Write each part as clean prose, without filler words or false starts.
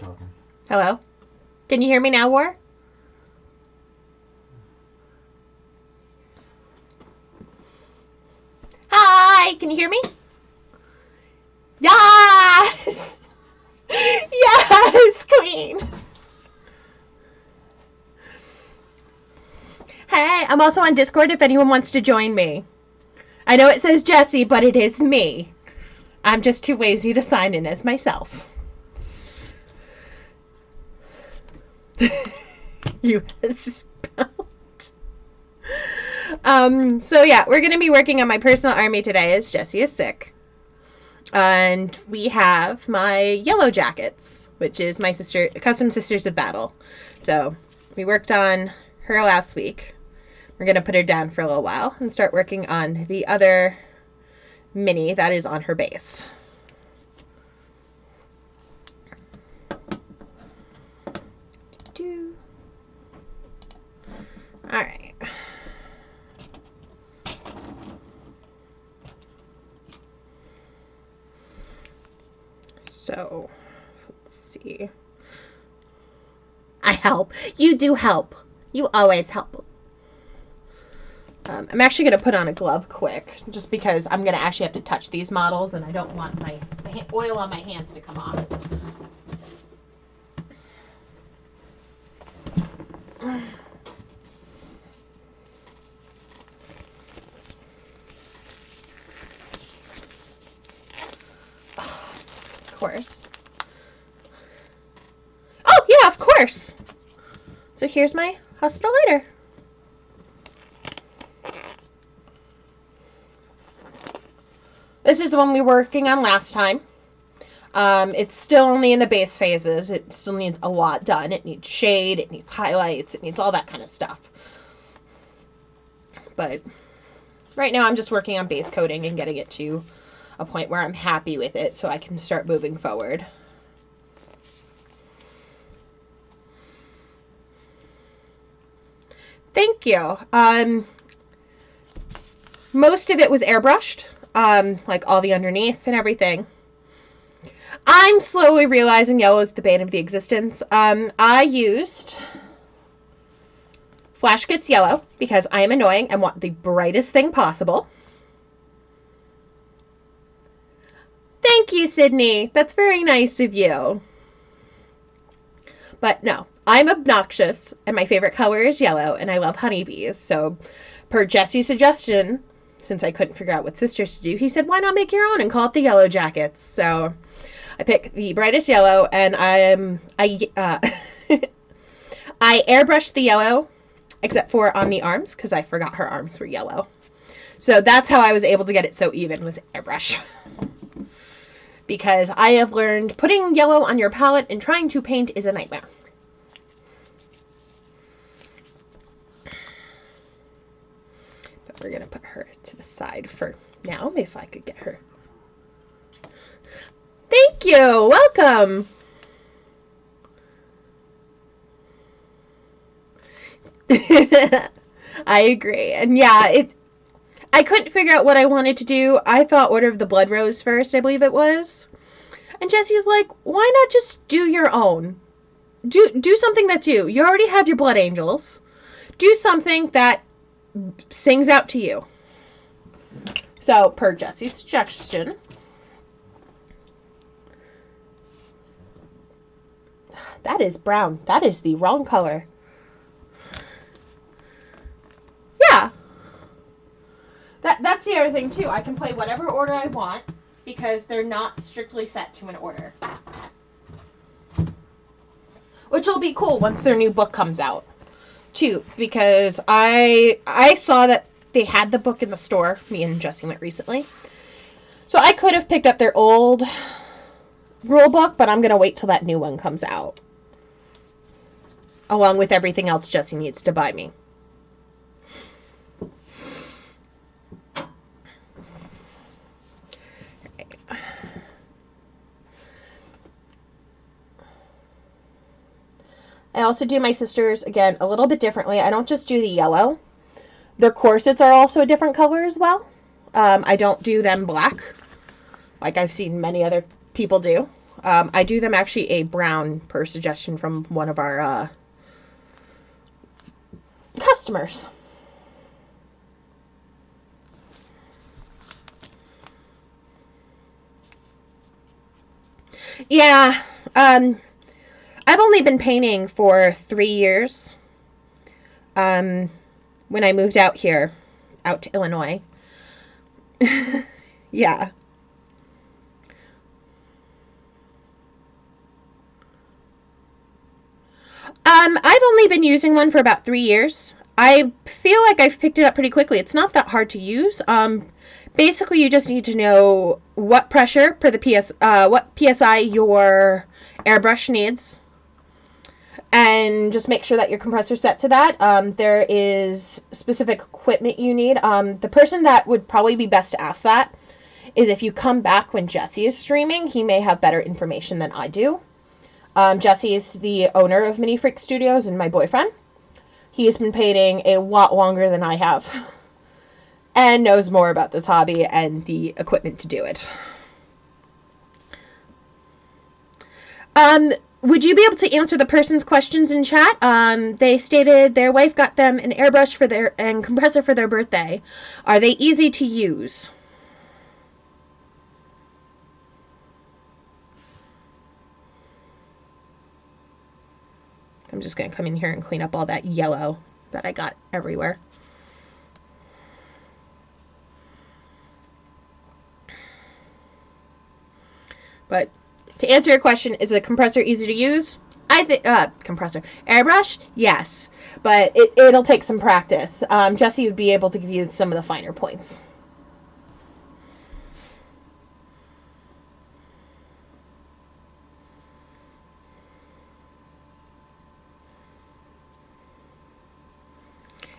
talking. Hello? Can you hear me now, War? Hi! Can you hear me? Yes! Yes, Queen! Hey, I'm also on Discord if anyone wants to join me. I know it says Jessie, but it is me. I'm just too lazy to sign in as myself. You spelled. So yeah, we're going to be working on my personal army today as Jessie is sick. And we have my yellow jackets, which is my sister, custom Sisters of Battle. So we worked on her last week. We're going to put her down for a little while and start working on the other mini that is on her base. All right. So, let's see. I help. You do help. You always help. I'm actually going to put on a glove quick, just because I'm going to actually have to touch these models, and I don't want the oil on my hands to come off. Of course. Oh, yeah, of course. So here's my hospital lighter. This is the one we were working on last time. It's still only in the base phases. It still needs a lot done. It needs shade, it needs highlights, it needs all that kind of stuff. But right now I'm just working on base coating and getting it to a point where I'm happy with it so I can start moving forward. Thank you. Most of it was airbrushed, like all the underneath and everything. I'm slowly realizing yellow is the bane of the existence. I used Flash Gets Yellow because I am annoying and want the brightest thing possible. Thank you, Sydney. That's very nice of you. But no, I'm obnoxious, and my favorite color is yellow, and I love honeybees. So, per Jesse's suggestion, since I couldn't figure out what sisters to do, he said, why not make your own and call it the Yellow Jackets? So, I picked the brightest yellow, and I airbrushed the yellow, except for on the arms, because I forgot her arms were yellow. So that's how I was able to get it so even, was airbrush. Because I have learned putting yellow on your palette and trying to paint is a nightmare. But we're going to put her to the side for now, if I could get her. Thank you! Welcome! I agree. And yeah, I couldn't figure out what I wanted to do. I thought Order of the Blood Rose first, I believe it was. And Jesse's like, why not just do your own? Do something that's you. You already have your Blood Angels. Do something that sings out to you. So, per Jesse's suggestion, that is brown. That is the wrong color. Yeah. That's the other thing, too. I can play whatever order I want because they're not strictly set to an order. Which will be cool once their new book comes out, too, because I saw that they had the book in the store. Me and Jesse went recently. So I could have picked up their old rule book, but I'm going to wait till that new one comes out. Along with everything else Jesse needs to buy me. I also do my sisters, again, a little bit differently. I don't just do the yellow. Their corsets are also a different color as well. I don't do them black, like I've seen many other people do. I do them actually a brown per suggestion from one of our customers. Yeah, I've only been painting for 3 years. When I moved out here, out to Illinois. Yeah. I've only been using one for about 3 years. I feel like I've picked it up pretty quickly. It's not that hard to use. Basically, you just need to know what pressure per the what psi your airbrush needs, and just make sure that your compressor's set to that. There is specific equipment you need. The person that would probably be best to ask that is if you come back when Jesse is streaming. He may have better information than I do. Jesse is the owner of Mini Freak Studios and my boyfriend. He's been painting a lot longer than I have and knows more about this hobby and the equipment to do it. Would you be able to answer the person's questions in chat? They stated their wife got them an airbrush for their and compressor for their birthday. Are they easy to use? I'm just going to come in here and clean up all that yellow that I got everywhere. But to answer your question, is a compressor easy to use? I think compressor airbrush, yes, but it'll take some practice. Jesse would be able to give you some of the finer points.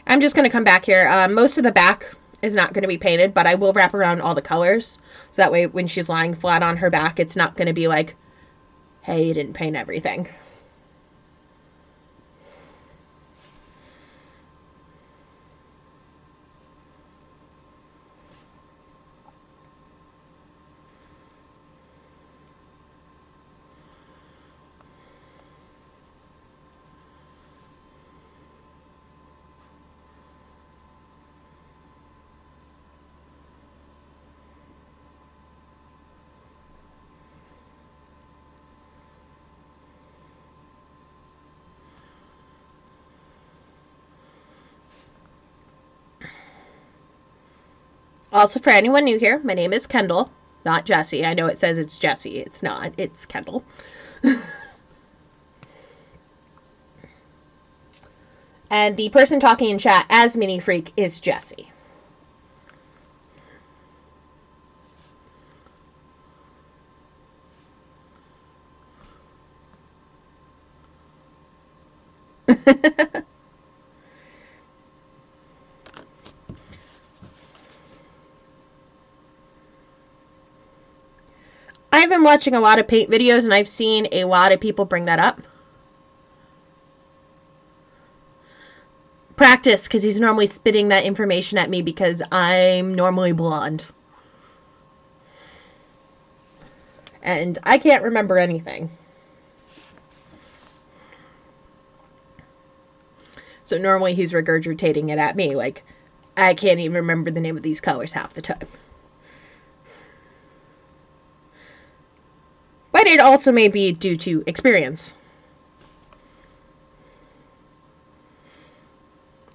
I'm just going to come back here. Most of the back is not going to be painted, but I will wrap around all the colors. So that way when she's lying flat on her back, it's not going to be like, hey, you didn't paint everything. Also, for anyone new here, my name is Kendall, not Jesse. I know it says it's Jesse. It's not. It's Kendall. And the person talking in chat as Mini Freak is Jesse. I've been watching a lot of paint videos and I've seen a lot of people bring that up. Practice, because he's normally spitting that information at me because I'm normally blonde. And I can't remember anything. So normally he's regurgitating it at me like, I can't even remember the name of these colors half the time. But it also may be due to experience.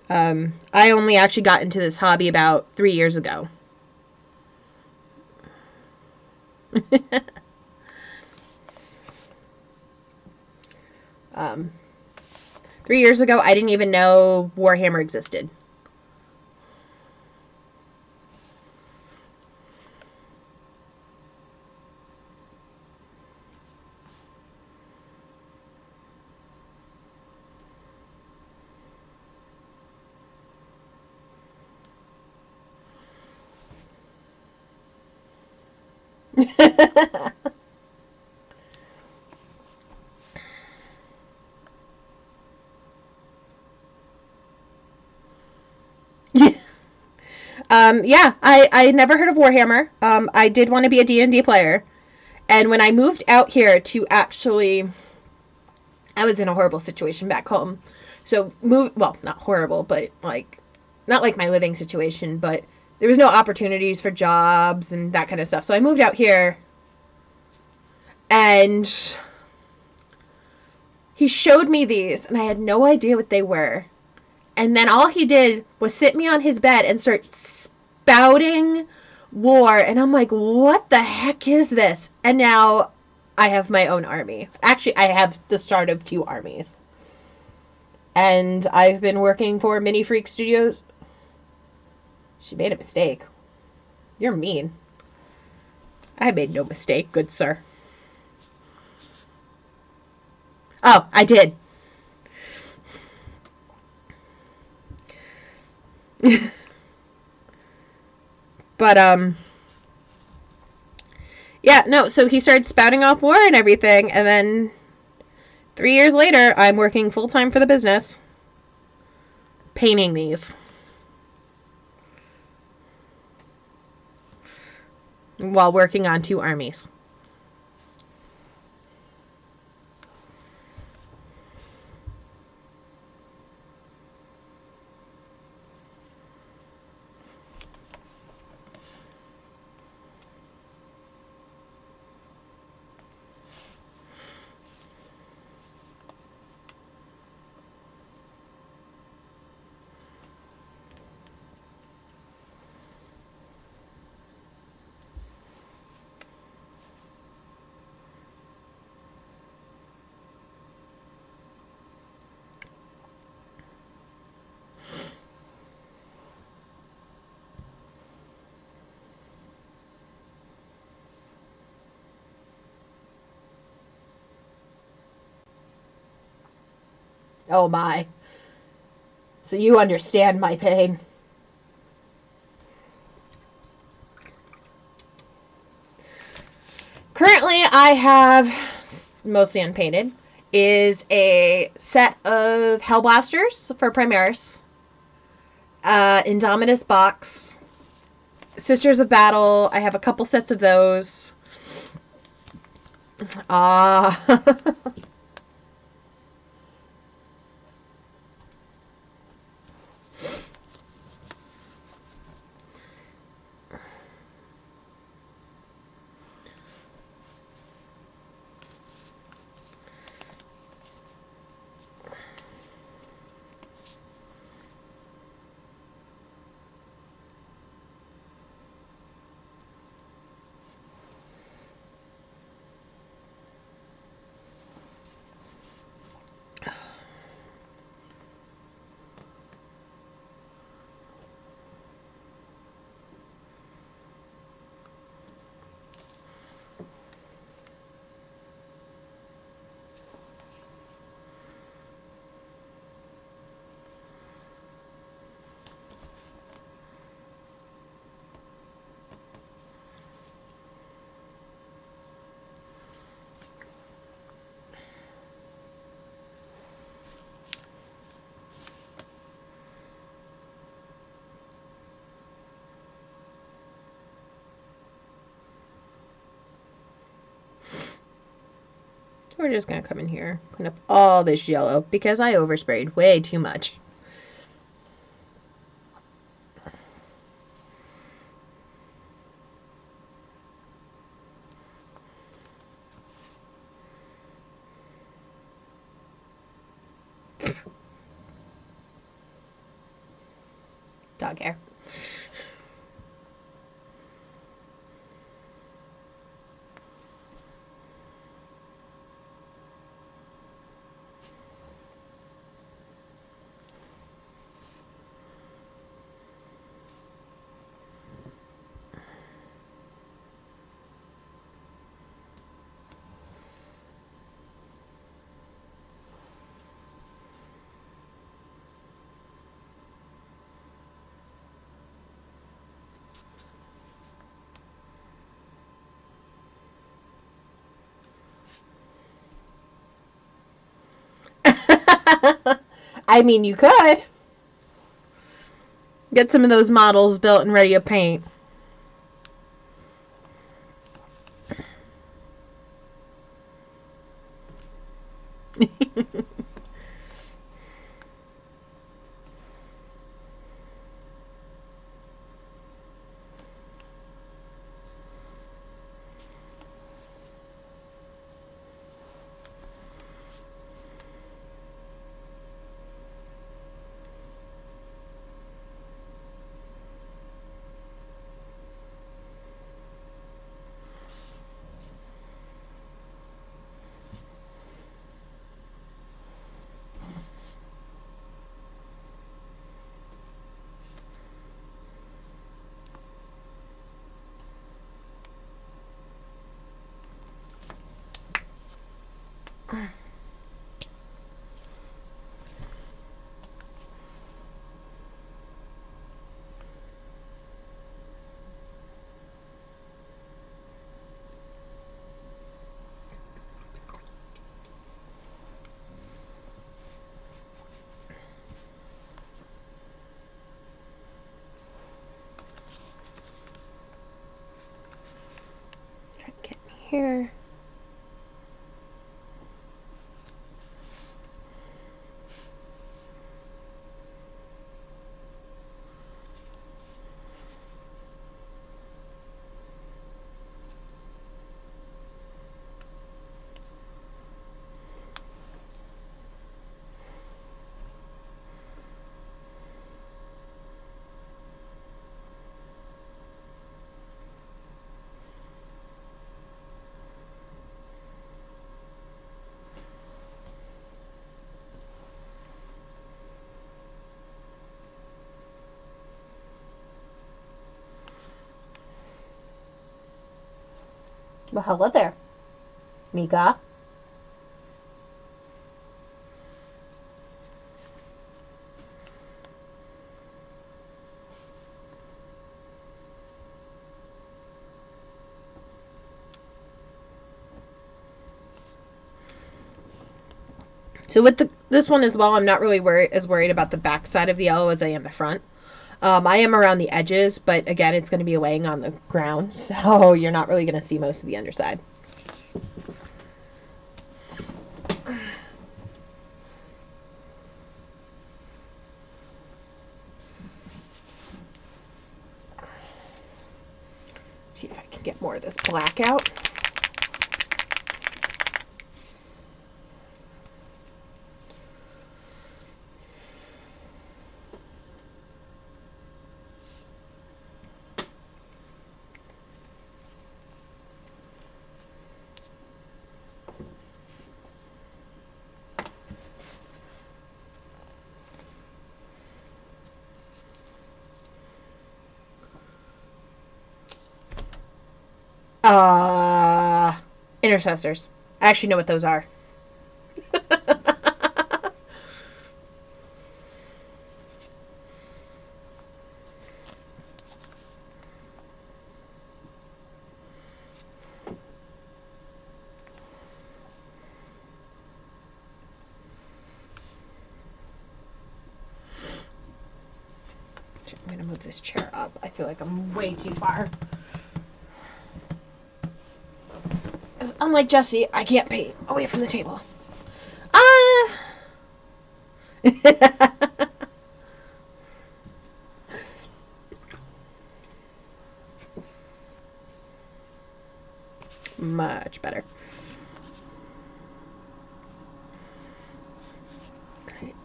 I only actually got into this hobby about 3 years ago. 3 years ago, I didn't even know Warhammer existed. Yeah, I never heard of Warhammer. I did want to be a D&D player. And when I moved out here to actually, I was in a horrible situation back home. So well, not horrible, but like, not like my living situation, but there was no opportunities for jobs and that kind of stuff. So I moved out here, and he showed me these, and I had no idea what they were. And then all he did was sit me on his bed and start spouting war. And I'm like, what the heck is this? And now I have my own army. Actually, I have the start of 2 armies. And I've been working for Mini Freak Studios. She made a mistake. You're mean. I made no mistake, good sir. Oh, I did. But, yeah, no, so he started spouting off war and everything, and then 3 years later, I'm working full-time for the business, painting these. While working on 2 armies. Oh my. So you understand my pain. Currently, I have, mostly unpainted, is a set of Hellblasters for Primaris, Indominus box, Sisters of Battle. I have a couple sets of those. We're just going to come in here, clean up all this yellow, because I oversprayed way too much. Dog hair. I mean, you could. Get some of those models built and ready to paint. Here. Well, hello there, Mika. So with this one as well, I'm not really worried about the back side of the yellow as I am the front. I am around the edges, but again, it's going to be laying on the ground, so you're not really going to see most of the underside. See if I can get more of this black out. Intercessors. I actually know what those are. I'm going to move this chair up. I feel like I'm way too far. Unlike Jesse, I can't pay away from the table. Much better. Right.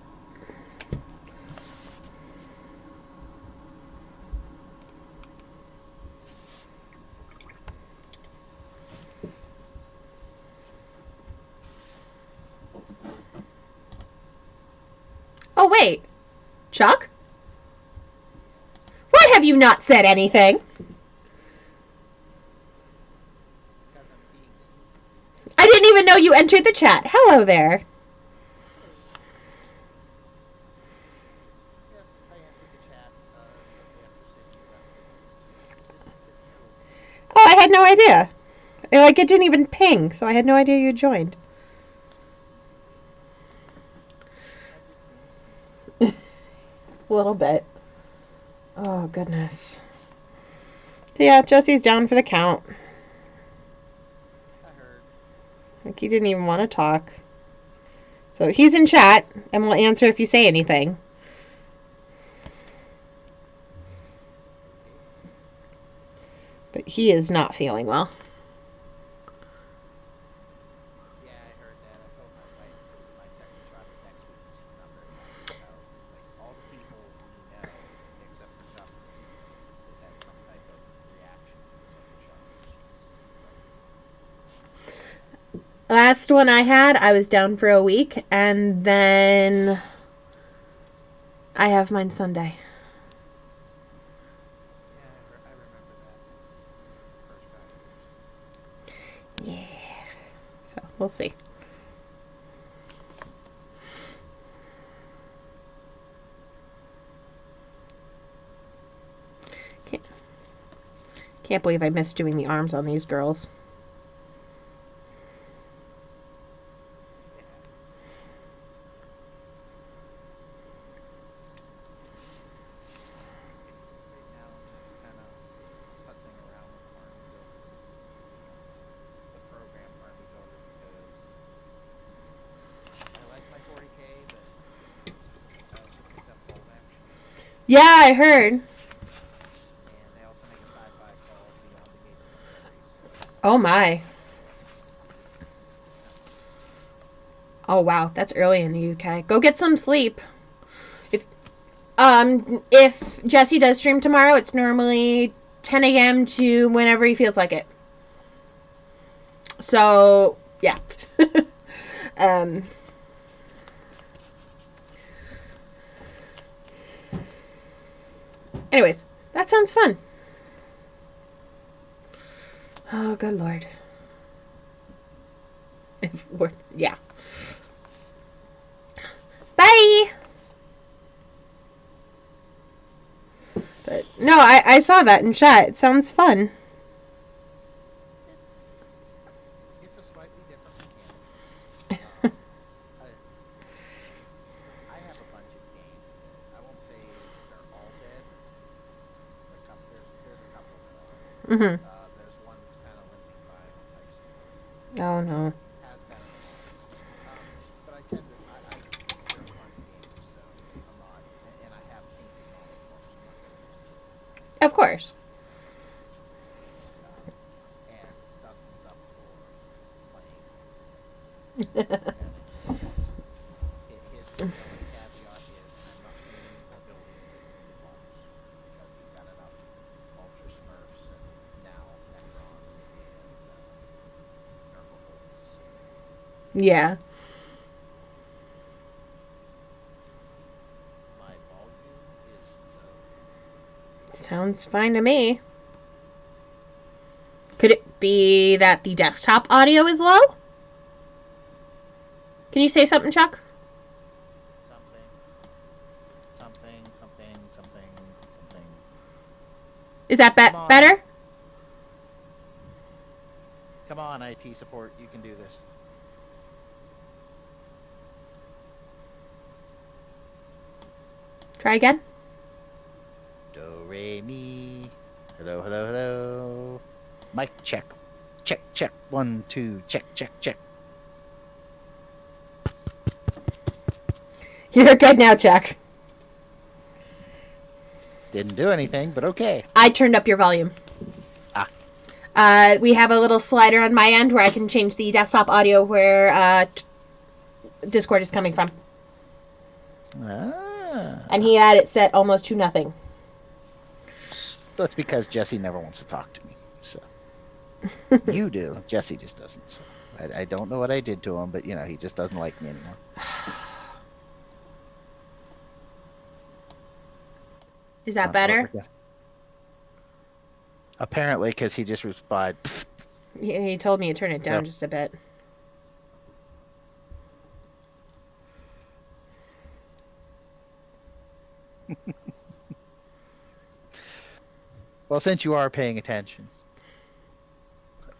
Oh, wait. Chuck? Why have you not said anything? I didn't even know you entered the chat. Hello there. Yes, I entered the chat shortly after Sydney left for the news. Just been sitting here listening. Oh, I had no idea. Like, it didn't even ping, so I had no idea you had joined. I just being sneaky. A little bit. Oh, goodness. So, yeah, Jesse's down for the count. I heard. Like, he didn't even want to talk. So, he's in chat, and will answer if you say anything. Okay. But he is not feeling well. Yeah, I heard that. I told my wife because my second shot is next week, and she's not very happy about like all the people we know, except for Justin, has had some type of reaction to the second shot. She's like, Last one I had, I was down for a week, and then I have mine Sunday. yeah, I remember that when you first got yours. Yeah. So, we'll see. Can't believe I missed doing the arms on these girls. It happens. Right now, I'm just kind of putzing around with arm building, the Yeah, I heard. And they also make a sci-fi called Beyond the Gates of Antares. So Oh my. it's coming soon. Oh wow, that's early in the UK. Go get some sleep. If Jesse does stream tomorrow, it's normally 10 a.m. to whenever he feels like it. So yeah. um, anyways, that sounds fun. Oh good lord. Yeah. Bye. But no, I saw that in chat. It sounds fun. It's it's a slightly different mechanic. I, I have a bunch of games that I won't say they're all dead. There's a couple that are. Mhm. There's one that's kind of limping by on life support. Oh no. Has been in a while. But I tend to I think they're fun games, so I'm not, and I have painted models for them, so I'm not going to just throw them away. Of course. I'm going to keep them. And Dustin's up for playing everything. And his only caveat is I'm not painting or building new models because he's got enough Ultra Smurfs and now Necrons and Nurgle sitting there. Yeah. My volume is low. Sounds fine to me. Could it be that the desktop audio is low? Can you say something, Chuck? Something, something. Is that better? Come on, IT support. You can do this. Try again. Do, re, mi. Hello, hello, hello. Mic check. Check, check. 1, 2, check, check, check. You're good now, Chuck. Didn't do anything, but okay. I turned up your volume. We have a little slider on my end where I can change the desktop audio where Discord is coming from. And he had it set almost to nothing. That's because Jesse never wants to talk to me. So you do. Jesse just doesn't. So I don't know what I did to him, but he just doesn't like me anymore. Is that better? Apparently, because he just replied. He told me to turn it down just a bit. Well, since you are paying attention,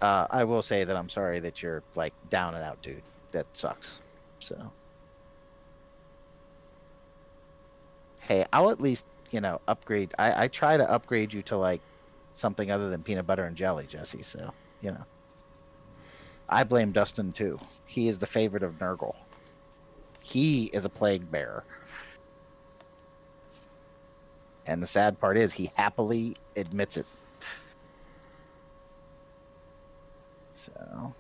I will say that I'm sorry that you're like down and out, dude. That sucks. So, hey, I'll at least upgrade. I try to upgrade you to like something other than peanut butter and jelly, Jesse. So I blame Dustin too. He is the favorite of Nurgle. He is a plague bearer. And the sad part is he happily admits it. So.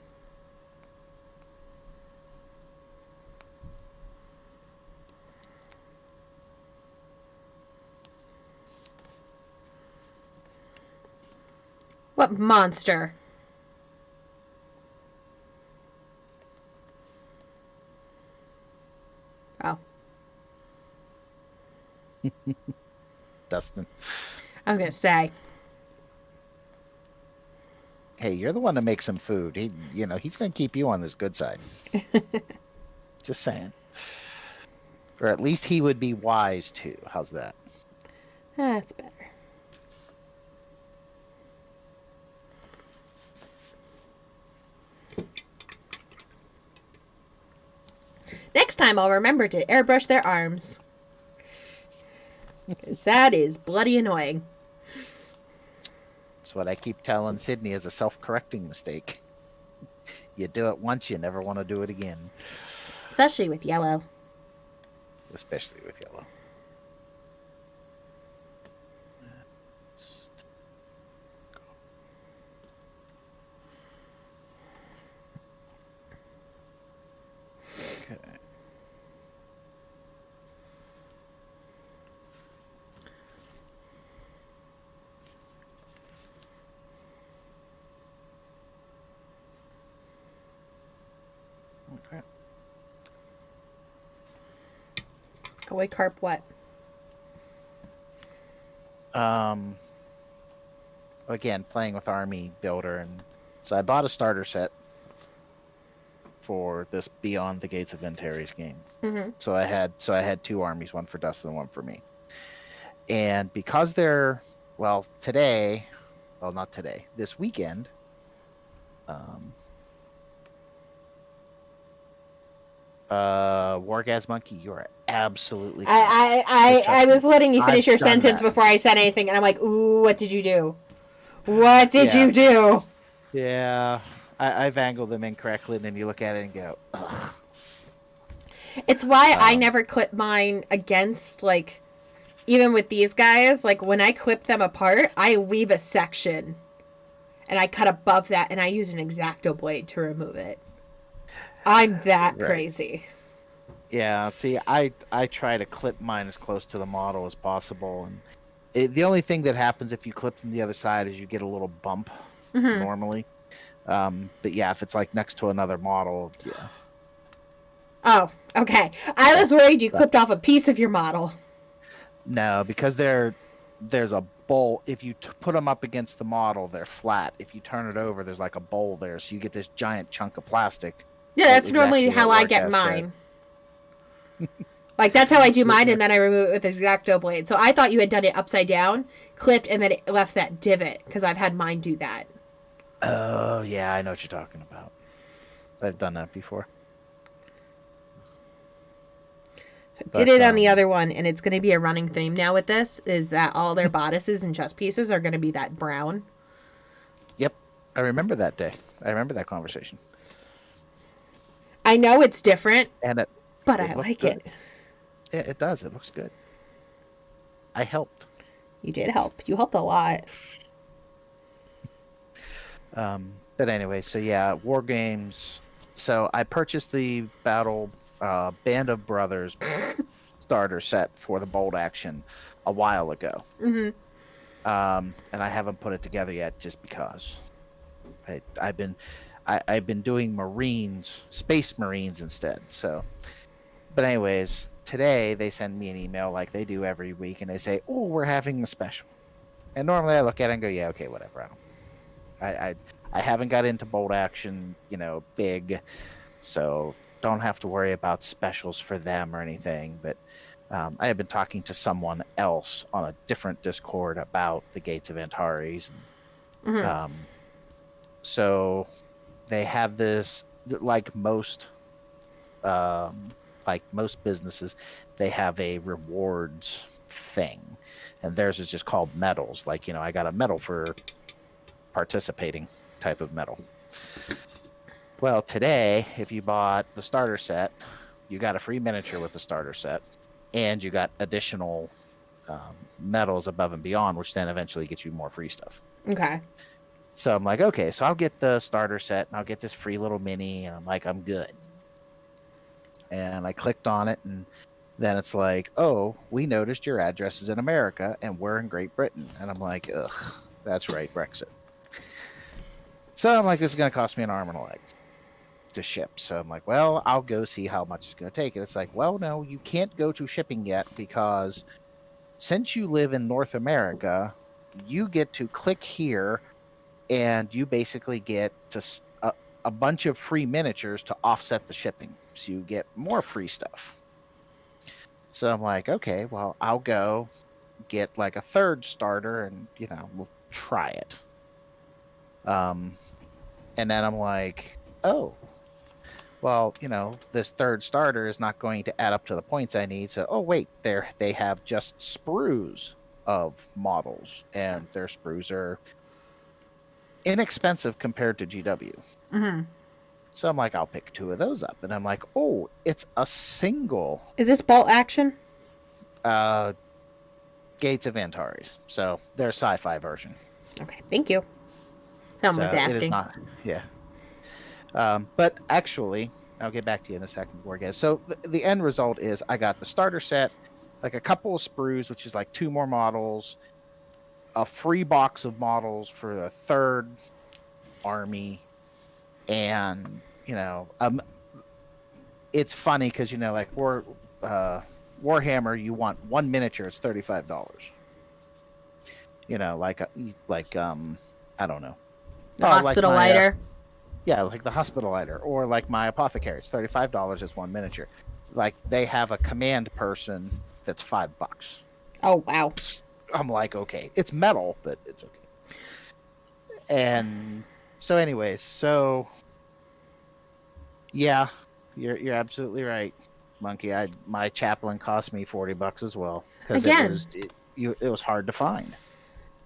What monster? Oh. Dustin. I was going to say. Hey, you're the one to make some food. He's going to keep you on this good side. Just saying. Or at least he would be wise to. How's that? That's better. Next time I'll remember to airbrush their arms. Because that is bloody annoying. That's what I keep telling Sydney is a self-correcting mistake. You do it once, you never want to do it again. Especially with yellow. Especially with yellow. Polycarp what? Again, playing with Army Builder, and so I bought a starter set for this Beyond the Gates of Antares game. Mm-hmm. So I had two armies, one for Dustin and one for me. And because they're today, not today, this weekend, Wargaz Monkey, you are absolutely correct. I was letting you finish I've your done sentence that. before I said anything, and I'm like, ooh, what did you do? What did you do? Yeah, I've angled them incorrectly, and then you look at it and go, ugh. It's why I never clip mine against, like, even with these guys, like, when I clip them apart, I leave a section. And I cut above that, and I use an X-Acto blade to remove it. I'm that Right. crazy. Yeah, see, I try to clip mine as close to the model as possible, and the only thing that happens if you clip from the other side is you get a little bump normally. But yeah, if it's like next to another model, yeah. Oh, okay. I was worried you clipped off a piece of your model. No, because there's a bowl. If you put them up against the model, they're flat. If you turn it over, there's like a bowl there, so you get this giant chunk of plastic. Yeah, that's normally how I get mine. Like, that's how I do mine, and then I remove it with an X-Acto blade. So I thought you had done it upside down, clipped, and then it left that divot, because I've had mine do that. Oh, yeah, I know what you're talking about. I've done that before. Did it on the other one, and it's going to be a running theme now with this, is that all their bodices and chest pieces are going to be that brown. Yep, I remember that day. I remember that conversation. I know it's different, but it I like good. it. It does. It looks good. I helped. You did help. You helped a lot. But anyway, so yeah, War Games. So I purchased the Band of Brothers starter set for the bolt action a while ago. Mm-hmm. And I haven't put it together yet just because I've been doing Marines, Space Marines instead. So, but anyways, today they send me an email like they do every week, and they say, "Oh, we're having a special." And normally I look at it and go, "Yeah, okay, whatever." I haven't got into bolt action, big, so don't have to worry about specials for them or anything. But I have been talking to someone else on a different Discord about the Gates of Antares. And, so they have this, like most businesses, they have a rewards thing, and theirs is just called medals. Like, I got a medal for participating type of medal. Well, today, if you bought the starter set, you got a free miniature with the starter set, and you got additional medals above and beyond, which then eventually gets you more free stuff. Okay. So I'm like, okay, so I'll get the starter set, and I'll get this free little mini, and I'm like, I'm good. And I clicked on it, and then it's like, oh, we noticed your address is in America, and we're in Great Britain. And I'm like, ugh, that's right, Brexit. So I'm like, this is going to cost me an arm and a leg to ship. So I'm like, well, I'll go see how much it's going to take. And it's like, well, no, you can't go to shipping yet, because since you live in North America, you get to click here, and you basically get a bunch of free miniatures to offset the shipping. So you get more free stuff. So I'm like, okay, well, I'll go get like a third starter, and, we'll try it. And then I'm like, oh, well, this third starter is not going to add up to the points I need. So, oh, wait, they have just sprues of models, and their sprues are inexpensive compared to GW. Mm-hmm. So I'm like, I'll pick two of those up. And I'm like, oh, it's a single. Is this bolt action? Gates of Antares. So their sci-fi version. Okay, thank you. Someone was asking. It is not, yeah. But actually, I'll get back to you in a second, Gorgas. So the end result is I got the starter set, like a couple of sprues, which is like two more models, a free box of models for the third army, and it's funny because like Warhammer, you want one miniature, it's $35. Like I don't know. The Like hospital my lighter. yeah, like the hospital lighter, or like my apothecary. It's $35 as one miniature. Like they have a command person that's $5. Oh wow. I'm like, okay, it's metal, but it's okay. And so, anyways, yeah, you're absolutely right, Monkey. My chaplain cost me $40 as well because Again. It was hard to find.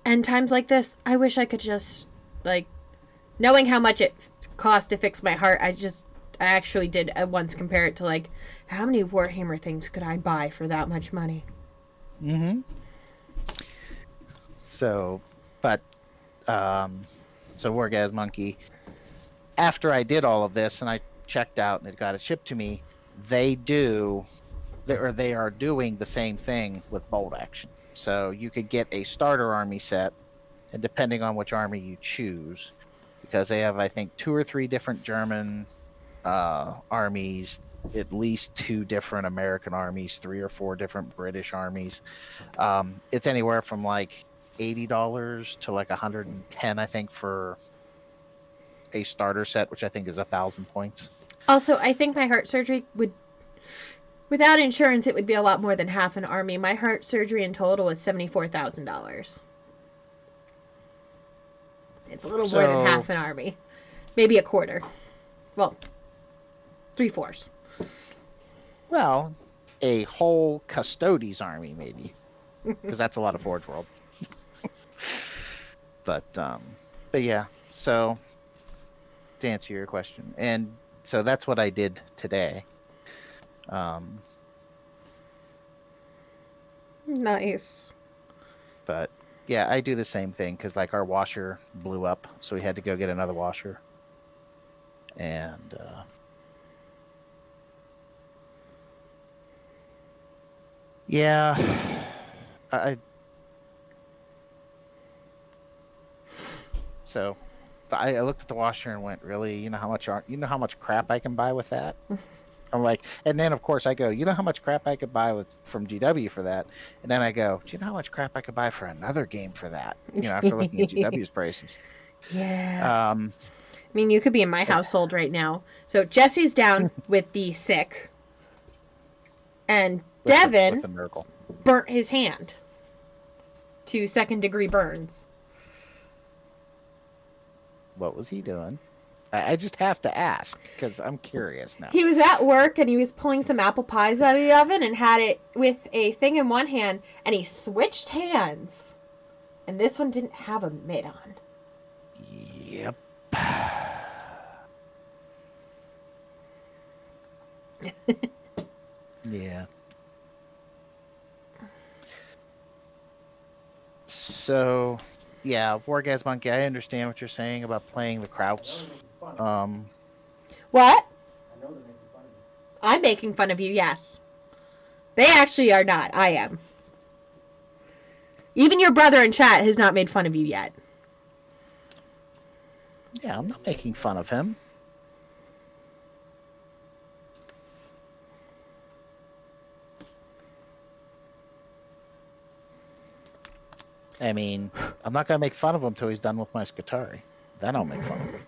And times like this, I wish I could just like knowing how much it cost to fix my heart. I actually did once compare it to like how many Warhammer things could I buy for that much money. Mm-hmm. So, but so Wargaz Monkey. After I did all of this and I checked out and it got it shipped to me, they are doing the same thing with bolt action. So you could get a starter army set, and depending on which army you choose, because they have, I think, 2 or 3 different German armies, at least 2 different American armies, 3 or 4 different British armies. It's anywhere from like $80 to like $110, I think, for a starter set, which I think is 1,000 points. Also, I think my heart surgery would, without insurance, it would be a lot more than half an army. My heart surgery in total was $74,000. It's a little more than half an army, maybe a quarter. Well, 3/4. Well, a whole Custodes army, maybe, because that's a lot of Forge World. but yeah. So to answer your question, and so that's what I did today. Nice. But yeah, I do the same thing because like our washer blew up, so we had to go get another washer. And yeah, so I looked at the washer and went, really? You know how much crap I can buy with that? I'm like, and then of course I go, you know how much crap I could buy from GW for that? And then I go, do you know how much crap I could buy for another game for that? After looking at GW's prices. Yeah. I mean, you could be in my household right now. So Jesse's down with the sick, and Devin burnt his hand to 2nd-degree burns. What was he doing? I just have to ask because I'm curious now. He was at work and he was pulling some apple pies out of the oven and had it with a thing in one hand, and he switched hands, and this one didn't have a mitt on. Yep. Yeah. So, yeah, Wargaz Monkey, I understand what you're saying about playing the Krauts. What? I'm making fun of you, yes. They actually are not. I am. Even your brother in chat has not made fun of you yet. Yeah, I'm not making fun of him. I mean, I'm not going to make fun of him until he's done with my Skitarii. Then I'll make fun of him.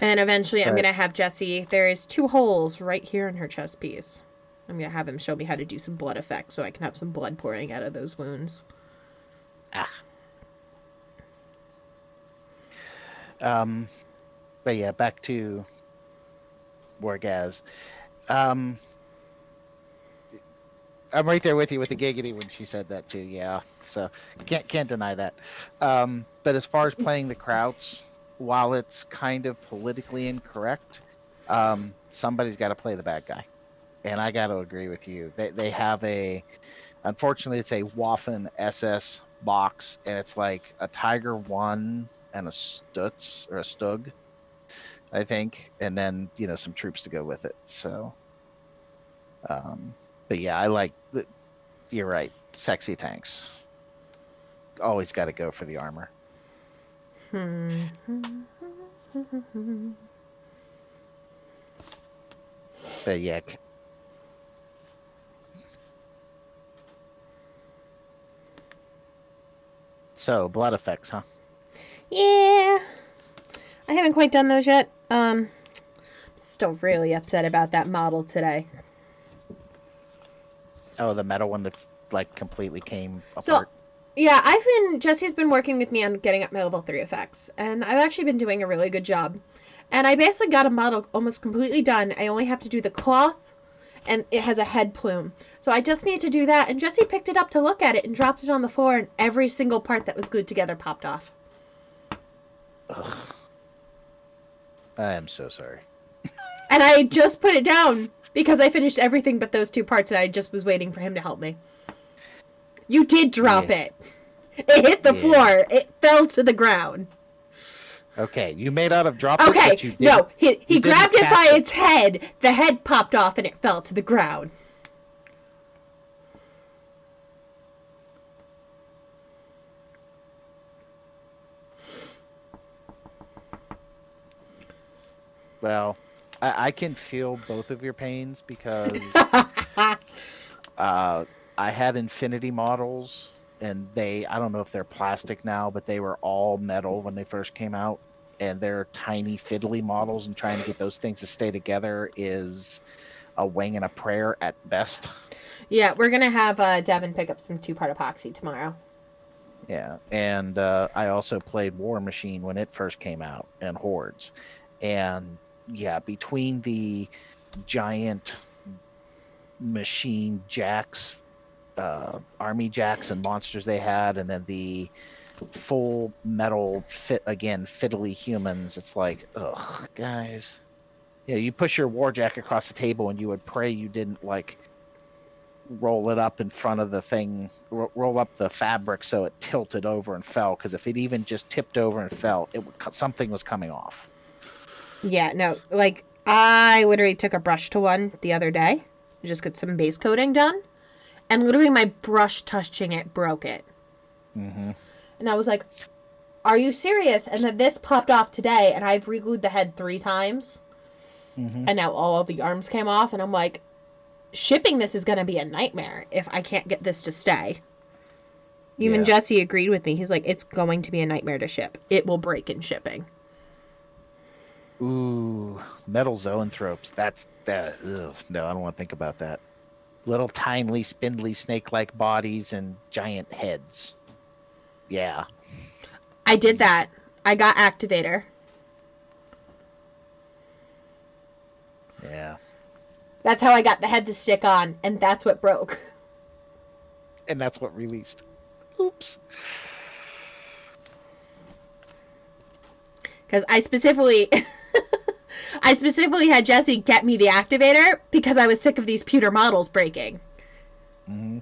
And eventually I'm going to have Jessie, there is 2 holes right here in her chest piece. I'm going to have him show me how to do some blood effects so I can have some blood pouring out of those wounds. But yeah, back to Wargaz. I'm right there with you with the giggity when she said that too. Yeah, so can't deny that. But as far as playing the Krauts, while it's kind of politically incorrect, somebody's got to play the bad guy, and I got to agree with you. They have unfortunately, it's a Waffen SS box, and it's like a Tiger 1 and a Stutz or a Stug, I think, and then some troops to go with it. So, but yeah, I like. You're right. Sexy tanks. Always got to go for the armor. But yeah. So, blood effects, huh? Yeah, I haven't quite done those yet. Still really upset about that model today. Oh, the metal one that like completely came So, apart. yeah, Jesse's been working with me on getting up my level 3 effects, and I've actually been doing a really good job. And I basically got a model almost completely done. I only have to do the cloth, and it has a head plume. So I just need to do that, and Jesse picked it up to look at it and dropped it on the floor, and every single part that was glued together popped off. Ugh. I am so sorry. And I just put it down because I finished everything but those two parts, and I just was waiting for him to help me. You did drop Yeah. it. It hit the Yeah. floor. It fell to the ground. Okay, you may not have dropped it, Okay, but you did. no, he didn't grabbed it catch by it. its head. The head popped off and it fell to the ground. Well, I can feel both of your pains because I had Infinity models, and I don't know if they're plastic now, but they were all metal when they first came out. And they're tiny, fiddly models, and trying to get those things to stay together is a wing and a prayer at best. Yeah, we're gonna have Devin pick up some 2-part epoxy tomorrow. Yeah, and I also played War Machine when it first came out, and Hordes, and yeah, between the giant machine jacks, army jacks, and monsters they had, and then the full metal fiddly humans, it's like, ugh, guys. Yeah, you push your war jack across the table, and you would pray you didn't like roll it up in front of the thing, roll up the fabric so it tilted over and fell. Because if it even just tipped over and fell, something was coming off. Yeah, no, like I literally took a brush to one the other day, just got some base coating done, and literally my brush touching it broke it. Mm-hmm. And I was like, "Are you serious?" And then this popped off today, and I've re-glued the head 3 times, Mm-hmm. and now all of the arms came off, and I'm like, shipping this is gonna be a nightmare if I can't get this to stay. Even Jesse agreed with me. He's like, it's going to be a nightmare to ship. It will break in shipping. Ooh, metal zoanthropes. That's that. No, I don't want to think about that. Little tiny, spindly, snake-like bodies and giant heads. Yeah. I did that. I got activator. Yeah. That's how I got the head to stick on, and that's what broke. And that's what released. Oops. Because I specifically had Jesse get me the activator because I was sick of these pewter models breaking. Mm-hmm.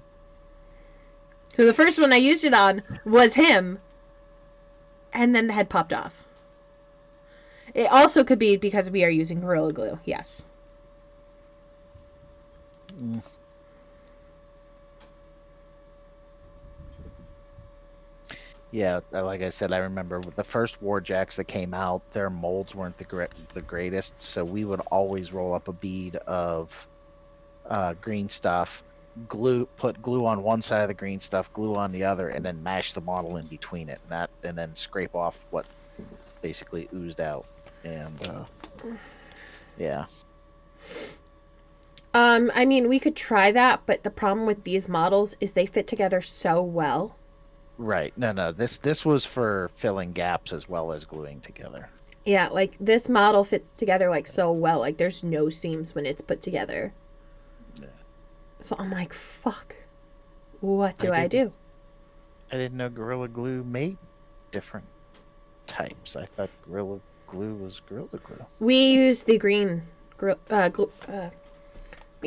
So the first one I used it on was him, and then the head popped off. It also could be because we are using Gorilla Glue, yes. Mm. Yeah, like I said, I remember the first Warjacks that came out, their molds weren't the greatest, so we would always roll up a bead of green stuff, put glue on one side of the green stuff, glue on the other, and then mash the model in between it, and then scrape off what basically oozed out. And yeah. I mean, we could try that, but the problem with these models is they fit together so well. Right. No. This was for filling gaps as well as gluing together. Yeah, like this model fits together like so well. Like there's no seams when it's put together. Yeah. So I'm like, fuck. What do I do? I didn't know Gorilla Glue made different types. I thought Gorilla Glue was Gorilla Glue. We use the green. We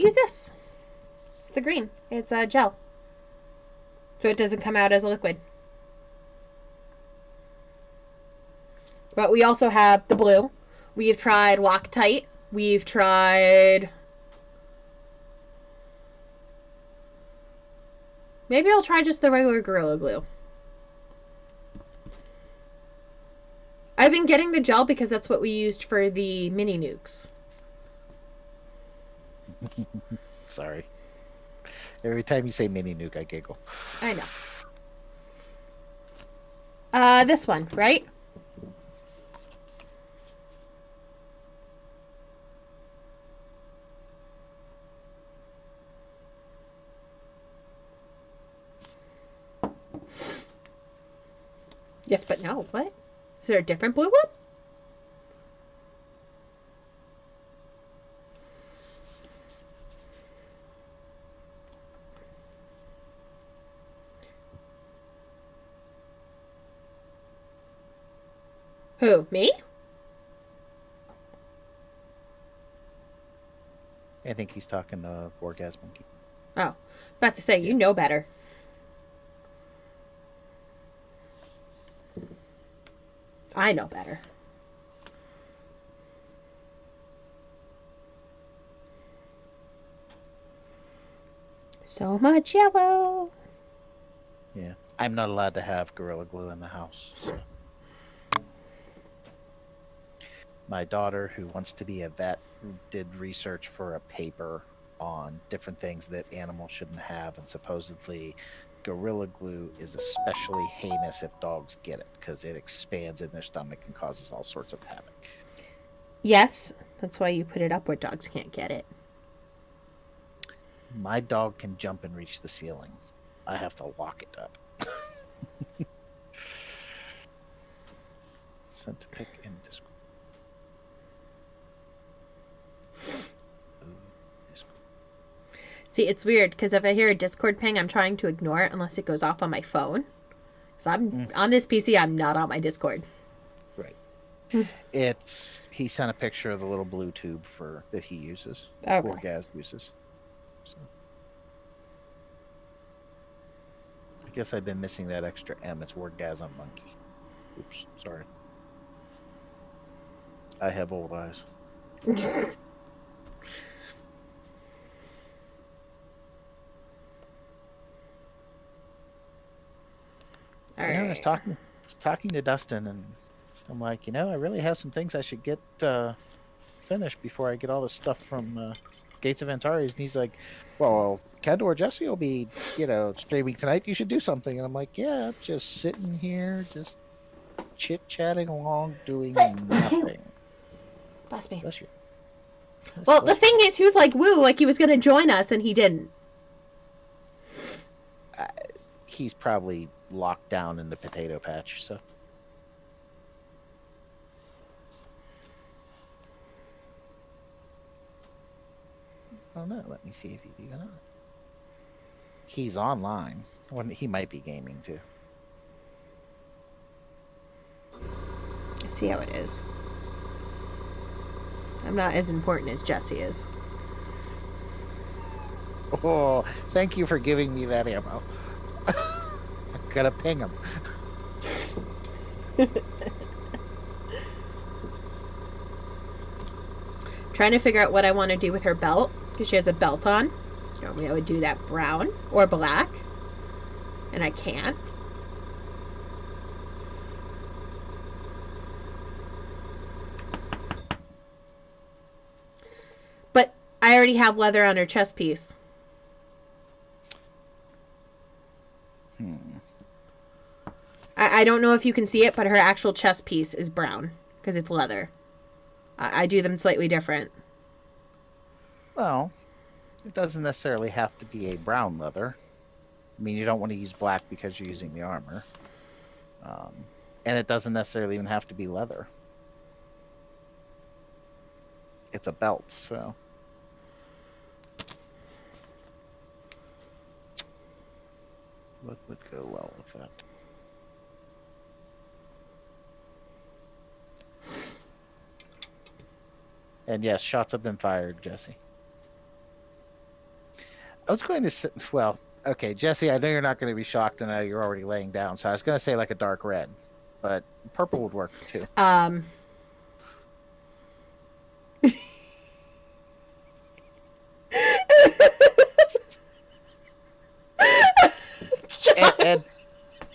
use this. It's the green. It's a gel. So it doesn't come out as a liquid. But we also have the blue. We've tried Loctite. We've tried... Maybe I'll try just the regular Gorilla Glue. I've been getting the gel because that's what we used for the mini nukes. Sorry. Every time you say mini nuke, I giggle. I know. This one, right? Yes, but no. What? Is there a different blue one? Who? Me? I think he's talking to Orgasm Monkey. Oh, about to say, you know better. I know better. So much yellow. Yeah. I'm not allowed to have Gorilla Glue in the house. So. My daughter, who wants to be a vet, did research for a paper on different things that animals shouldn't have, and supposedly Gorilla Glue is especially heinous if dogs get it because it expands in their stomach and causes all sorts of havoc. Yes, that's why you put it up where dogs can't get it. My dog can jump and reach the ceiling. I have to lock it up. Sent to pick in Discord. See, it's weird because if I hear a Discord ping, I'm trying to ignore it unless it goes off on my phone. So I'm on this PC. I'm not on my Discord. Right. He sent a picture of the little blue tube that he uses. Okay. Orgasm uses. So. I guess I've been missing that extra M. It's Orgasm Monkey. Oops, sorry. I have old eyes. All I right. was talking to Dustin, and I'm like, I really have some things I should get finished before I get all this stuff from Gates of Antares. And he's like, well, Kendall or Jesse will be, streaming tonight. You should do something. And I'm like, yeah, just sitting here, just chit-chatting along, doing nothing. Bless me. Bless you. Well, the thing is, he was like, woo, like he was going to join us, and he didn't. He's probably locked down in the potato patch, so. I don't know. Let me see if he's even on. He's online. He might be gaming too. I see how it is. I'm not as important as Jesse is. Oh, thank you for giving me that ammo. I'm gonna ping him. Trying to figure out what I want to do with her belt, because she has a belt on. Normally I would do that brown or black, and I can't. But I already have leather on her chest piece. I don't know if you can see it, but her actual chest piece is brown because it's leather. I do them slightly different. Well, it doesn't necessarily have to be a brown leather. I mean, you don't want to use black because you're using the armor. And it doesn't necessarily even have to be leather. It's a belt, so. What would go well with that? And yes, shots have been fired, Jesse. I was going to say, well, okay, Jesse, I know you're not going to be shocked, and you're already laying down, so I was going to say like a dark red, but purple would work too.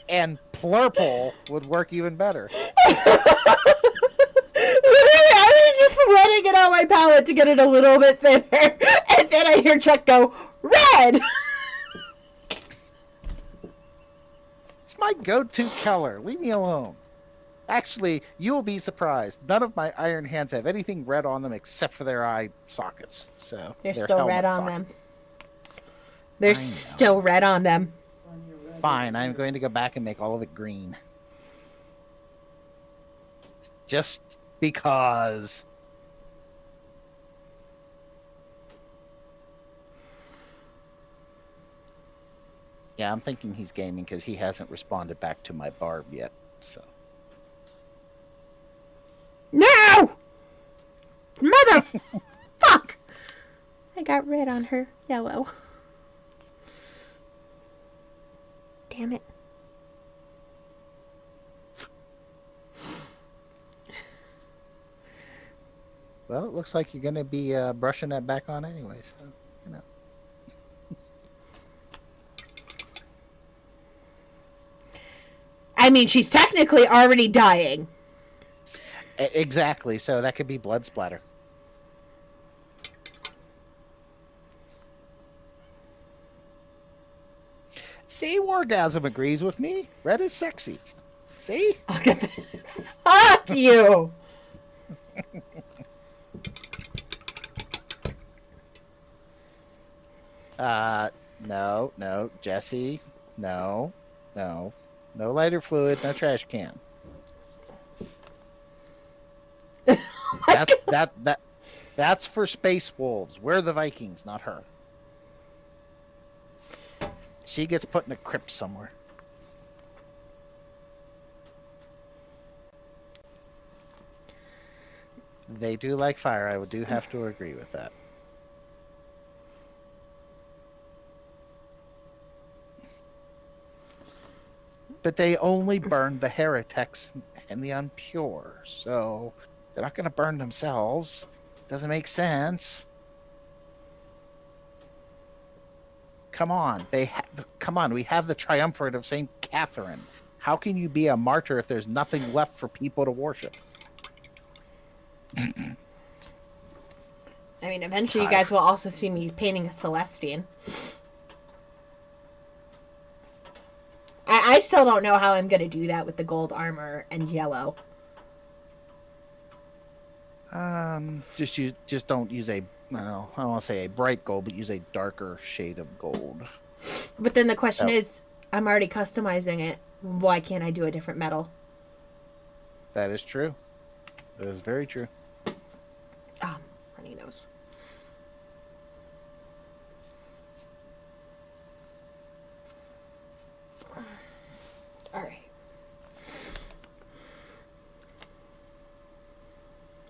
and plurple would work even better. Literally, I was just letting it on my palette to get it a little bit thinner, and then I hear Chuck go, red! It's my go-to color. Leave me alone. Actually, you will be surprised. None of my iron hands have anything red on them except for their eye sockets. So They're their still red helmet on sockets. them. They're I know. still red on them. Fine, I'm going to go back and make all of it green. Just because. Yeah, I'm thinking he's gaming because he hasn't responded back to my barb yet. So. No! Mother fuck! I got red on her yellow. Damn it. Well, it looks like you're going to be brushing that back on anyway, so, you know. I mean, she's technically already dying. Exactly, so that could be blood splatter. See, Wargasm agrees with me. Red is sexy. See? Okay. Fuck you! No, Jesse. No. No lighter fluid, no trash can. That's for space wolves. We're the Vikings, not her. She gets put in a crypt somewhere. They do like fire. I do have to agree with that. But they only burn the heretics and the unpure, so they're not going to burn themselves. Doesn't make sense. Come on, come on. We have the triumvirate of Saint Catherine. How can you be a martyr if there's nothing left for people to worship? I mean, eventually you guys will also see me painting a Celestian. I still don't know how I'm going to do that with the gold armor and yellow. Just don't use a, well, I don't want to say a bright gold, but use a darker shade of gold. But then the question is, I'm already customizing it. Why can't I do a different metal? That is true. That is very true. Runny nose. All right.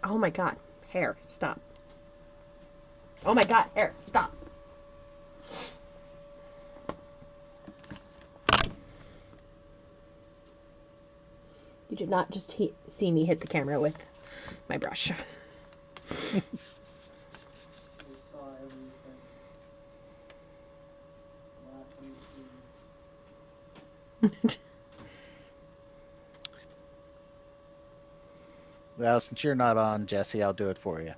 Oh my god, hair, stop. Oh my god, hair, stop. You did not just see me hit the camera with my brush. Well, since you're not on, Jesse, I'll do it for you.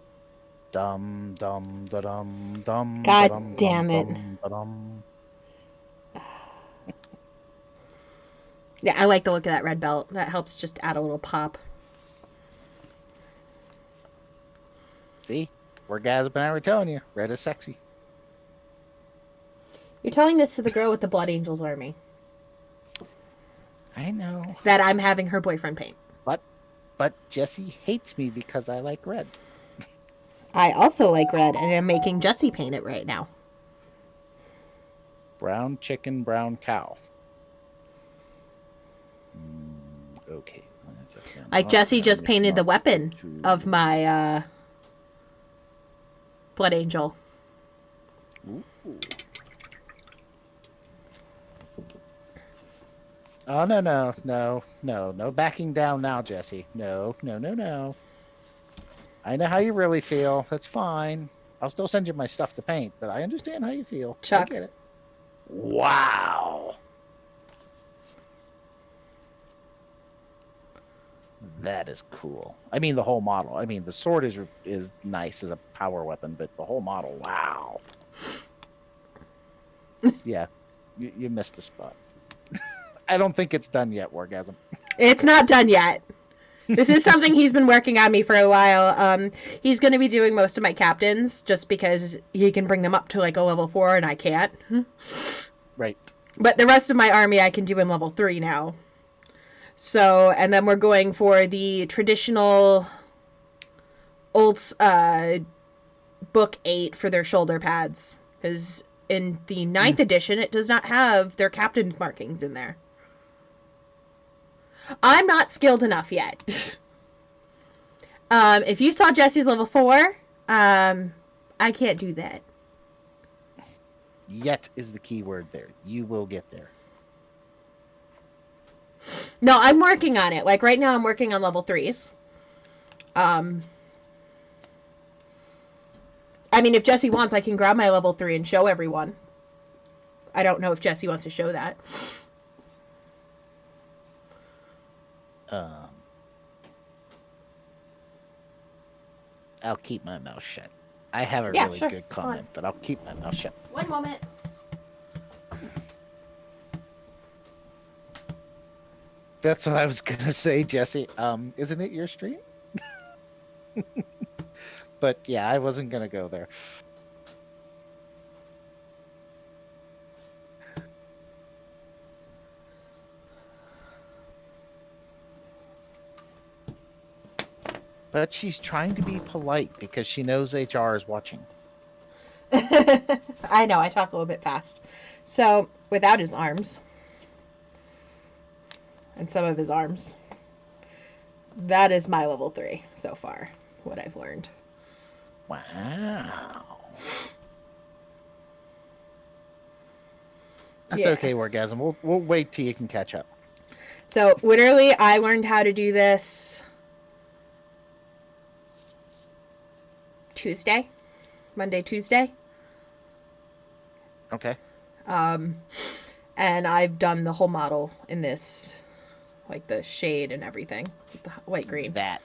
Dum dum da dum dum. God da-dum, damn it. dum, da-dum. Yeah, I like the look of that red belt. That helps just add a little pop. See? Wargasm and I were telling you, red is sexy. You're telling this to the girl with the Blood Angels army. I know. That I'm having her boyfriend paint. But Jesse hates me because I like red. I also like red, and I'm making Jesse paint it right now. Brown chicken, brown cow. Okay. Like Jesse just painted the weapon of my Blood Angel. Ooh. Oh, no backing down now, Jesse. No. I know how you really feel. That's fine. I'll still send you my stuff to paint, but I understand how you feel. Chuck. I get it. Wow. That is cool. I mean, the whole model. I mean, the sword is nice as a power weapon, but the whole model, wow. Yeah, you missed a spot. I don't think it's done yet, Wargasm. It's not done yet. This is something he's been working on me for a while. He's going to be doing most of my captains just because he can bring them up to like a level 4 and I can't. Right. But the rest of my army I can do in level 3 now. So, and then we're going for the traditional old book 8 for their shoulder pads. Because in the 9th edition, it does not have their captain's markings in there. I'm not skilled enough yet. If you saw Jesse's level 4, I can't do that. Yet is the key word there. You will get there. No, I'm working on it. Like right now I'm working on level 3s. I mean, if Jesse wants, I can grab my level 3 and show everyone. I don't know if Jesse wants to show that. I'll keep my mouth shut. I have a really good comment, but I'll keep my mouth shut. One moment. That's what I was gonna say, Jesse. Isn't it your stream? But yeah, I wasn't gonna go there. But she's trying to be polite because she knows HR is watching. I know, I talk a little bit fast. So, without his arms, and some of his arms, that is my level 3 so far, what I've learned. Wow. That's okay, Wargasm. We'll wait till you can catch up. So, literally, I learned how to do this Monday, Tuesday. Okay. And I've done the whole model in this, like the shade and everything, the white green. That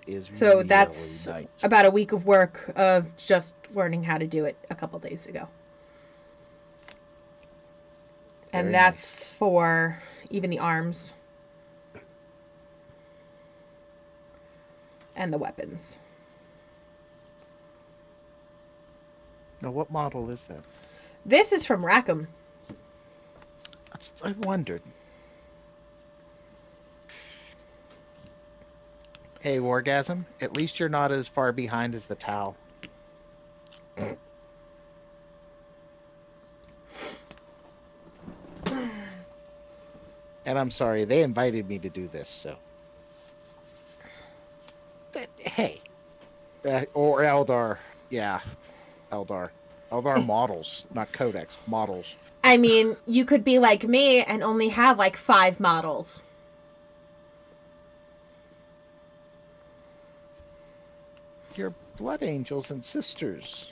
is so really that's nice. About a week of work of just learning how to do it a couple days ago. And that's nice. For even the arms and the weapons. Now, what model is that? This is from Rackham. I wondered. Hey, Wargasm, at least you're not as far behind as the Tau. And I'm sorry, they invited me to do this, so. Hey. Or Eldar. Yeah. Eldar models, not codex, models. I mean, you could be like me and only have like 5 models. Your blood angels and sisters.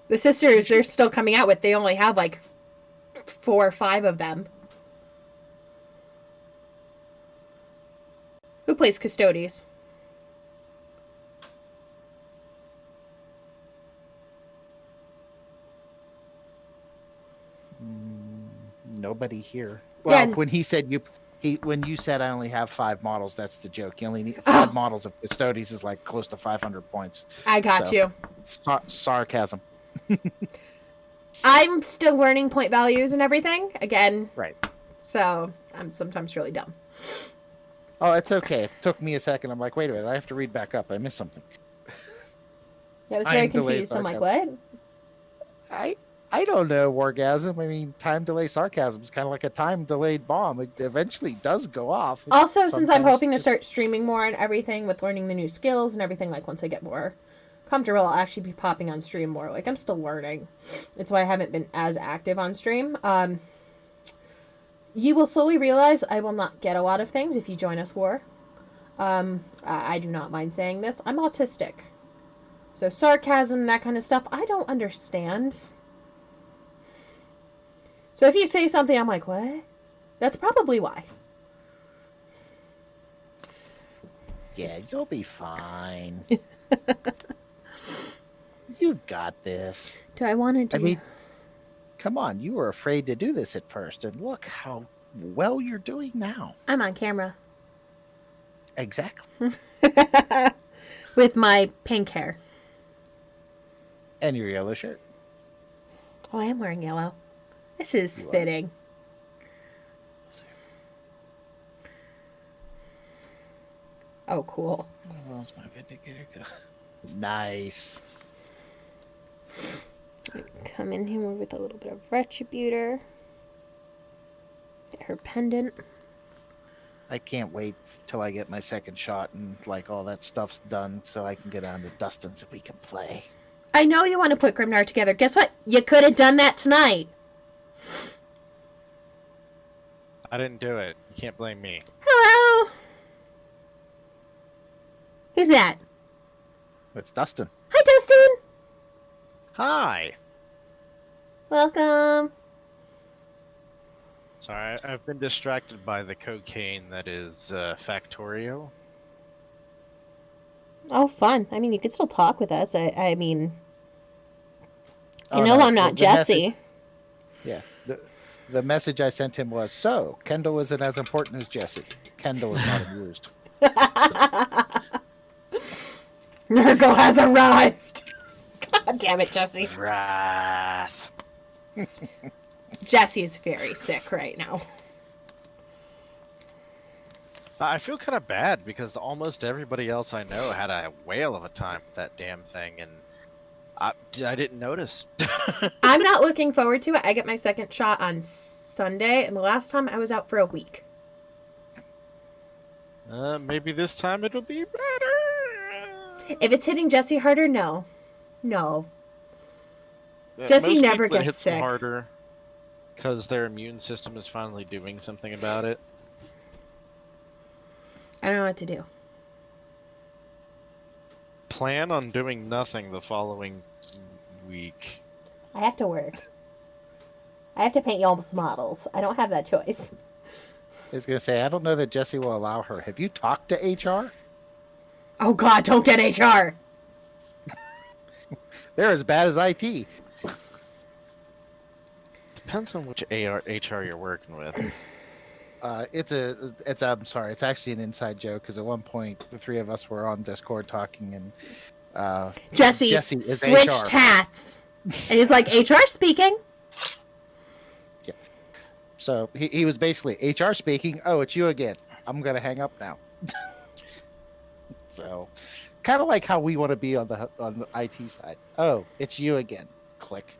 The sisters they're still coming out with, they only have like 4 or 5 of them. Who plays Custodes? Nobody here. Well, yeah. When he said when you said I only have 5 models, that's the joke. You only need 5 models of Custodes is like close to 500 points. I got you. Sarcasm. I'm still learning point values and everything again. Right. So I'm sometimes really dumb. Oh, it's okay. It took me a second. I'm like, wait a minute. I have to read back up. I missed something. I was very confused. I'm like, what? I don't know, Wargasm. I mean, time delay sarcasm is kind of like a time delayed bomb. It eventually does go off. Also, since I'm hoping to start streaming more and everything with learning the new skills and everything, like once I get more comfortable, I'll actually be popping on stream more. Like, I'm still learning. It's why I haven't been as active on stream. You will slowly realize I will not get a lot of things if you join us, War. I do not mind saying this. I'm autistic. So sarcasm, that kind of stuff, I don't understand. So if you say something, I'm like, what? That's probably why. Yeah, you'll be fine. You've got this. Do I want to do... I mean, come on, you were afraid to do this at first, and look how well you're doing now. I'm on camera. Exactly. With my pink hair. And your yellow shirt. Oh, I am wearing yellow. This is You are. fitting. Oh, cool. Where else my vindicator go? Nice. Come in here with a little bit of retributor. Get her pendant. I can't wait till I get my second shot and like all that stuff's done so I can get on to Dustin so we can play. I know you want to put Grimnar together. Guess what? You could have done that tonight. I didn't do it. You can't blame me. Hello. Who's that? It's Dustin. Hi, Dustin. Hi! Welcome. Sorry, I've been distracted by the cocaine that is Factorio. Oh, fun. I mean, you could still talk with us. I mean, Oh, you know no, I'm not the message- Jesse. Yeah. The message I sent him was, so, Kendall isn't as important as Jesse. Kendall is not amused. Nurgle has arrived. God damn it, Jesse. Wrath. Jesse is very sick right now. I feel kind of bad because almost everybody else I know had a whale of a time with that damn thing, and I didn't notice. I'm not looking forward to it. I get my second shot on Sunday, and the last time I was out for a week. Maybe this time it'll be better. If it's hitting Jesse harder, no. No. Jesse Most never people it gets hits them sick. harder because their immune system is finally doing something about it. I don't know what to do. Plan on doing nothing the following week. I have to work. I have to paint y'all's models. I don't have that choice. I was going to say, I don't know that Jesse will allow her. Have you talked to HR? Oh God, don't get HR. They're as bad as IT. Depends on which HR you're working with. I'm sorry, it's actually an inside joke because at one point the three of us were on Discord talking and Jesse is switched HR. hats. And he's like, HR speaking. So he was basically HR speaking. Oh, it's you again. I'm gonna hang up now. So, kind of like how we want to be on the IT side. Oh, it's you again. Click.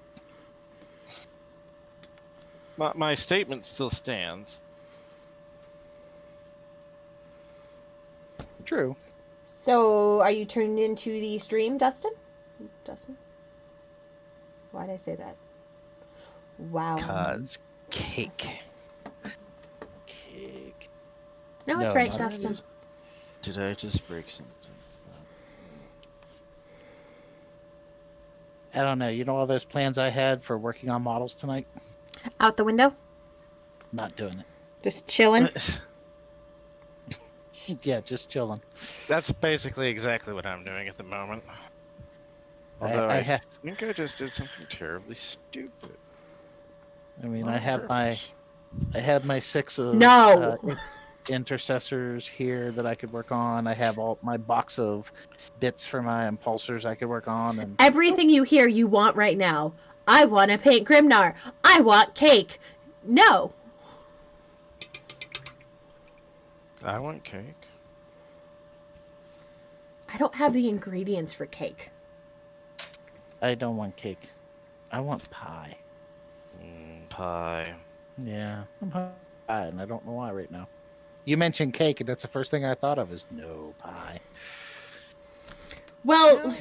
My statement still stands. True. So, are you tuned into the stream, Dustin? Dustin? Why'd I say that? Wow. Cause cake. Kick. No, it's No, right, not- Dustin. Did I just break something? I don't know. You know all those plans I had for working on models tonight? Out the window? Not doing it. Just chilling? Yeah, just chilling. That's basically exactly what I'm doing at the moment. I Although I ha- think I just did something terribly stupid. I mean, On I had purpose. my 6 of No. intercessors here that I could work on. I have all my box of bits for my impulsors I could work on, and Everything you hear you want right now. I want to paint Grimnar. I want cake. No. I want cake. I don't have the ingredients for cake. I don't want cake. I want pie. Pie. Yeah, I'm pie, and I don't know why right now. You mentioned cake, and that's the first thing I thought of is no pie. Well,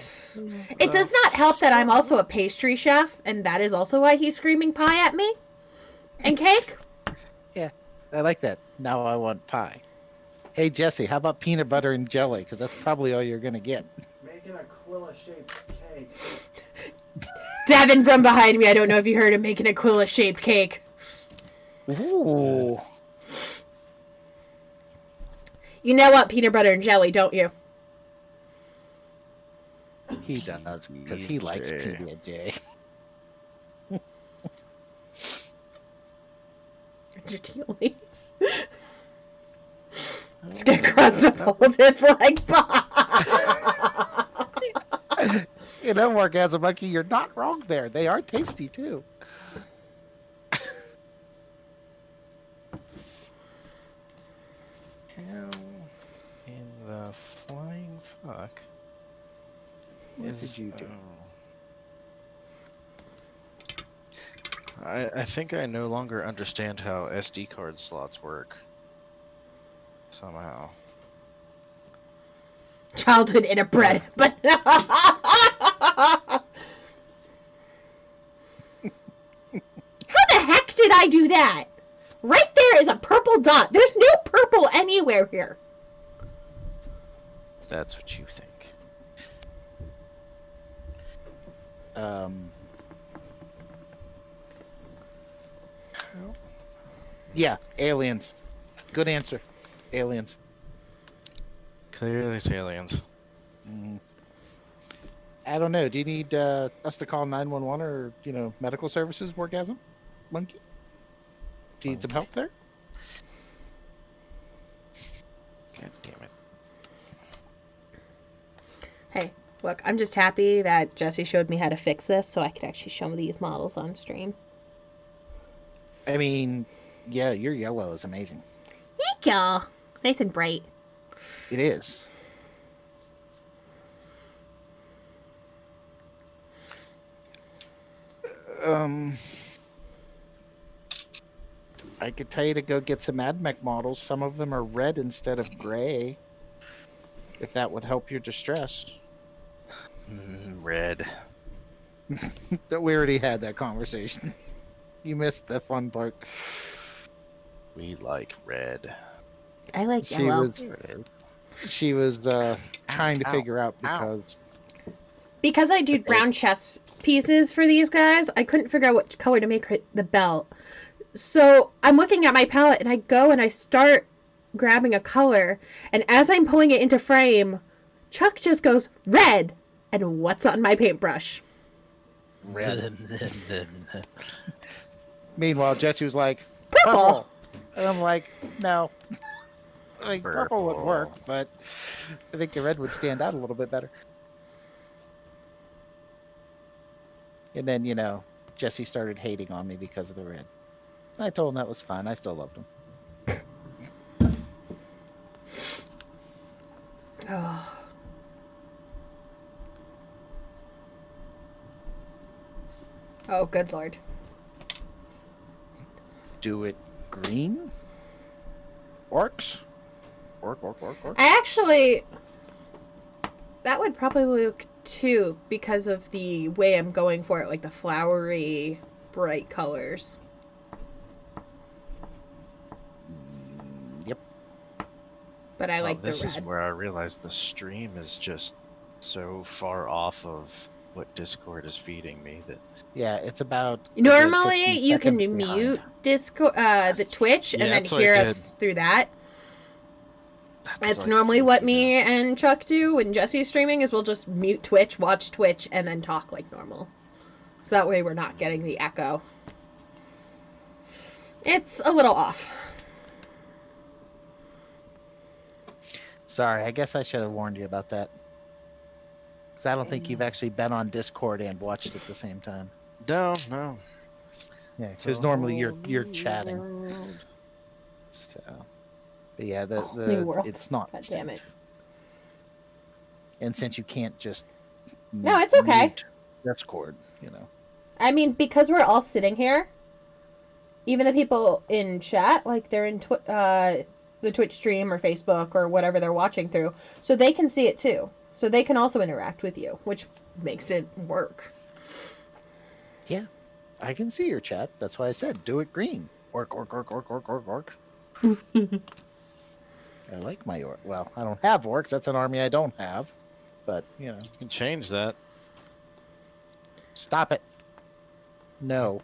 it does not help that I'm also a pastry chef, and that is also why he's screaming pie at me. And cake? I like that. Now I want pie. Hey, Jesse, how about peanut butter and jelly? Because that's probably all you're going to get. Making Aquila-shaped cake. Devin from behind me, I don't know if you heard him making a Aquila-shaped cake. Ooh. You know what, peanut butter and jelly, don't you? He does, because he likes PB&J. PB&J. You're kill me. Just gonna cross the hold. It's like, You know, Orgasm Monkey, you're not wrong there. They are tasty, too. How in the flying fuck? What did you do? I think I no longer understand how SD card slots work. Somehow. childhood inbred, but how the heck did I do that? Right there is a purple dot. There's no purple anywhere here. That's what you think. Yeah, aliens. Good answer. Aliens. Clearly it's aliens. Mm. I don't know. Do you need us to call 911 or, medical services, Orgasm Monkey? Do you need some help there? God damn it. Hey, look, I'm just happy that Jesse showed me how to fix this so I could actually show these models on stream. I mean, yeah, your yellow is amazing. Thank you. Nice and bright. It is. I could tell you to go get some AdMech models. Some of them are red instead of gray. If that would help your distress. Red. We already had that conversation. You missed the fun part. We like red. I like She yellow. She was trying to figure out Because I do brown chest pieces for these guys, I couldn't figure out what color to make the belt. So I'm looking at my palette and I go and I start grabbing a color, and as I'm pulling it into frame, Chuck just goes, red! And what's on my paintbrush? red. Meanwhile, Jesse was like, Purple! And I'm like, no. Like, purple would work, but I think the red would stand out a little bit better. And then, Jesse started hating on me because of the red. I told him that was fine. I still loved him. Oh. Oh, good lord. Do it green? Orcs? Orc. I actually... That would probably look too, because of the way I'm going for it, like the flowery, bright colors. Yep. But I like the red. This is where I realized the stream is just so far off of what Discord is feeding me that Yeah, it's about... Normally, you can 15 seconds mute behind. Discord, the Twitch, Yeah, and then that's what I hear did. us through that. That's like normally what goofy me and Chuck do when Jesse's streaming, is we'll just mute Twitch, watch Twitch, and then talk like normal. So that way we're not getting the echo. It's a little off. Sorry, I guess I should have warned you about that. Because I don't think you've actually been on Discord and watched at the same time. No. Yeah, because normally you're chatting. So, but yeah, New world. it's not. God damn it. synced. And since you can't just No, it's okay. mute Discord, I mean, because we're all sitting here, even the people in chat, like they're in the Twitch stream or Facebook or whatever they're watching through, so they can see it too. So they can also interact with you, which makes it work. Yeah, I can see your chat. That's why I said do it green. Orc. I like my orc. Well, I don't have orcs. That's an army I don't have. But, You can change that. stop it. No.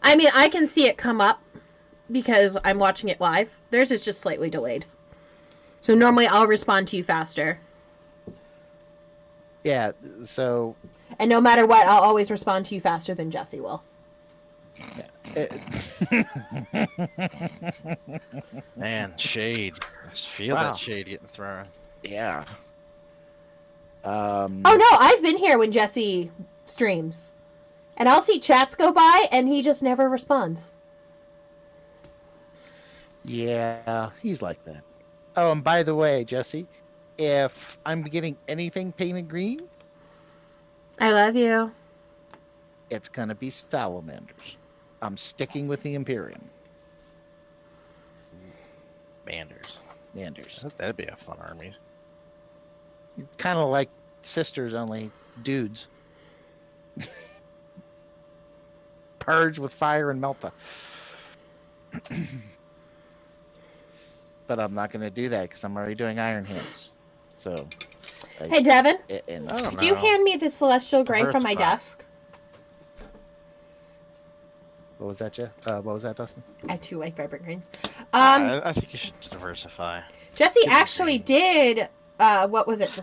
I mean, I can see it come up because I'm watching it live. Theirs is just slightly delayed. So normally I'll respond to you faster. Yeah, so And no matter what, I'll always respond to you faster than Jesse will. Man, shade. I just feel Wow. that shade getting thrown. Yeah. Oh no, I've been here when Jesse streams. And I'll see chats go by and he just never responds. Yeah, he's like that. Oh, and by the way, Jesse, if I'm getting anything painted green, I love you. it's gonna be salamanders. I'm sticking with the Imperium. Manders. Manders. That'd be a fun army. Kind of like sisters, only dudes. Purge with fire and melta. But I'm not going to do that because I'm already doing Iron Hands. So. Hey, Devin. And I don't Could you know. hand me the Celestial Gray from my Diversify. desk? what was that, Jeff? What was that, Dustin? I have 2 white vibrant greens. I think you should diversify. Jesse Give me actually greens. did, what was it, the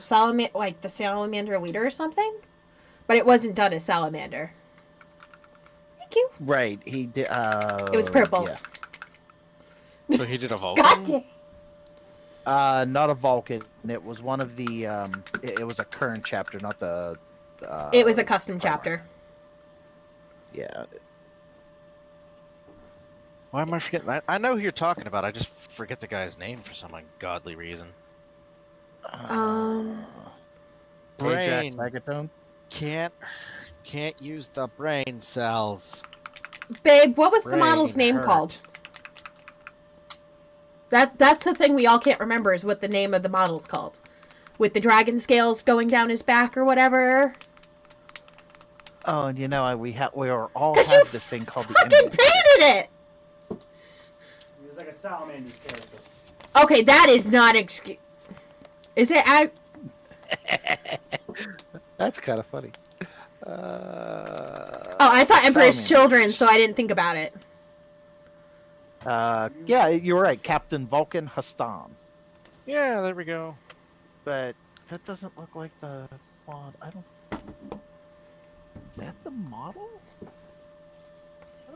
salamander leader or something? But it wasn't done as salamander. Thank you. Right. He did. It was purple. Yeah. So he did a Vulcan? God damn. Not a Vulcan. It was one of the. It was a current chapter, not the. It was a custom primer. chapter. Yeah. Why am I forgetting that? I know who you're talking about. I just forget the guy's name for some ungodly reason. Ajax Brain. Megatone. Can't use the brain cells. Babe, what was the Brain model's name hurt. called? That's the thing we all can't remember is what the name of the model's called. With the dragon scales going down his back or whatever. Oh, and you know, we all 'Cause you have this thing called the Fucking image. painted it! He was like a Salamander's character. Okay, that is not excuse. Is it? That's kind of funny. Oh, I thought Emperor's Salamander. Children, so I didn't think about it. Yeah, you were right. Captain Vulcan Hastan. Yeah, there we go. But that doesn't look like the mod. I don't. Is that the model? I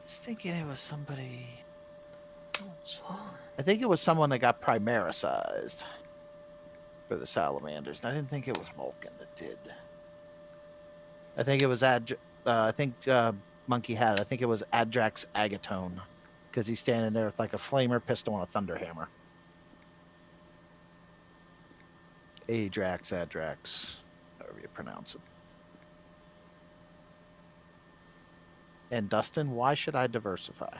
was thinking it was somebody else. I think it was someone that got primarisized for the salamanders. And I didn't think it was Vulcan that did. I think it was Monkey had. I think it was Adrax Agatone. Because he's standing there with like a flamer pistol and a thunderhammer. Adrax, however you pronounce it. And Dustin, why should I diversify?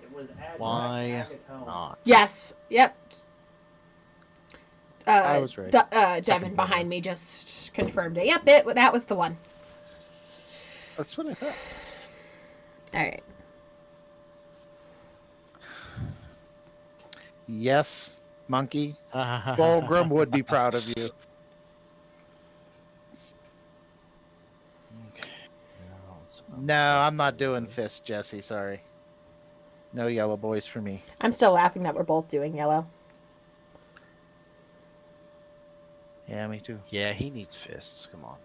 It was Adrax Why Agatone. not? Yes. Yep. I was right. Devin Second behind me just confirmed it. Yep, that was the one. That's what I thought. All right. Yes, Monkey. Fulgrim would be proud of you. Okay. No, I'm not doing fist, Jesse. Sorry. No yellow boys for me. I'm still laughing that we're both doing yellow. Yeah, me too. Yeah, he needs fists. Come on.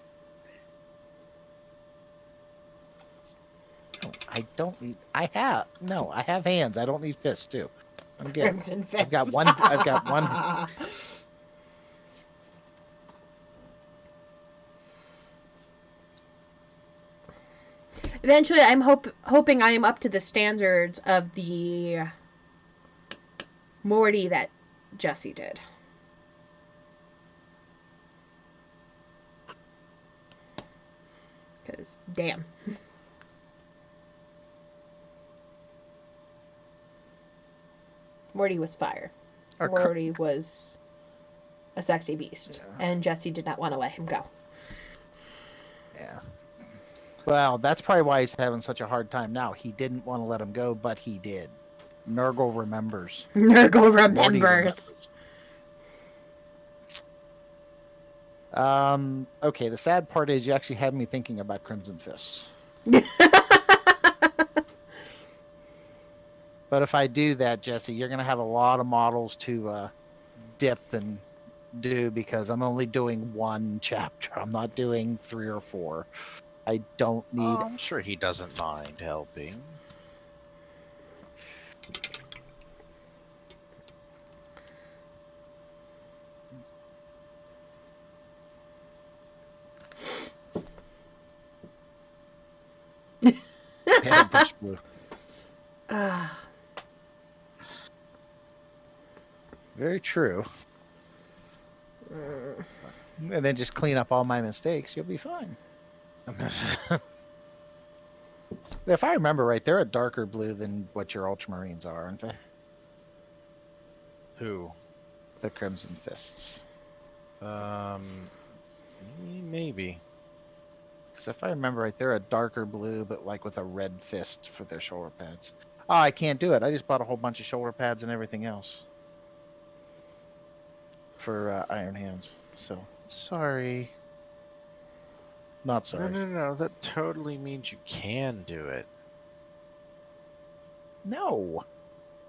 No, I don't need. I have hands. I don't need fists too. I'm good. Crimson Fist. I've got one. Eventually, I'm hoping I am up to the standards of the Morty that Jesse did. Because, damn. Morty was fire. Or Morty was a sexy beast. Yeah. And Jesse did not want to let him go. Yeah. Well, that's probably why he's having such a hard time now. He didn't want to let him go, but he did. Nurgle remembers. Nurgle Morty remembers. Okay, the sad part is you actually had me thinking about Crimson Fists. But if I do that, Jesse, you're going to have a lot of models to dip and do because I'm only doing one chapter. I'm not doing 3 or 4. I don't need. Oh, I'm sure he doesn't mind helping. Hairbrush blue. Ah, Very true. mm. And then just clean up all my mistakes. You'll be fine. If I remember right, they're a darker blue than what your Ultramarines are, aren't they? Who? The Crimson Fists. Maybe. Because if I remember right, they're a darker blue, but like with a red fist for their shoulder pads. Oh, I can't do it. I just bought a whole bunch of shoulder pads and everything else for Iron Hands. So, sorry. Not sorry. No. That totally means you can do it. No.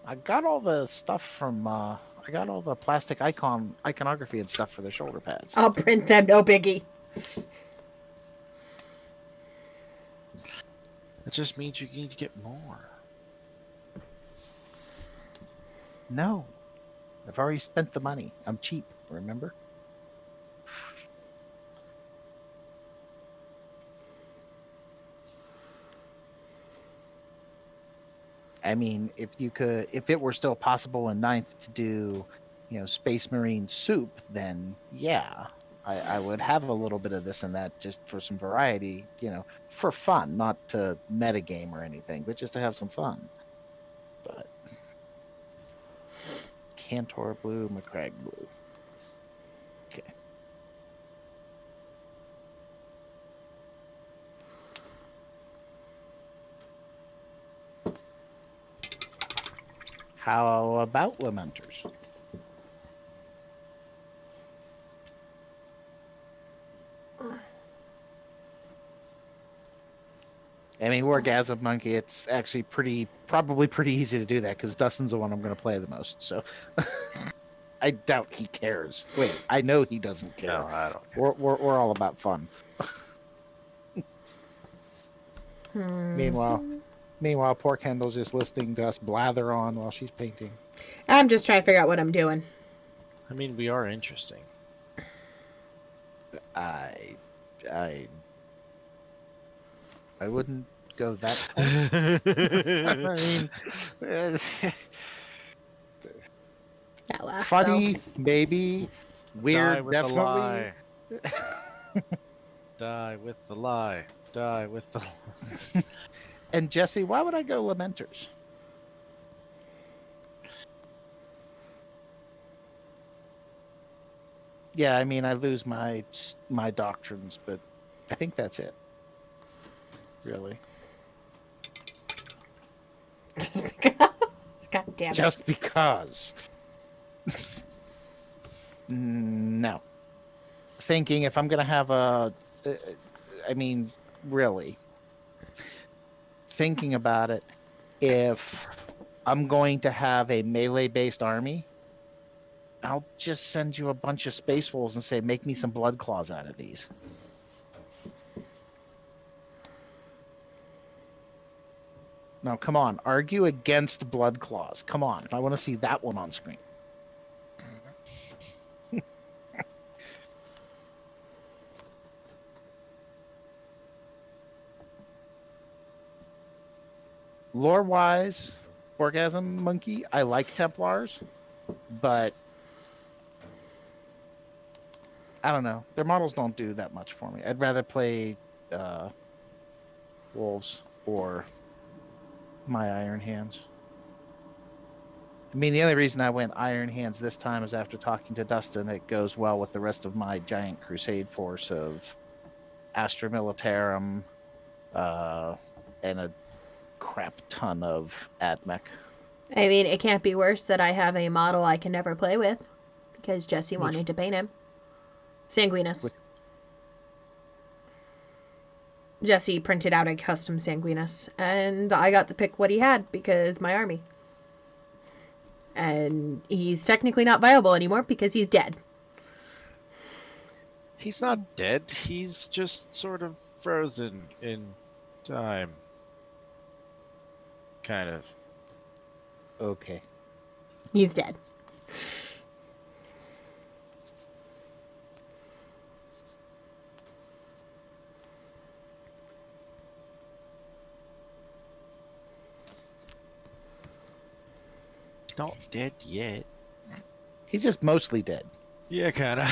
I got all the stuff from, I got all the plastic iconography and stuff for the shoulder pads. I'll print them, no biggie. That just means you need to get more. No. I've already spent the money. I'm cheap, remember? I mean, if it were still possible in 9th to do, Space Marine soup, then yeah, I would have a little bit of this and that just for some variety, for fun, not to metagame or anything, but just to have some fun. But Cantor blue, McCrag blue. Okay. How about Lamenters? I mean, Wargasm Monkey, it's actually probably pretty easy to do that because Dustin's the one I'm going to play the most. So I doubt he cares. Wait, I know he doesn't care. No, I don't care. We're all about fun. Meanwhile, poor Kendall's just listening to us blather on while she's painting. I'm just trying to figure out what I'm doing. I mean, we are interesting. I wouldn't go that far. I mean, That last funny, spell. maybe. Die Weird, with the definitely. lie. Die with the lie. Die with the lie. And Jesse, why would I go Lamenters? Yeah, I mean, I lose my doctrines, but I think that's it. Really. God damn it. Just because. No. Thinking if I'm going to have I mean, really. Thinking about it, if I'm going to have a melee-based army, I'll just send you a bunch of Space Wolves and say, make me some Blood Claws out of these. Now, come on. Argue against Blood Claws. Come on. I want to see that one on screen. Lore-wise, Orgasm Monkey, I like Templars, but I don't know. Their models don't do that much for me. I'd rather play Wolves or my Iron Hands. I mean, the only reason I went Iron Hands this time is after talking to Dustin. It goes well with the rest of my giant crusade force of Astra Militarum and a crap ton of AdMech. I mean, it can't be worse that I have a model I can never play with because Jesse wanted to paint him. Sanguinus. Jesse printed out a custom Sanguinus, and I got to pick what he had because my army. And he's technically not viable anymore because he's dead. He's not dead. He's just sort of frozen in time. Kind of. Okay. He's dead. Not dead yet. He's just mostly dead. Yeah, kind of.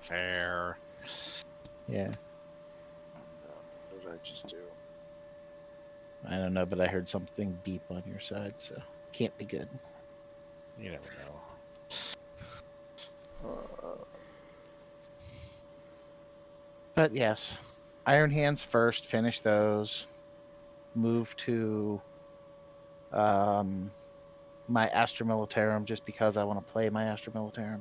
Fair. Yeah. What did I just do? I don't know, but I heard something beep on your side, so can't be good. You never know. But yes, Iron Hands first. Finish those. Move to my Astra Militarum just because I want to play my Astra Militarum.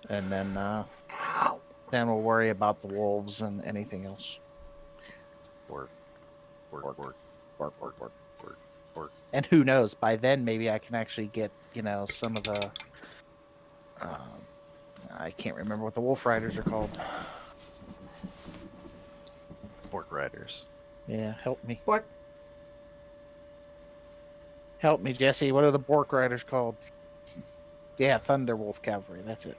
And then we'll worry about the wolves and anything else. Work. And who knows? By then, maybe I can actually get some of the. I can't remember what the wolf riders are called. Bork riders. Yeah, help me. Bork. Help me, Jesse. What are the Bork riders called? Yeah, Thunder Wolf Cavalry. That's it.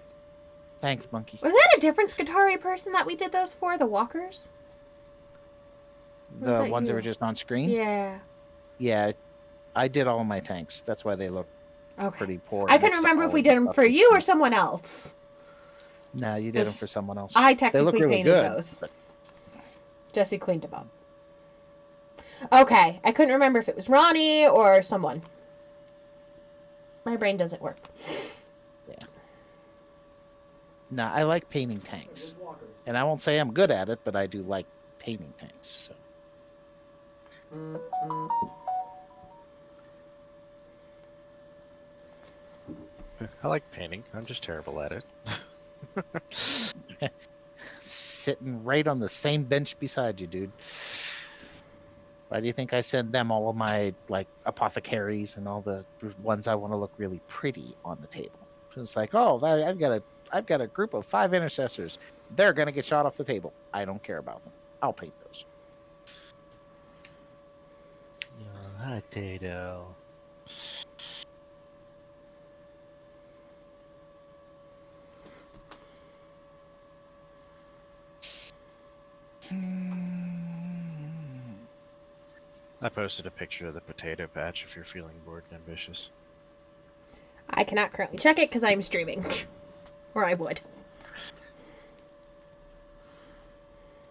Thanks, Monkey. Was that a different Skitarii person that we did those for? The walkers? The ones that were just on screen? Yeah. Yeah, I did all of my tanks. That's why they look pretty poor. I couldn't remember if we did them for you or someone else. No, you did them for someone else. I technically they look really painted good, those. but... Jesse cleaned them up. Okay, I couldn't remember if it was Ronnie or someone. My brain doesn't work. Yeah. No, I like painting tanks. And I won't say I'm good at it, but I do like painting tanks. So. I like painting. I'm just terrible at it. Sitting right on the same bench beside you, dude. Why do you think I send them all of my apothecaries and all the ones I want to look really pretty on the table? It's like, oh, I've got a group of 5 intercessors. They're gonna get shot off the table. I don't care about them. I'll paint those. Potato. I posted a picture of the potato patch if you're feeling bored and ambitious. I cannot currently check it because I'm streaming. Or I would.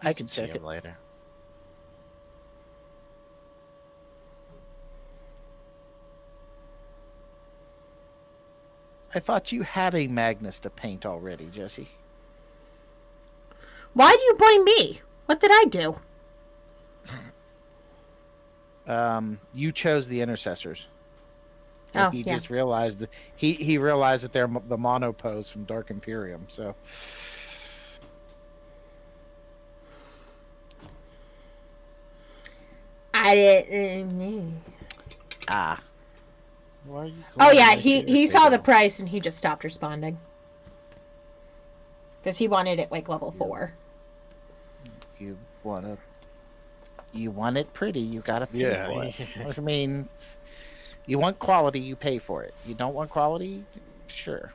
I can See check him it later. I thought you had a Magnus to paint already, Jesse. Why do you blame me? What did I do? You chose the intercessors. Oh, he yeah. just realized that he realized that they're the monopose from Dark Imperium. So I didn't. ah, Why are you Oh calling yeah, me he saw the potato? price and he just stopped responding. Because he wanted it level 4. you want it pretty, you gotta pay Yeah. for it. I mean, you want quality, you pay for it. You don't want quality, sure.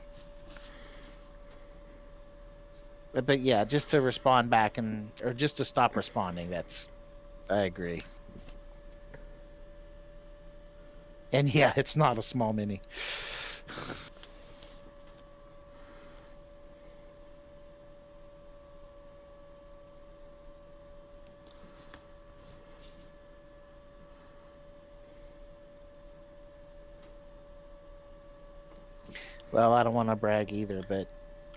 But yeah, just to respond back or just to stop responding, I agree. And yeah, it's not a small mini. Well, I don't want to brag either, but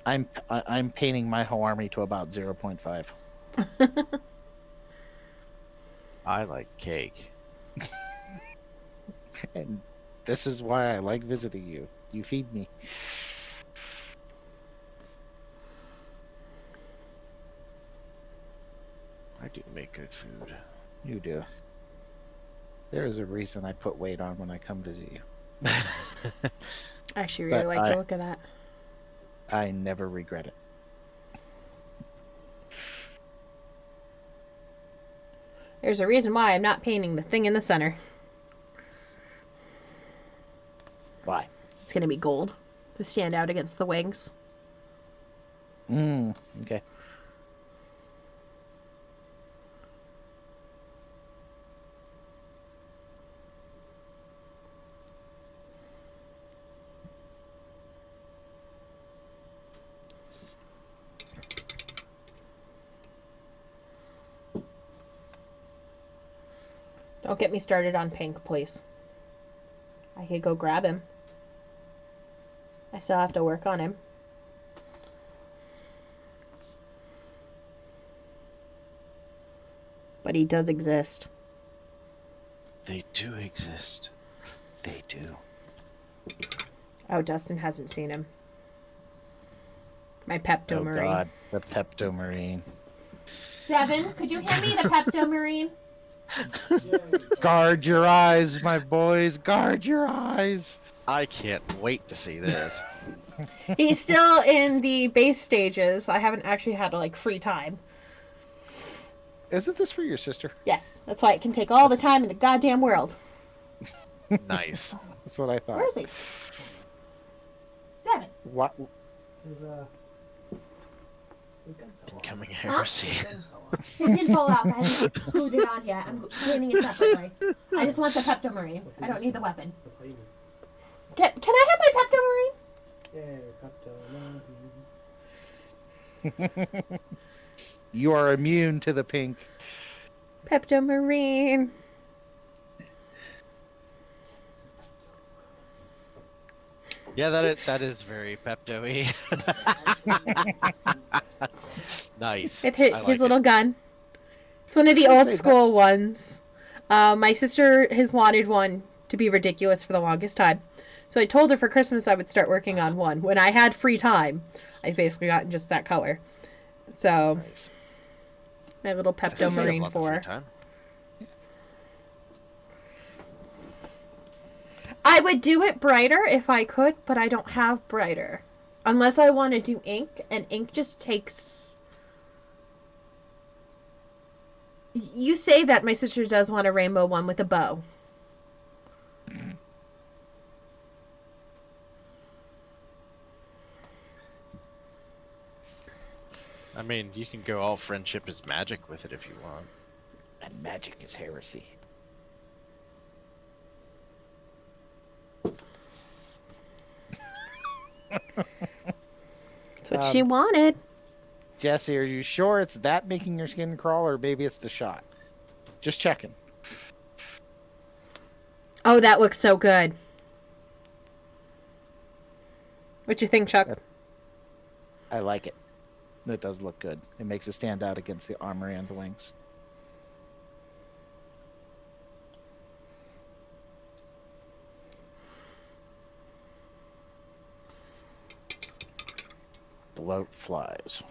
I'm painting my whole army to about 0.5. I like cake. And this is why I like visiting you. You feed me. good food. You do. There is a reason I put weight on when I come visit you. I actually really But like the look of that. I never regret it. There's a reason why I'm not painting the thing in the center. Why? It's gonna be gold to stand out against the wings. Okay. Don't get me started on pink, please. I could go grab him. I still have to work on him. But he does exist. They do exist. They do. Oh, Dustin hasn't seen him. My Pepto Oh Marine. God, the Pepto Marine. Devin, could you hand me the Pepto Marine? Guard your eyes, my boys. Guard your eyes. I can't wait to see this. He's still in the base stages. I haven't actually had like free time. Isn't this for your sister? Yes, that's why it can take all the time in the goddamn world. Nice. That's what I thought. Where is he? Devin. What? Incoming heresy. It did fall out. I haven't glued it on yet. I'm cleaning it separately. I just want the Pepto Marine. I don't need the weapon. That's how you Can I have my Pepto Marine? Yeah, Pepto. You are immune to the pink. Pepto Marine. Yeah, that is very Pepto-y. Nice. It hit I like his little gun. It's one of the I was old gonna say school ones. My sister has wanted one to be ridiculous for the longest time. So I told her for Christmas I would start working on one. When I had free time, I basically got just that color. So, Nice. my little It's Pepto nice to have Marine lots of free 4. time. I would do it brighter if I could, but I don't have brighter. Unless I want to do ink, and ink just takes... You say that my sister does want a rainbow one with a bow. I mean, you can go all friendship is magic with it if you want. And magic is heresy. That's what she wanted. Jesse, are you sure it's that making your skin crawl, or maybe it's the shot? Just checking. Oh, that looks so good. What you think, Chuck? I like it. It does look good. It makes it stand out against the armory and the wings. Bloat flies.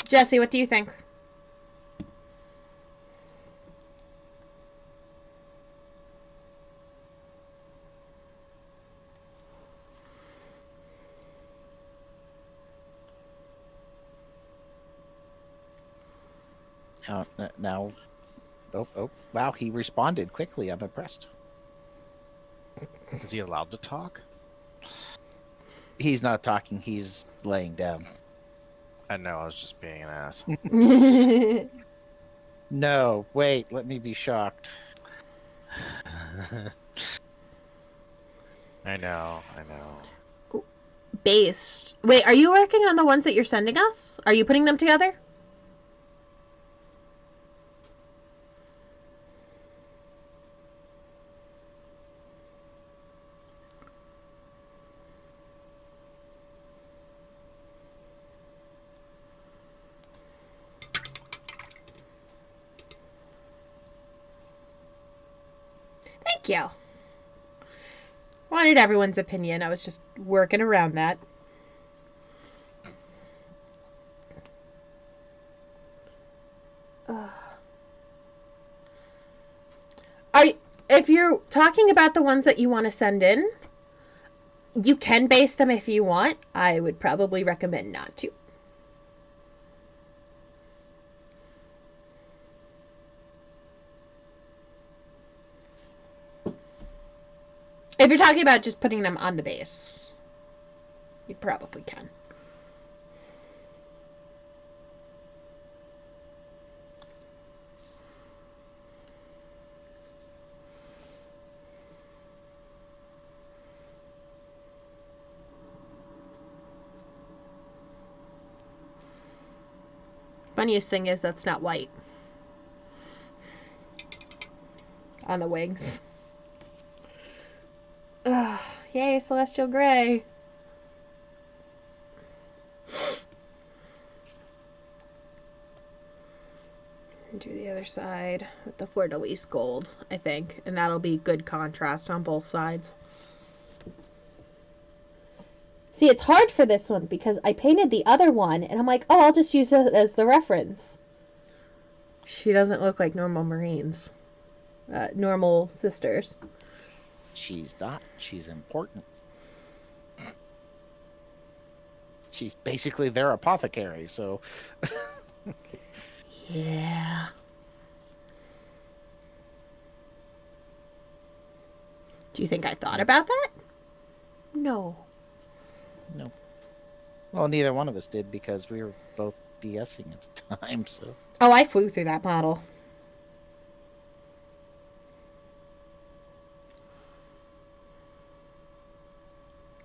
Jesse, what do you think? Now, wow, he responded quickly. I'm impressed. Is he allowed to talk? He's not talking. He's laying down. I know, I was just being an ass. No, wait. Let me be shocked. I know. Based. Wait, are you working on the ones that you're sending us? Are you putting them together? Thank you. Wanted everyone's opinion. I was just working around that. if you're talking about the ones that you want to send in, you can base them if you want. I would probably recommend not to. If you're talking about just putting them on the base, you probably can. Funniest thing is that's not white on the wings. Ugh, yay, Celestial Gray. Do the other side with the Fleur de Lis gold, I think, and that'll be good contrast on both sides. See, it's hard for this one because I painted the other one and I'm like, oh, I'll just use it as the reference. She doesn't look like normal Marines. Normal sisters. She's not. She's important. She's basically their apothecary, so... Yeah. Do you think I thought about that? No. No. Well, neither one of us did because we were both BSing at the time, so... Oh, I flew through that model.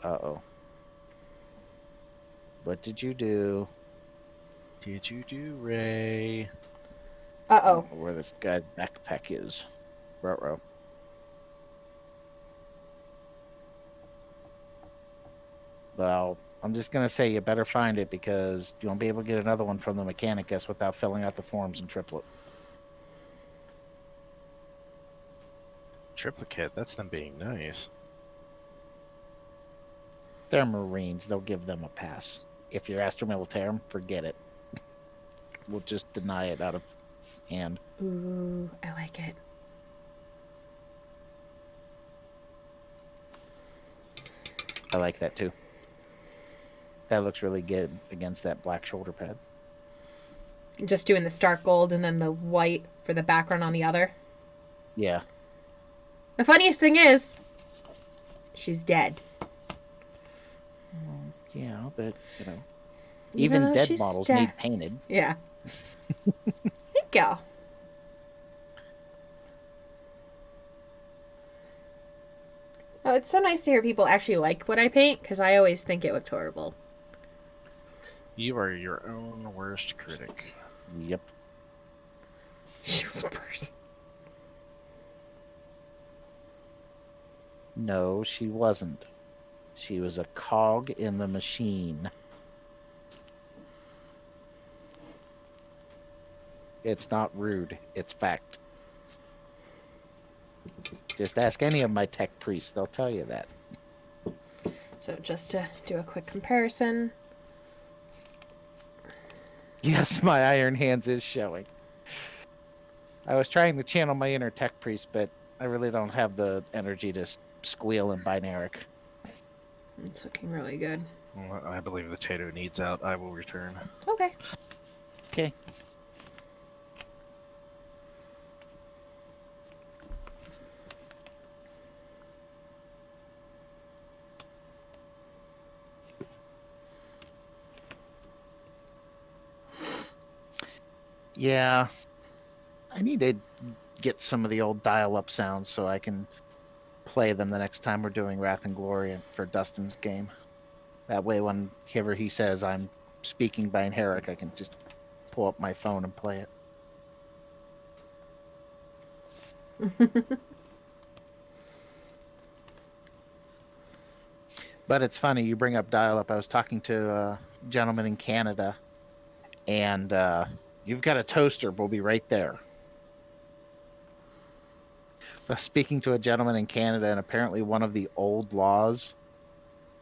Uh-oh. What did you do? Did you do, Ray? I Uh-oh. don't know where this guy's backpack is. Ruh-roh. Well, I'm just going to say you better find it because you won't be able to get another one from the Mechanicus without filling out the forms in triplet. Triplicate, that's them being nice. They're Marines. They'll give them a pass. If you're Astra Militarum, forget it. We'll just deny it out of hand. Ooh, I like it. I like that too. That looks really good against that black shoulder pad. Just doing the stark gold and then the white for the background on the other. Yeah. The funniest thing is, she's dead. Yeah, but, you know, Even even though dead she's models dead. need painted. Yeah. Thank you. Oh, it's so nice to hear people actually like what I paint, because I always think it looked horrible. You are your own worst critic. Yep. She was a person. No, she wasn't. She was a cog in the machine. It's not rude. It's fact. Just ask any of my tech priests. They'll tell you that. So just to do a quick comparison. Yes, my iron hands is showing. I was trying to channel my inner tech priest, but I really don't have the energy to squeal in binaric. It's looking really good. Well, I believe the Tato needs out. I will return. Okay. Okay. Yeah. I need to get some of the old dial-up sounds so I can play them the next time we're doing Wrath and Glory for Dustin's game. That way, whenever he says I'm speaking by Herrick, I can just pull up my phone and play it. But it's funny, you bring up dial-up. I was talking to a gentleman in Canada, and you've got a toaster. We'll be right there. I was speaking to a gentleman in Canada, and apparently one of the old laws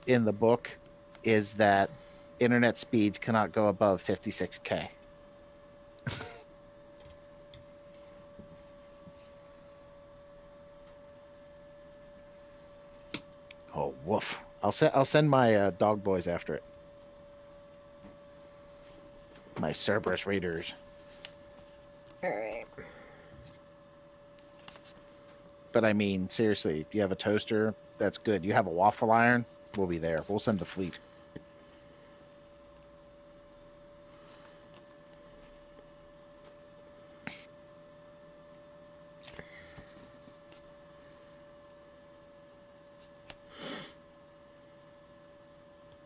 in the book is that internet speeds cannot go above 56K. Oh, woof. I'll send my dog boys after it. My Cerberus Raiders. All right. But I mean, seriously, if you have a toaster, that's good. You have a waffle iron, we'll be there. We'll send the fleet.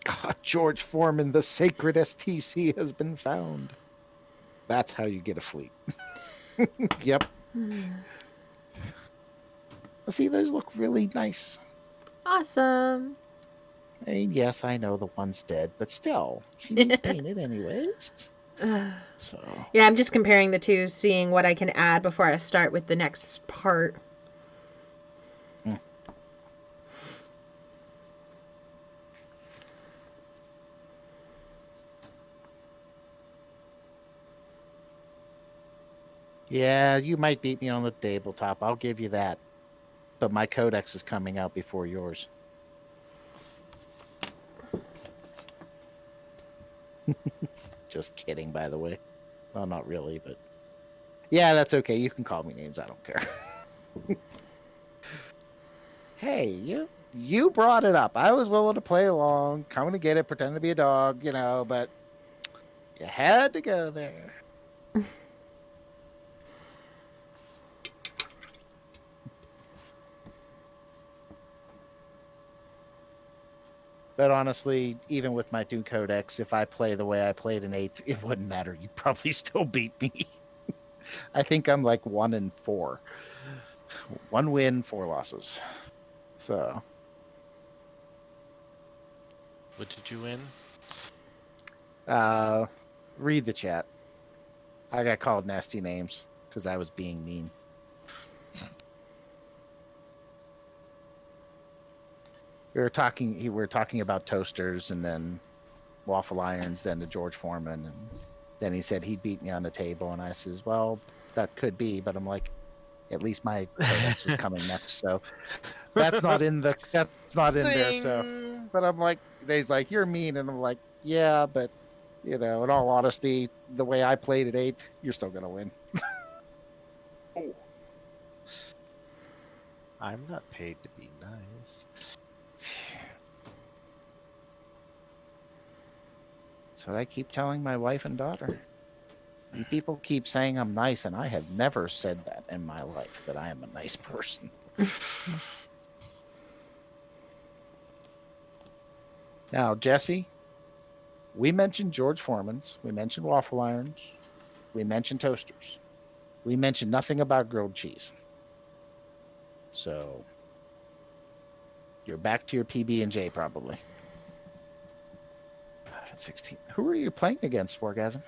God, George Foreman, the sacred STC has been found. That's how you get a fleet. Yep. See, those look really nice. Awesome. I mean, yes, I know the one's dead, but still, she needs painted anyways. So, Yeah, I'm just comparing the two, seeing what I can add before I start with the next part. yeah, you might beat me on the tabletop. I'll give you that. But my codex is coming out before yours. Just kidding, by the way. Well, not really, but yeah, that's okay. You can call me names. I don't care. Hey, you brought it up. I was willing to play along, coming to get it, pretend to be a dog, but you had to go there. But honestly, even with my Dune Codex, if I play the way I played in 8th, it wouldn't matter. You'd probably still beat me. I think I'm like 1-4. 1 win, 4 losses. So. What did you win? Read the chat. I got called nasty names because I was being mean. We were talking about toasters and then waffle irons, then to George Foreman, and then he said he'd beat me on the table, and I says, well, that could be, but I'm like, at least my codex was coming next, so that's not in there. So, but I'm like, he's like, you're mean, and I'm like, yeah, but in all honesty, the way I played at 8th, you're still gonna win. Oh. I'm not paid to be nice. That's what I keep telling my wife and daughter. You people keep saying I'm nice, and I have never said that in my life, that I am a nice person. Now, Jesse, we mentioned George Foreman's, we mentioned waffle irons, we mentioned toasters. We mentioned nothing about grilled cheese. So, you're back to your PB&J probably. 16. Who are you playing against, Orgasm?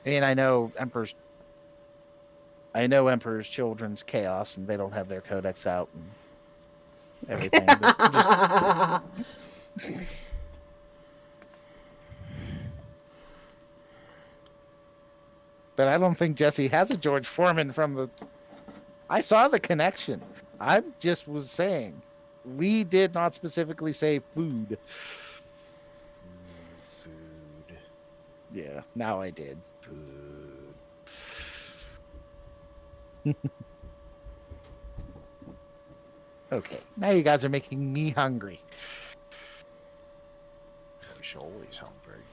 I mean, I know Emperor's Children's Chaos, and they don't have their codex out and everything. But I don't think Jesse has a George Foreman from the... I saw the connection. I just was saying. We did not specifically say food. Food. Yeah, now I did. Food. Okay, now you guys are making me hungry. He's always hungry.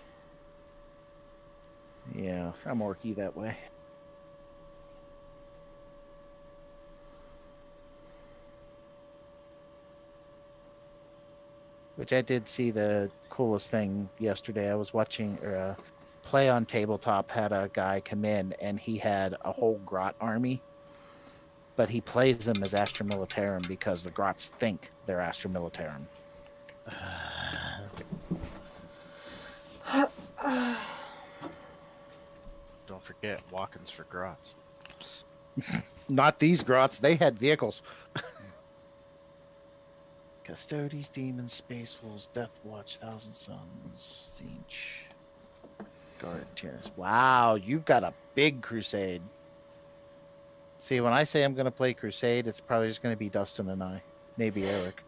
Yeah, I'm orky that way. Which I did see the coolest thing yesterday. I was watching Play on Tabletop had a guy come in and he had a whole grot army, but he plays them as Astra Militarum because the grots think they're Astra Militarum. Don't forget, walk-ins for grots. Not these grots. They had vehicles. Custodes, Demons, Space Wolves, Death Watch, Thousand Suns, Zinch, Guard, Tyrannus. Wow, you've got a big crusade. See, when I say I'm going to play Crusade, it's probably just going to be Dustin and I. Maybe Eric.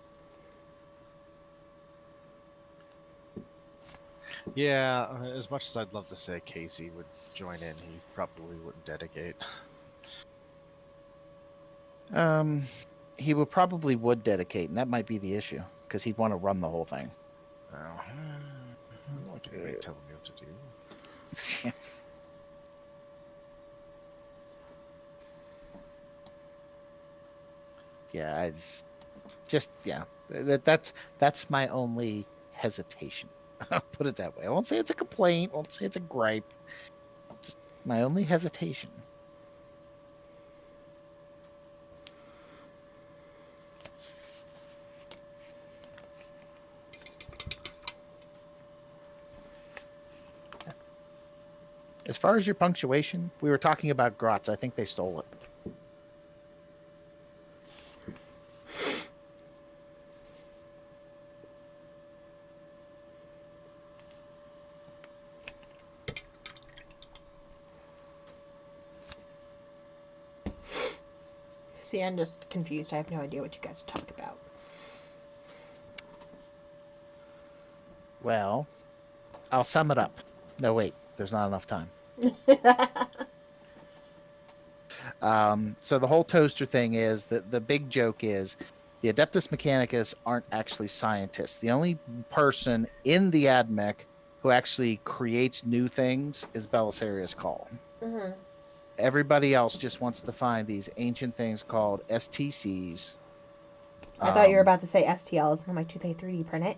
Yeah, as much as I'd love to say Casey would join in, he probably wouldn't dedicate. He would dedicate, and that might be the issue because he'd want to run the whole thing. Oh, I'm not going to tell me what to do. Yes. Yeah, that's my only hesitation. I'll put it that way. I won't say it's a complaint. I won't say it's a gripe. Just my only hesitation. As far as your punctuation, we were talking about Grotz. I think they stole it. See, I'm just confused. I have no idea what you guys talk about. Well, I'll sum it up. No, wait. There's not enough time. So the whole toaster thing is that the big joke is the Adeptus Mechanicus aren't actually scientists. The only person in the AdMech who actually creates new things is Belisarius Call. Mm-hmm. Everybody else just wants to find these ancient things called STCs. I thought you were about to say STLs. I'm like, do they 3D print it?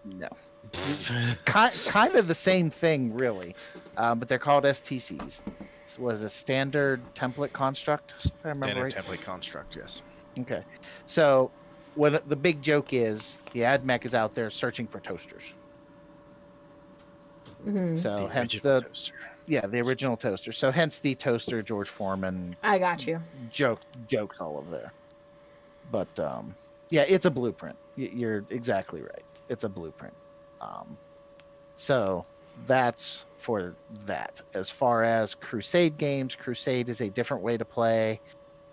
No. It's kind of the same thing, really. But they're called STCs. This was a standard template construct, if I remember right. Template construct, yes. Okay. So what the big joke is, the AdMech is out there searching for toasters. Mm-hmm. So hence toaster. Yeah, the original toaster. So hence the toaster George Foreman. I got you. Jokes all over there. But yeah, it's a blueprint. You're exactly right. It's a blueprint. So that's for that. As far as Crusade games, Crusade is a different way to play,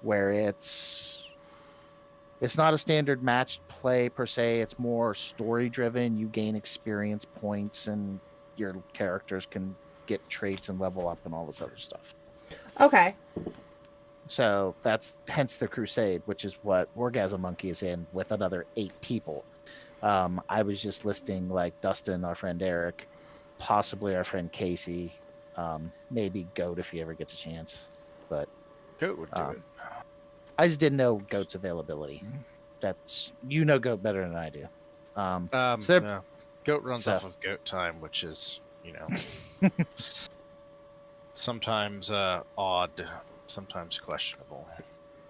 where it's not a standard matched play per se. It's more story driven. You gain experience points, and your characters can get traits and level up and all this other stuff. Okay. So that's hence the Crusade, which is what Orgasm Monkey is in with another 8 people. I was just listing like Dustin, our friend Eric, possibly our friend Casey, maybe Goat if he ever gets a chance. But Goat would do it. I just didn't know Goat's availability. That's Goat better than I do. No. Goat runs off of Goat time, which is, sometimes odd, sometimes questionable.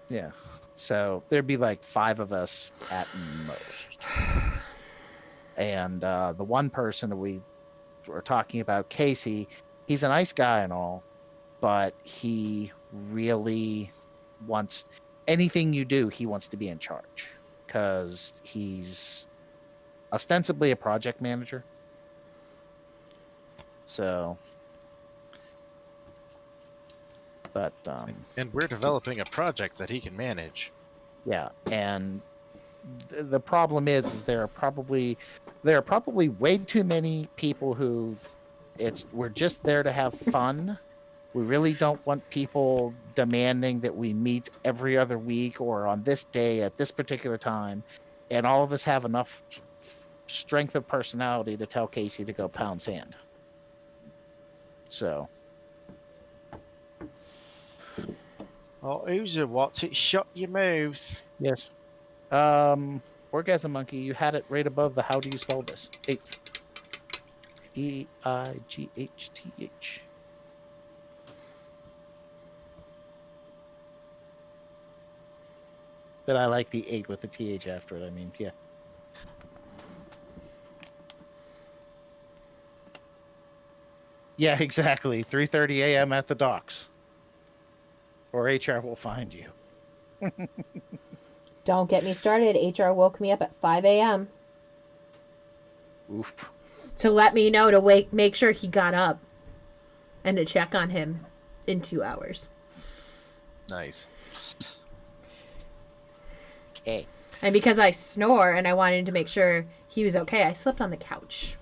Yeah. So there'd be like 5 of us at most. And the one person that we were talking about, Casey, he's a nice guy and all, but he really wants anything you do, he wants to be in charge because he's ostensibly a project manager. So, but and we're developing a project that he can manage. Yeah, and the problem is there are probably way too many people who we're just there to have fun. We really don't want people demanding that we meet every other week or on this day at this particular time, and all of us have enough strength of personality to tell Casey to go pound sand. So. Oh, who's a what's it? Shut your mouth. Yes. Orgasm Monkey, you had it right above the how do you spell this? 8th. EIGHTH. But I like the 8 with the TH after it, I mean, yeah. Yeah, exactly. 3:30 a.m. at the docks. Or HR will find you. Don't get me started. HR woke me up at 5 a.m. Oof. to let me know to make sure he got up and to check on him in 2 hours. Nice. Okay. And because I snore and I wanted to make sure he was okay, I slept on the couch.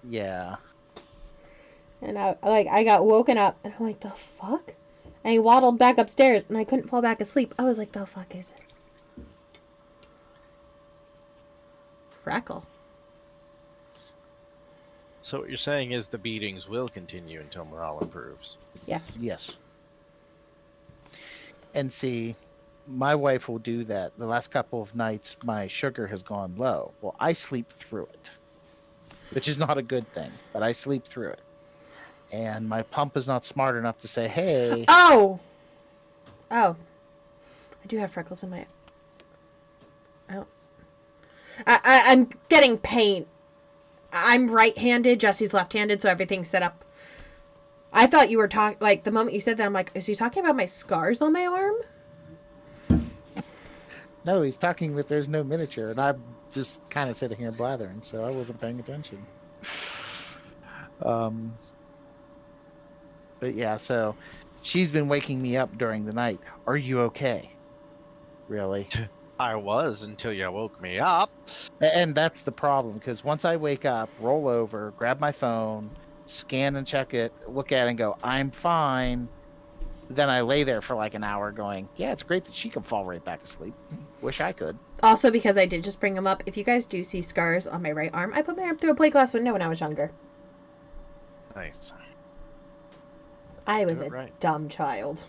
Yeah. And I got woken up, and I'm like, the fuck? And he waddled back upstairs, and I couldn't fall back asleep. I was like, the fuck is this? Freckle. So what you're saying is the beatings will continue until morale improves. Yes. Yes. And see, my wife will do that. The last couple of nights, my sugar has gone low. Well, I sleep through it, which is not a good thing, but I sleep through it. And my pump is not smart enough to say, hey. Oh! Oh. I do have freckles in my... I'm getting pain. I'm right-handed, Jesse's left-handed, so everything's set up. I thought you were talking... Like, the moment you said that, I'm like, is he talking about my scars on my arm? No, he's talking that there's no miniature, and I'm just kind of sitting here blathering, so I wasn't paying attention. But yeah, so she's been waking me up during the night. Are you okay? Really? I was until you woke me up. And that's the problem, because once I wake up, roll over, grab my phone, scan and check it, look at it and go, I'm fine. Then I lay there for like an hour going, yeah, it's great that she can fall right back asleep. Wish I could. Also, because I did just bring them up, if you guys do see scars on my right arm, I put my arm through a plate glass window when I was younger. Nice. I was a Right. dumb child.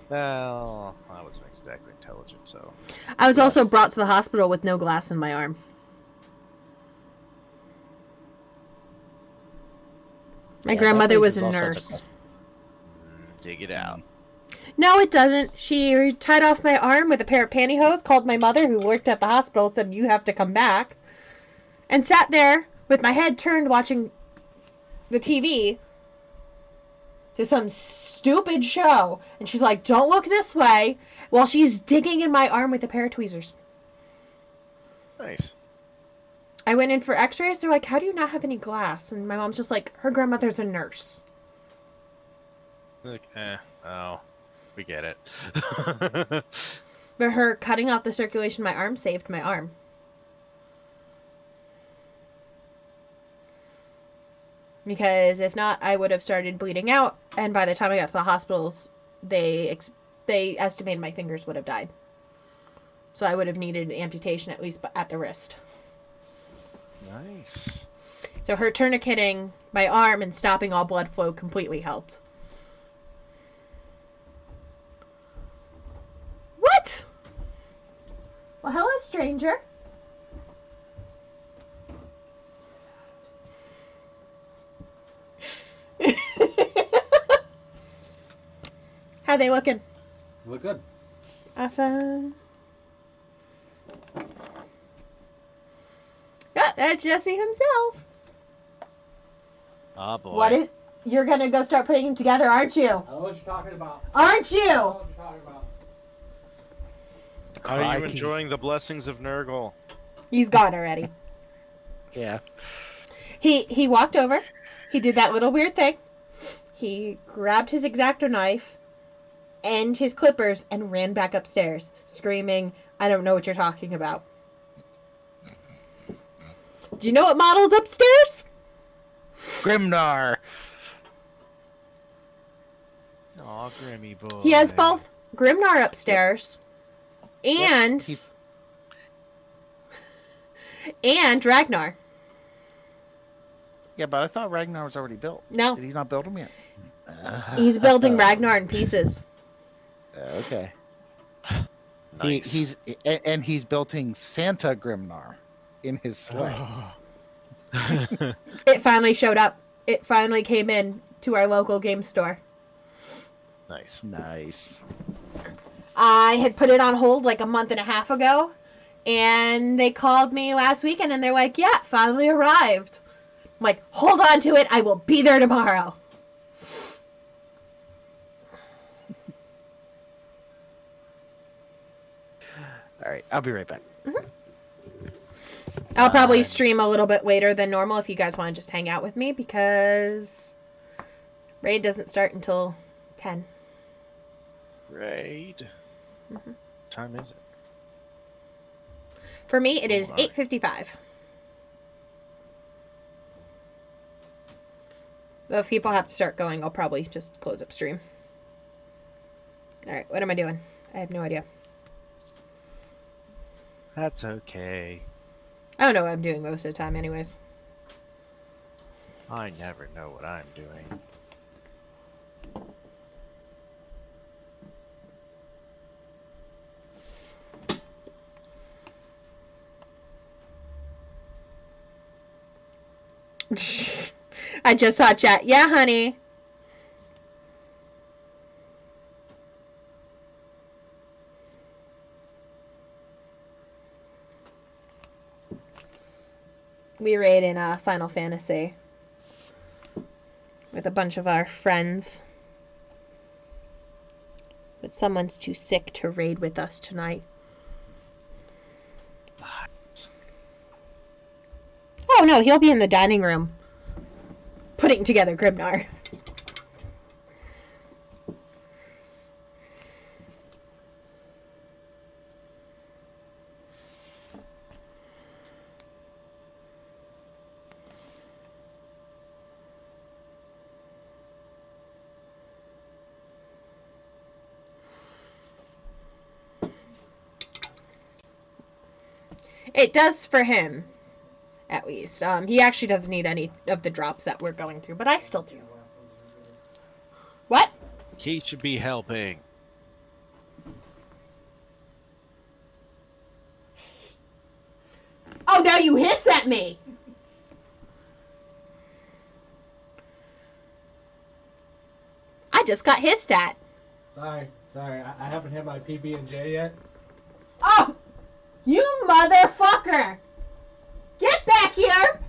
Well, I wasn't exactly intelligent, so. I was Yeah. also brought to the hospital with no glass in my arm. My Yeah, grandmother that was a raises all sorts of nurse. Dig it out. No, it doesn't. She tied off my arm with a pair of pantyhose, called my mother, who worked at the hospital, said, you have to come back, and sat there with my head turned watching the TV to some stupid show. And she's like, don't look this way, while she's digging in my arm with a pair of tweezers. Nice. I went in for x-rays. They're like, how do you not have any glass? And my mom's just like, her grandmother's a nurse. Like, oh, we get it. But her cutting off the circulation in my arm saved my arm. Because if not, I would have started bleeding out, and by the time I got to the hospitals, they estimated my fingers would have died. So I would have needed amputation, at least at the wrist. Nice. So her tourniqueting my arm and stopping all blood flow completely helped. What? Well, hello, stranger. How they looking? Look good. Awesome. Yeah, that's Jesse himself. Oh boy. What is? You're gonna go start putting them together, aren't you? I don't know what you're talking about. Aren't I don't know you? what you're talking about. Are you Crikey. enjoying the blessings of Nurgle? He's gone already. Yeah. He walked over. He did that little weird thing. He grabbed his X-Acto knife and his clippers and ran back upstairs, screaming, I don't know what you're talking about. Do you know what model's upstairs? Grimnar. Aw, Grimmy boy. He has both Grimnar upstairs and he's- and Ragnar. Yeah, but I thought Ragnar was already built. No, Did he not build him yet? he's building Ragnar in pieces. Okay. Nice. He's building Santa Grimnar in his sleigh. It finally showed up. It finally came in to our local game store. Nice. Nice. I had put it on hold like a month and a half ago, and they called me last weekend and they're like, yeah, it finally arrived. I'm like, hold on to it. I will be there tomorrow. All right, I'll be right back. I'll probably Fine. stream a little bit later than normal if you guys want to just hang out with me, because raid doesn't start until 10. Raid. Mhm. Time is it? For me, it is Alright. 8:55. If people have to start going, I'll probably just close up stream. Alright, what am I doing? I have no idea. That's okay. I don't know what I'm doing most of the time anyways. I never know what I'm doing. I just saw chat. Yeah, honey. We raid in Final Fantasy with a bunch of our friends. But someone's too sick to raid with us tonight. Oh no, he'll be in the dining room putting together Grimnar. It does for him, at least. He actually doesn't need any of the drops that we're going through, but I still do. What? He should be helping. Oh, now you hiss at me! I just got hissed at. Sorry. I haven't had my PB&J yet. Oh! You motherfucker! Get back here!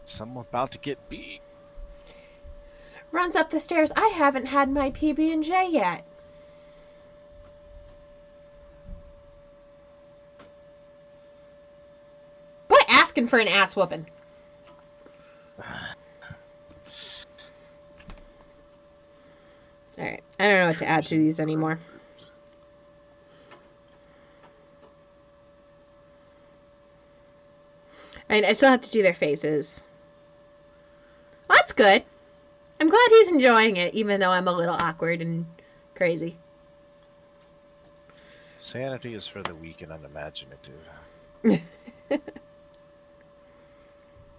Someone about to get beat. Runs up the stairs. I haven't had my PB&J yet. Boy, asking for an ass whooping. Alright, I don't know what to add to these anymore. I still have to do their faces. Well, that's good. I'm glad he's enjoying it, even though I'm a little awkward and crazy. Sanity is for the weak and unimaginative.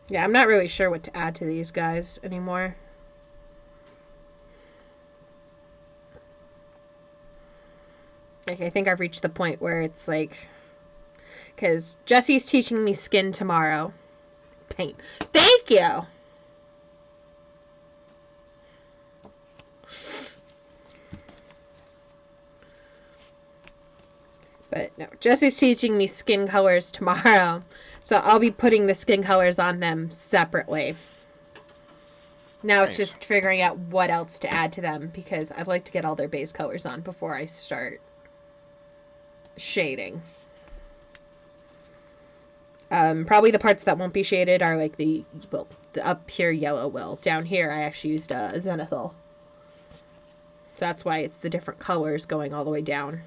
Yeah, I'm not really sure what to add to these guys anymore. Like, I think I've reached the point where it's like... Because Jesse's teaching me skin tomorrow. Paint. Thank you! But no, Jesse's teaching me skin colors tomorrow. So I'll be putting the skin colors on them separately. Now it's Nice. just figuring out what else to add to them, because I'd like to get all their base colors on before I start shading. Probably the parts that won't be shaded are like the up here yellow will. Down here I actually used zenithal. So that's why it's the different colors going all the way down.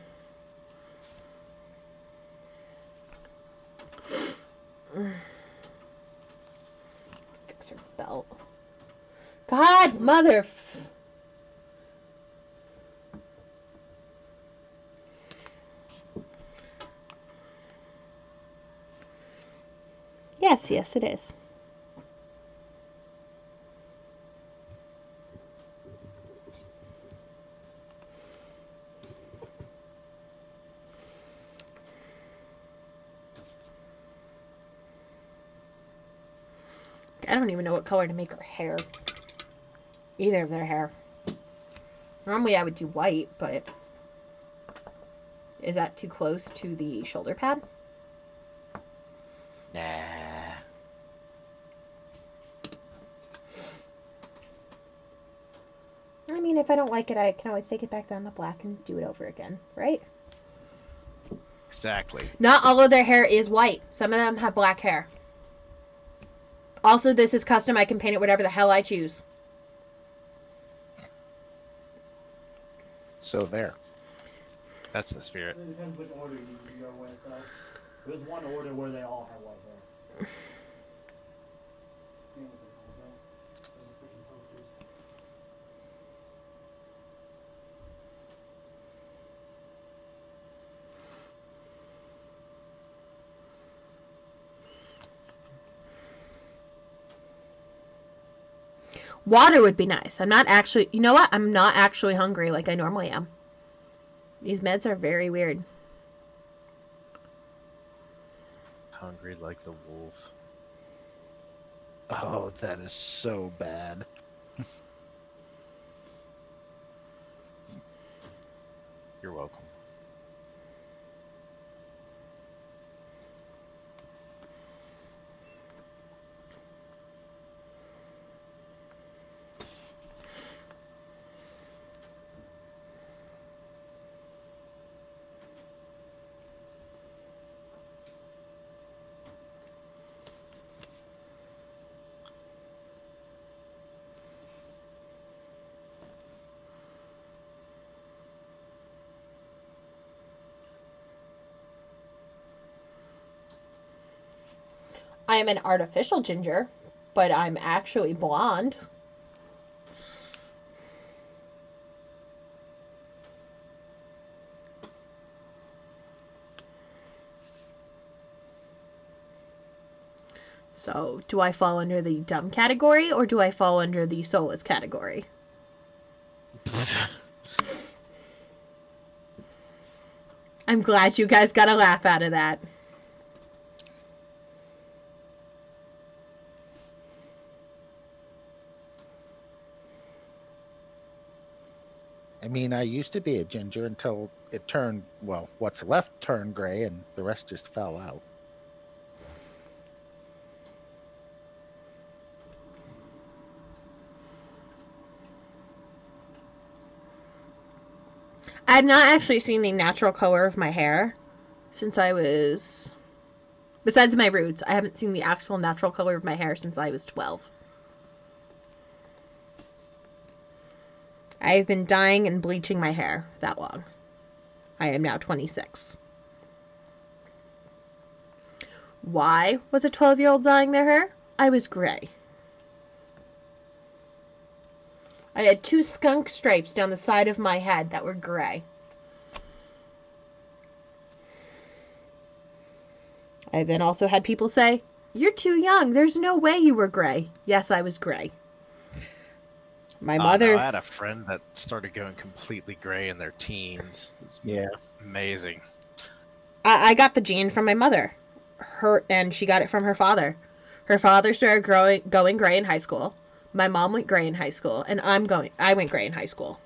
Fix her belt. God, mother. Yes, it is. I don't even know what color to make her hair. Either of their hair. Normally I would do white, but is that too close to the shoulder pad? Nah. I mean, if I don't like it, I can always take it back down to black and do it over again, right? Exactly. Not all of their hair is white. Some of them have black hair. Also, this is custom. I can paint it whatever the hell I choose. So there. That's the spirit. It depends which order you go with. There's one order where they all have white hair. Water would be nice. I'm not actually... You know what? I'm not actually hungry like I normally am. These meds are very weird. Hungry like the wolf. Oh, that is so bad. You're welcome. I am an artificial ginger, but I'm actually blonde. So, do I fall under the dumb category or do I fall under the soulless category? I'm glad you guys got a laugh out of that. I mean, I used to be a ginger until it turned, well, what's left turned gray and the rest just fell out. I've not actually seen the natural color of my hair since I was... Besides my roots, I haven't seen the actual natural color of my hair since I was 12. I've been dyeing and bleaching my hair that long. I am now 26. Why was a 12-year-old dyeing their hair? I was gray. I had 2 skunk stripes down the side of my head that were gray. I then also had people say, "You're too young. There's no way you were gray." Yes, I was gray. My mother... No, I had a friend that started going completely gray in their teens. It was Yeah. amazing. I got the gene from my mother. And she got it from her father. Her father started going gray in high school. My mom went gray in high school, and I went gray in high school.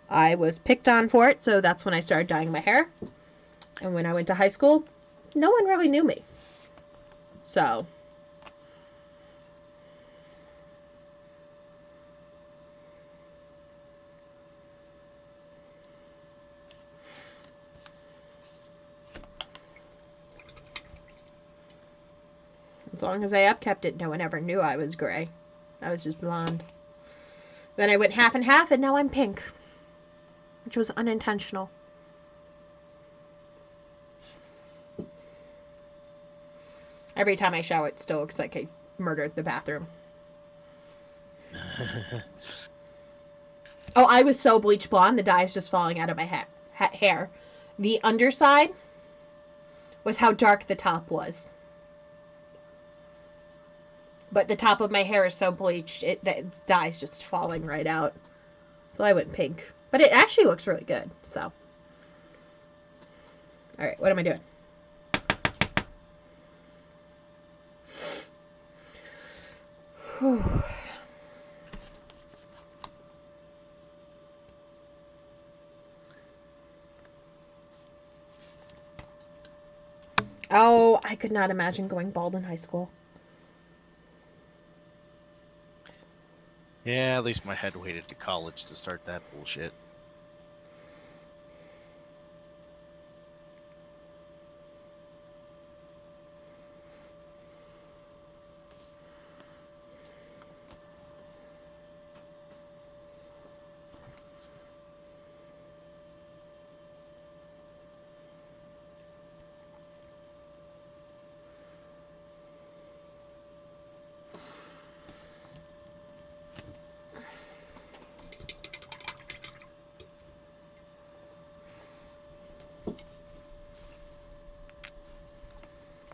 I was picked on for it, so that's when I started dyeing my hair. And when I went to high school, no one really knew me. So... As long as I upkept it, no one ever knew I was gray. I was just blonde. Then I went half and half, and now I'm pink. Which was unintentional. Every time I shower, it still looks like I murdered the bathroom. Oh, I was so bleach blonde, the dye is just falling out of my hair. The underside was how dark the top was. But the top of my hair is so bleached, the dye's just falling right out. So I went pink. But it actually looks really good, so. Alright, what am I doing? Whew. Oh, I could not imagine going bald in high school. Yeah, at least my head waited to college to start that bullshit.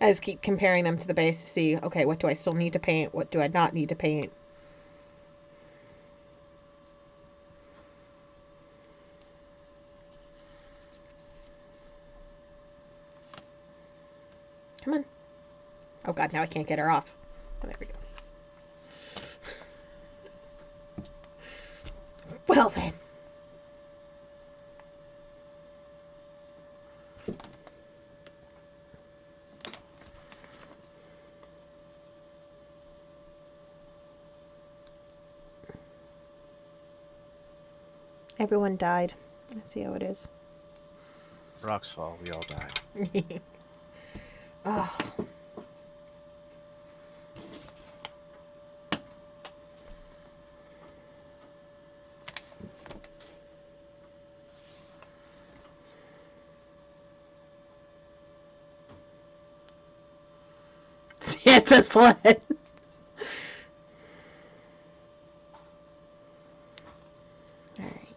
I just keep comparing them to the base to see, okay, what do I still need to paint? What do I not need to paint? Come on. Oh god, now I can't get her off. Oh, there we go. Well then. Everyone died. Let's see how it is. Rocks fall, we all die. Oh. Santa sled. Alright.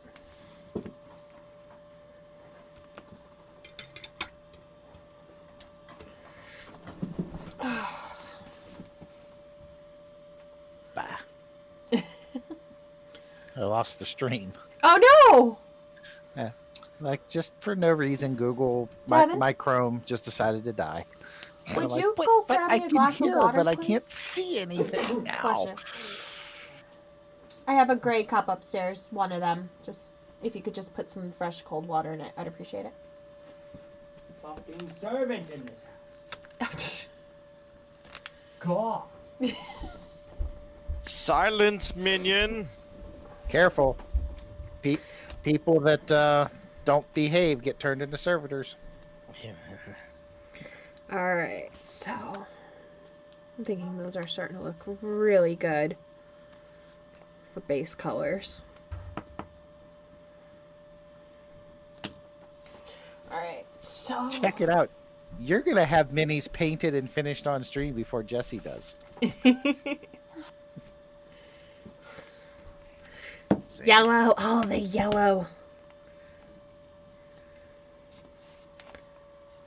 Bah. I lost the stream. Oh no! Like, just for no reason, Google, my Devin? Chrome just decided to die. And Would I'm like, you but, go but grab I me a can glass of hear, water, but I please? can't see anything now. I have a gray cup upstairs, one of them. Just if you could just put some fresh cold water in it, I'd appreciate it. Fucking servant in this house. God. Silence, minion! Careful. People that don't behave get turned into servitors. Alright, so I'm thinking those are starting to look really good for base colors. Alright, so Check it out. You're going to have minis painted and finished on stream before Jesse does. Yellow, oh the yellow.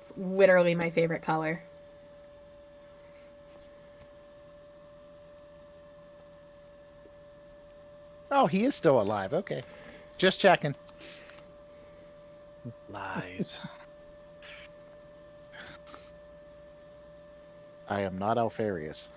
It's literally my favorite color. Oh, he is still alive. Okay. Just checking. Lies. I am not Alfarius.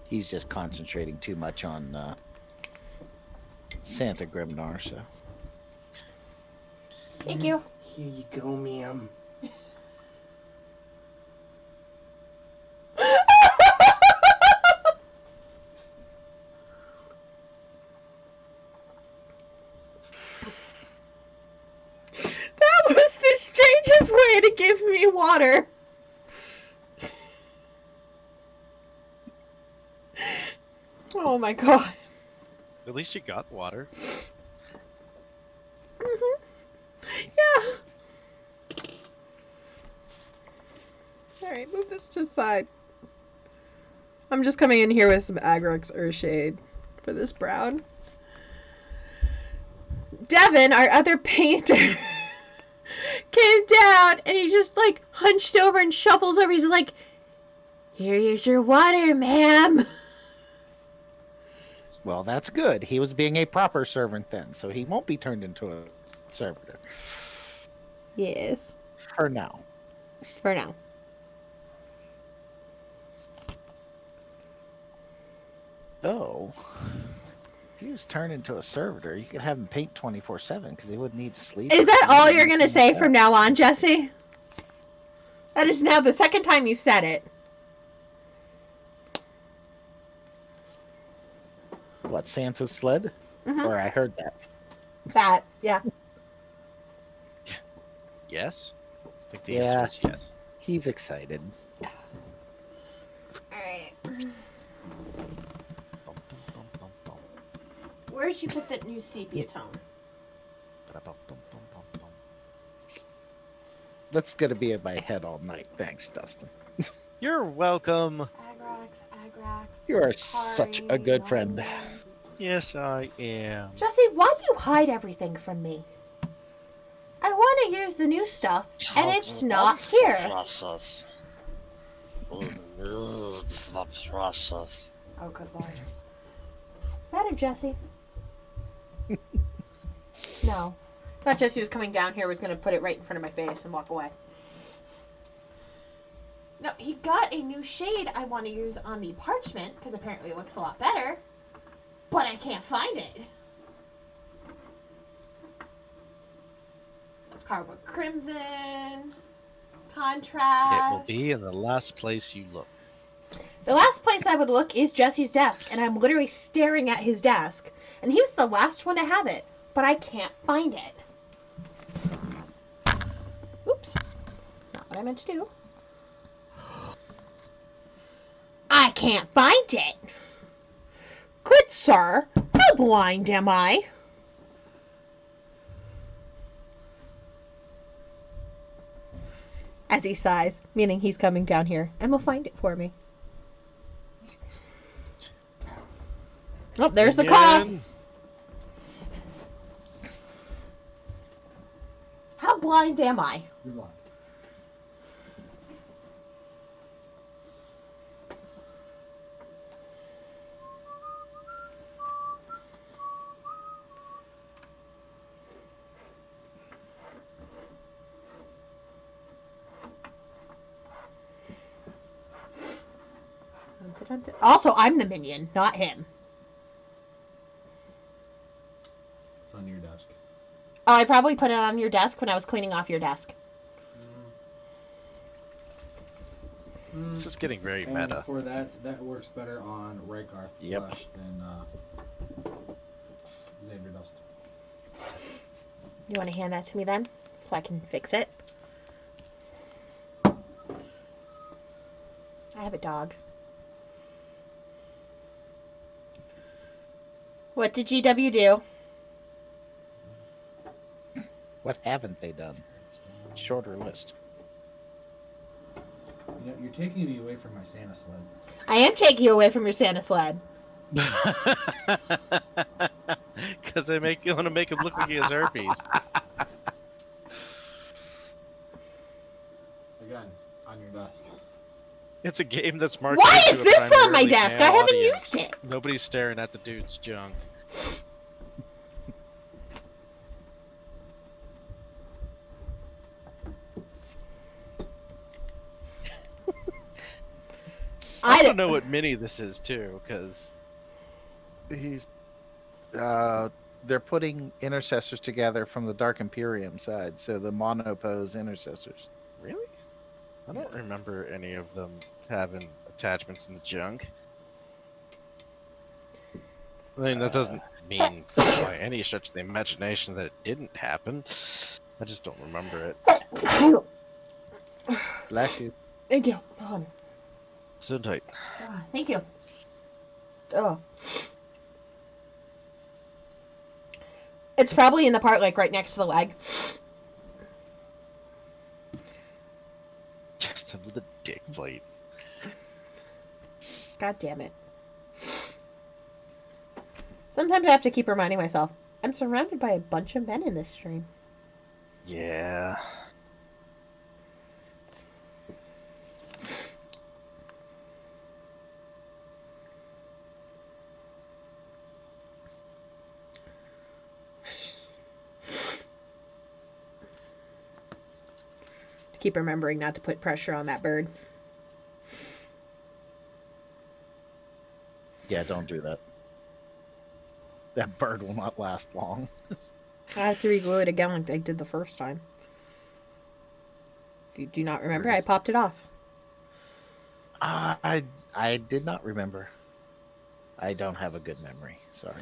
He's just concentrating too much on Santa Grimnar, so. Thank you. Here you go, ma'am. That was the strangest way to give me water. Oh my god. At least you got water. Yeah. Alright, move this to the side. I'm just coming in here with some Agrox Earthshade for this brown. Devin, our other painter, came down and he just like hunched over and shuffles over. He's like, here's your water, ma'am. Well, that's good. He was being a proper servant then, so he won't be turned into a servitor. Yes. For now. For now. Though, if he was turned into a servitor, you could have him paint 24/7 because he wouldn't need to sleep. Is that all you're going to say from now on, Jesse? That is now the second time you've said it. What, Santa's sled? Mhm. Or I heard that. That, yeah. Yes? I think the Yeah. answer is yes. He's excited. Alright. Bum, bum, bum, bum, bum. Where'd you put that new sepia tone? Ba-da-bum, bum, bum, bum, bum. That's going to be in my head all night. Thanks, Dustin. You're welcome. Agrax. You are such a good friend. Yes, I am. Jesse, why do you hide everything from me? I want to use the new stuff, and it's not here. Process. We need the process. Oh, good lord. Is that a Jesse? No. I thought Jesse was coming down here, was going to put it right in front of my face and walk away. No, he got a new shade I want to use on the parchment, because apparently it looks a lot better, but I can't find it. It's Carbon Crimson, Contrast. It will be in the last place you look. The last place I would look is Jesse's desk, and I'm literally staring at his desk. And he was the last one to have it, but I can't find it. Oops. Not what I meant to do. I can't find it. Good sir, how blind am I? As he sighs, meaning he's coming down here, and will find it for me. Oh, there's the cough. How blind am I? You're blind. Also, I'm the minion, not him. It's on your desk. Oh, I probably put it on your desk when I was cleaning off your desk. This is getting very And meta. for that works better on Rykarth Yep. flesh than Xander Dust. You want to hand that to me then, so I can fix it? I have a dog. What did GW do? What haven't they done? Shorter list. You know, you're taking me away from my Santa sled. I am taking you away from your Santa sled. Because I want to make him look like he has herpes. Again, on your desk. It's a game that's marketed Why to is a this on my primarily desk? male I haven't audience. used it. Nobody's staring at the dude's junk. I don't know what mini this is too, because He's they're putting intercessors together from the Dark Imperium side, so the monopose intercessors. really, I don't remember any of them having attachments in the junk. I mean, that doesn't mean by any stretch of the imagination that it didn't happen. I just don't remember it. Bless you. Thank you. Oh, So tight. thank you. Oh. It's probably in the part like right next to the leg. Just under the dick plate. God damn it. Sometimes I have to keep reminding myself, I'm surrounded by a bunch of men in this stream. Yeah. Keep remembering not to put pressure on that bird. Yeah, don't do that. That bird will not last long. I have to re-glue it again like I did the first time. If you do not remember, I popped it off. I did not remember. I don't have a good memory. Sorry.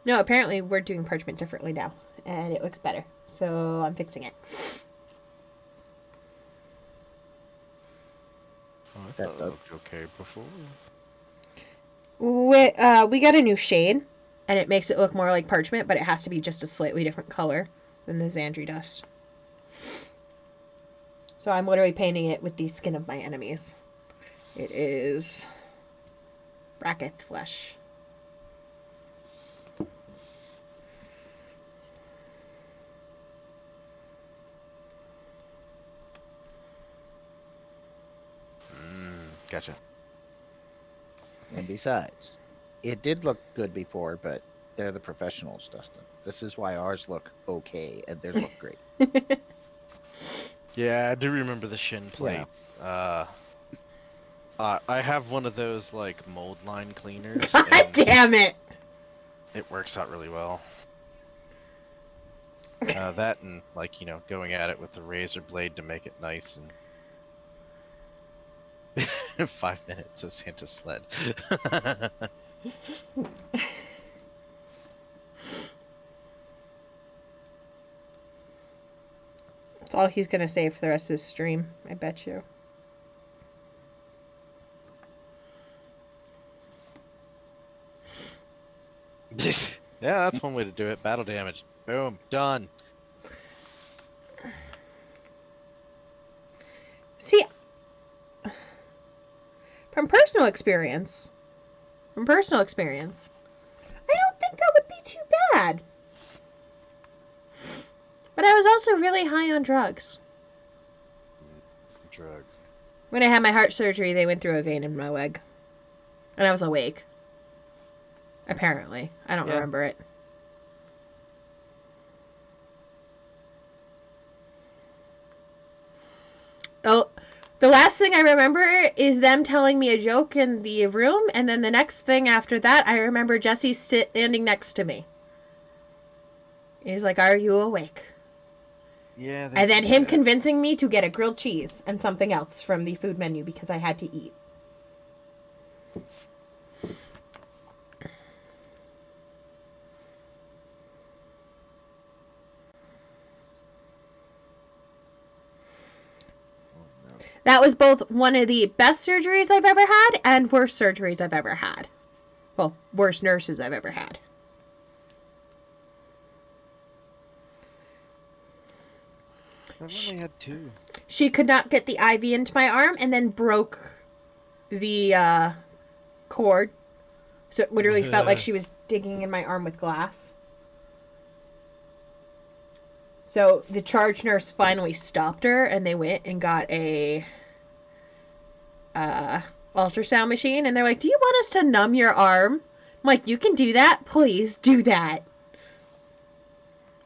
No, apparently we're doing parchment differently now, and it looks better. So I'm fixing it. Oh, I That thought that looked okay before. We got a new shade, and it makes it look more like parchment, but it has to be just a slightly different color than the Xandri dust. So I'm literally painting it with the skin of my enemies. It is bracket flesh. Gotcha. And besides, it did look good before, but they're the professionals, Dustin. This is why ours look okay and theirs look great. Yeah, I do remember the shin plate. I have one of those like mold line cleaners. God And damn it! it works out really well. That and like going at it with the razor blade to make it nice and 5 minutes of Santa's sled. That's all he's gonna say for the rest of the stream, I bet you. Yeah, that's one way to do it. Battle damage. Boom. Done. See, from personal experience, I don't think that would be too bad. But I was also really high on drugs. Drugs. When I had my heart surgery, they went through a vein in my leg. And I was awake. Apparently. I don't remember it. Oh, the last thing I remember is them telling me a joke in the room, and then the next thing after that, I remember Jesse standing next to me. He's like, "Are you awake?" Yeah. And then him convincing me to get a grilled cheese and something else from the food menu because I had to eat. That was both one of the best surgeries I've ever had and worst surgeries I've ever had. Well, worst nurses I've ever had. I've only had 2. She could not get the IV into my arm and then broke the cord. So it literally felt like she was digging in my arm with glass. So the charge nurse finally stopped her and they went and got a ultrasound machine and they're like, "Do you want us to numb your arm?" I'm like, "You can do that. Please do that."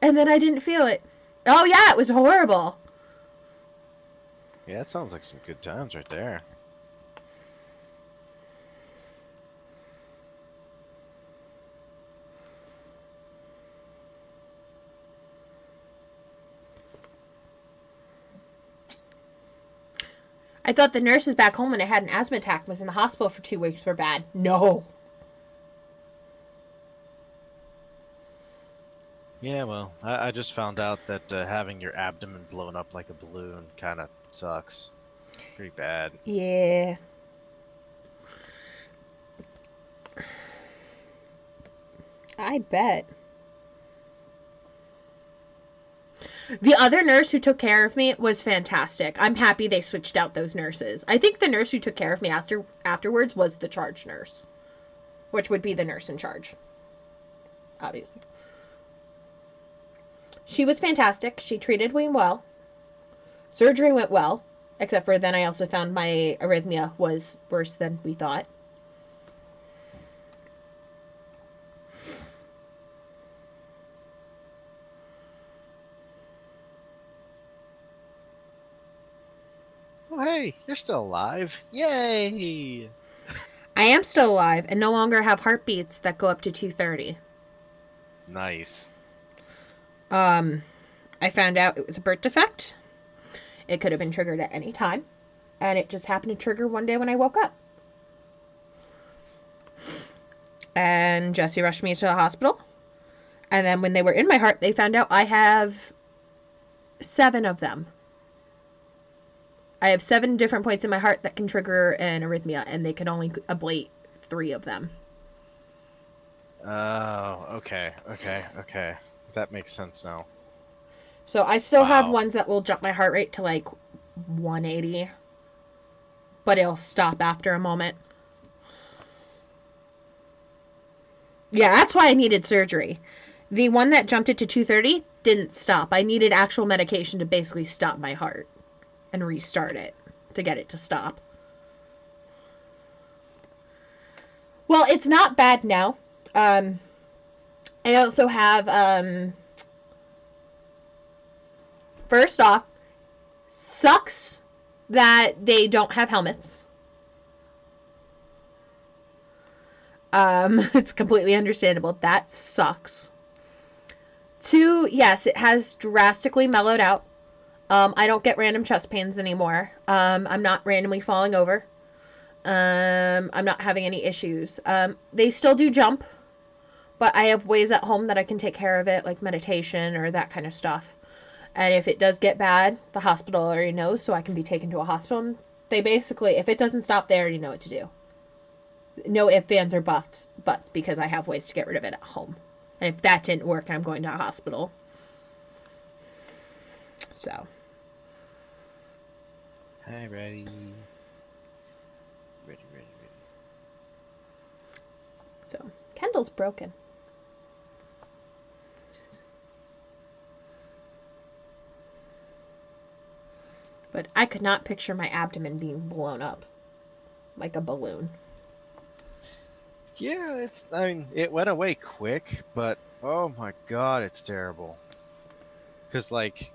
And then I didn't feel it. Oh yeah, it was horrible. Yeah, that sounds like some good times right there. I thought the nurses back home when I had an asthma attack and was in the hospital for 2 weeks were bad. No. Yeah, well, I just found out that having your abdomen blown up like a balloon kind of sucks. Pretty bad. Yeah. I bet. The other nurse who took care of me was fantastic. I'm happy they switched out those nurses. I think the nurse who took care of me afterwards was the charge nurse, which would be the nurse in charge, obviously. She was fantastic. She treated me well. Surgery went well, except for then I also found my arrhythmia was worse than we thought. Oh, hey, you're still alive. Yay! I am still alive and no longer have heartbeats that go up to 230. Nice. I found out it was a birth defect. It could have been triggered at any time. And it just happened to trigger one day when I woke up. And Jesse rushed me to the hospital. And then when they were in my heart, they found out I have 7 of them. I have 7 different points in my heart that can trigger an arrhythmia, and they can only ablate 3 of them. Oh, okay. That makes sense now. So I still have Wow. ones that will jump my heart rate to like 180. But it'll stop after a moment. Yeah, that's why I needed surgery. The one that jumped it to 230 didn't stop. I needed actual medication to basically stop my heart and restart it to get it to stop. Well, it's not bad now. I also have, first off, sucks that they don't have helmets. It's completely understandable. That sucks. 2, yes, it has drastically mellowed out. I don't get random chest pains anymore. I'm not randomly falling over. I'm not having any issues. They still do jump, but I have ways at home that I can take care of it, like meditation or that kind of stuff. And if it does get bad, the hospital already knows, so I can be taken to a hospital. They basically, if it doesn't stop, they already know what to do. No ifs, ands, or buts, because I have ways to get rid of it at home. And if that didn't work, I'm going to a hospital. So. Hi, ready. Ready. So, Kendall's broken. But I could not picture my abdomen being blown up like a balloon. Yeah, I mean, it went away quick, but oh my god, it's terrible. Cause like,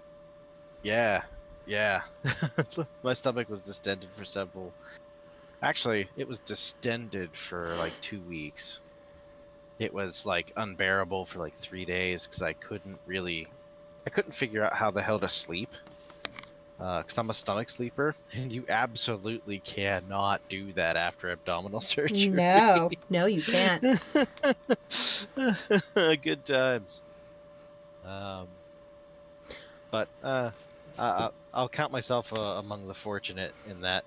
yeah. My stomach was distended for several. Actually, it was distended for like 2 weeks. It was like unbearable for like 3 days because I couldn't figure out how the hell to sleep. Because I'm a stomach sleeper, and you absolutely cannot do that after abdominal surgery. No, you can't. Good times. But I'll count myself among the fortunate in that.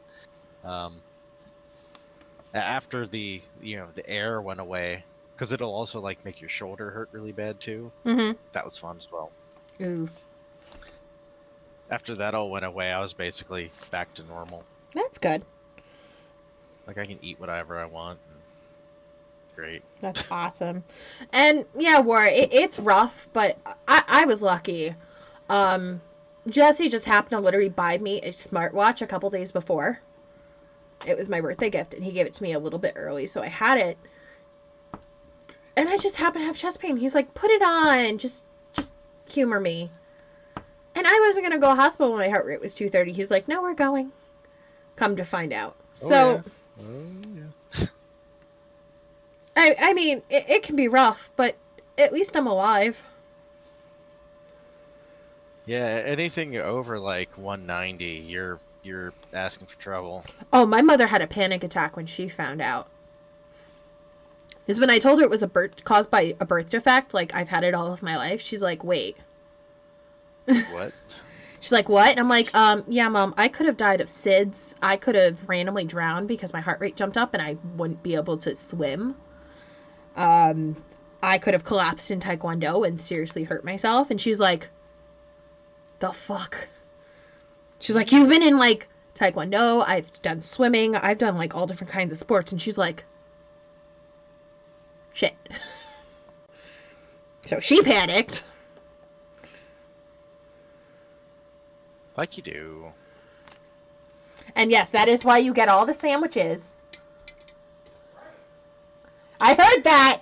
After the air went away, because it'll also like make your shoulder hurt really bad too. Mm-hmm. That was fun as well. Ooh. After that all went away, I was basically back to normal. That's good. Like I can eat whatever I want. Great. That's awesome. And yeah, War, it's rough, but I was lucky. Jesse just happened to literally buy me a smartwatch a couple days before. It was my birthday gift, and he gave it to me a little bit early, so I had it. And I just happened to have chest pain. He's like, put it on. Just humor me. And I wasn't going to go to hospital when my heart rate was 230. He's like, no, we're going. Come to find out. So, yeah. I mean, it can be rough, but at least I'm alive. Yeah, anything over like 190, you're asking for trouble. Oh, my mother had a panic attack when she found out. Because when I told her it was caused by a birth defect, like I've had it all of my life, she's like, wait. What? She's like, what? And I'm like, yeah, Mom, I could have died of SIDS. I could have randomly drowned because my heart rate jumped up and I wouldn't be able to swim. I could have collapsed in Taekwondo and seriously hurt myself. And she's like, the fuck? She's like, you've been in, like, Taekwondo, I've done swimming, I've done, like, all different kinds of sports. And she's like, shit. So she panicked. Like you do. And yes, that is why you get all the sandwiches. I heard that!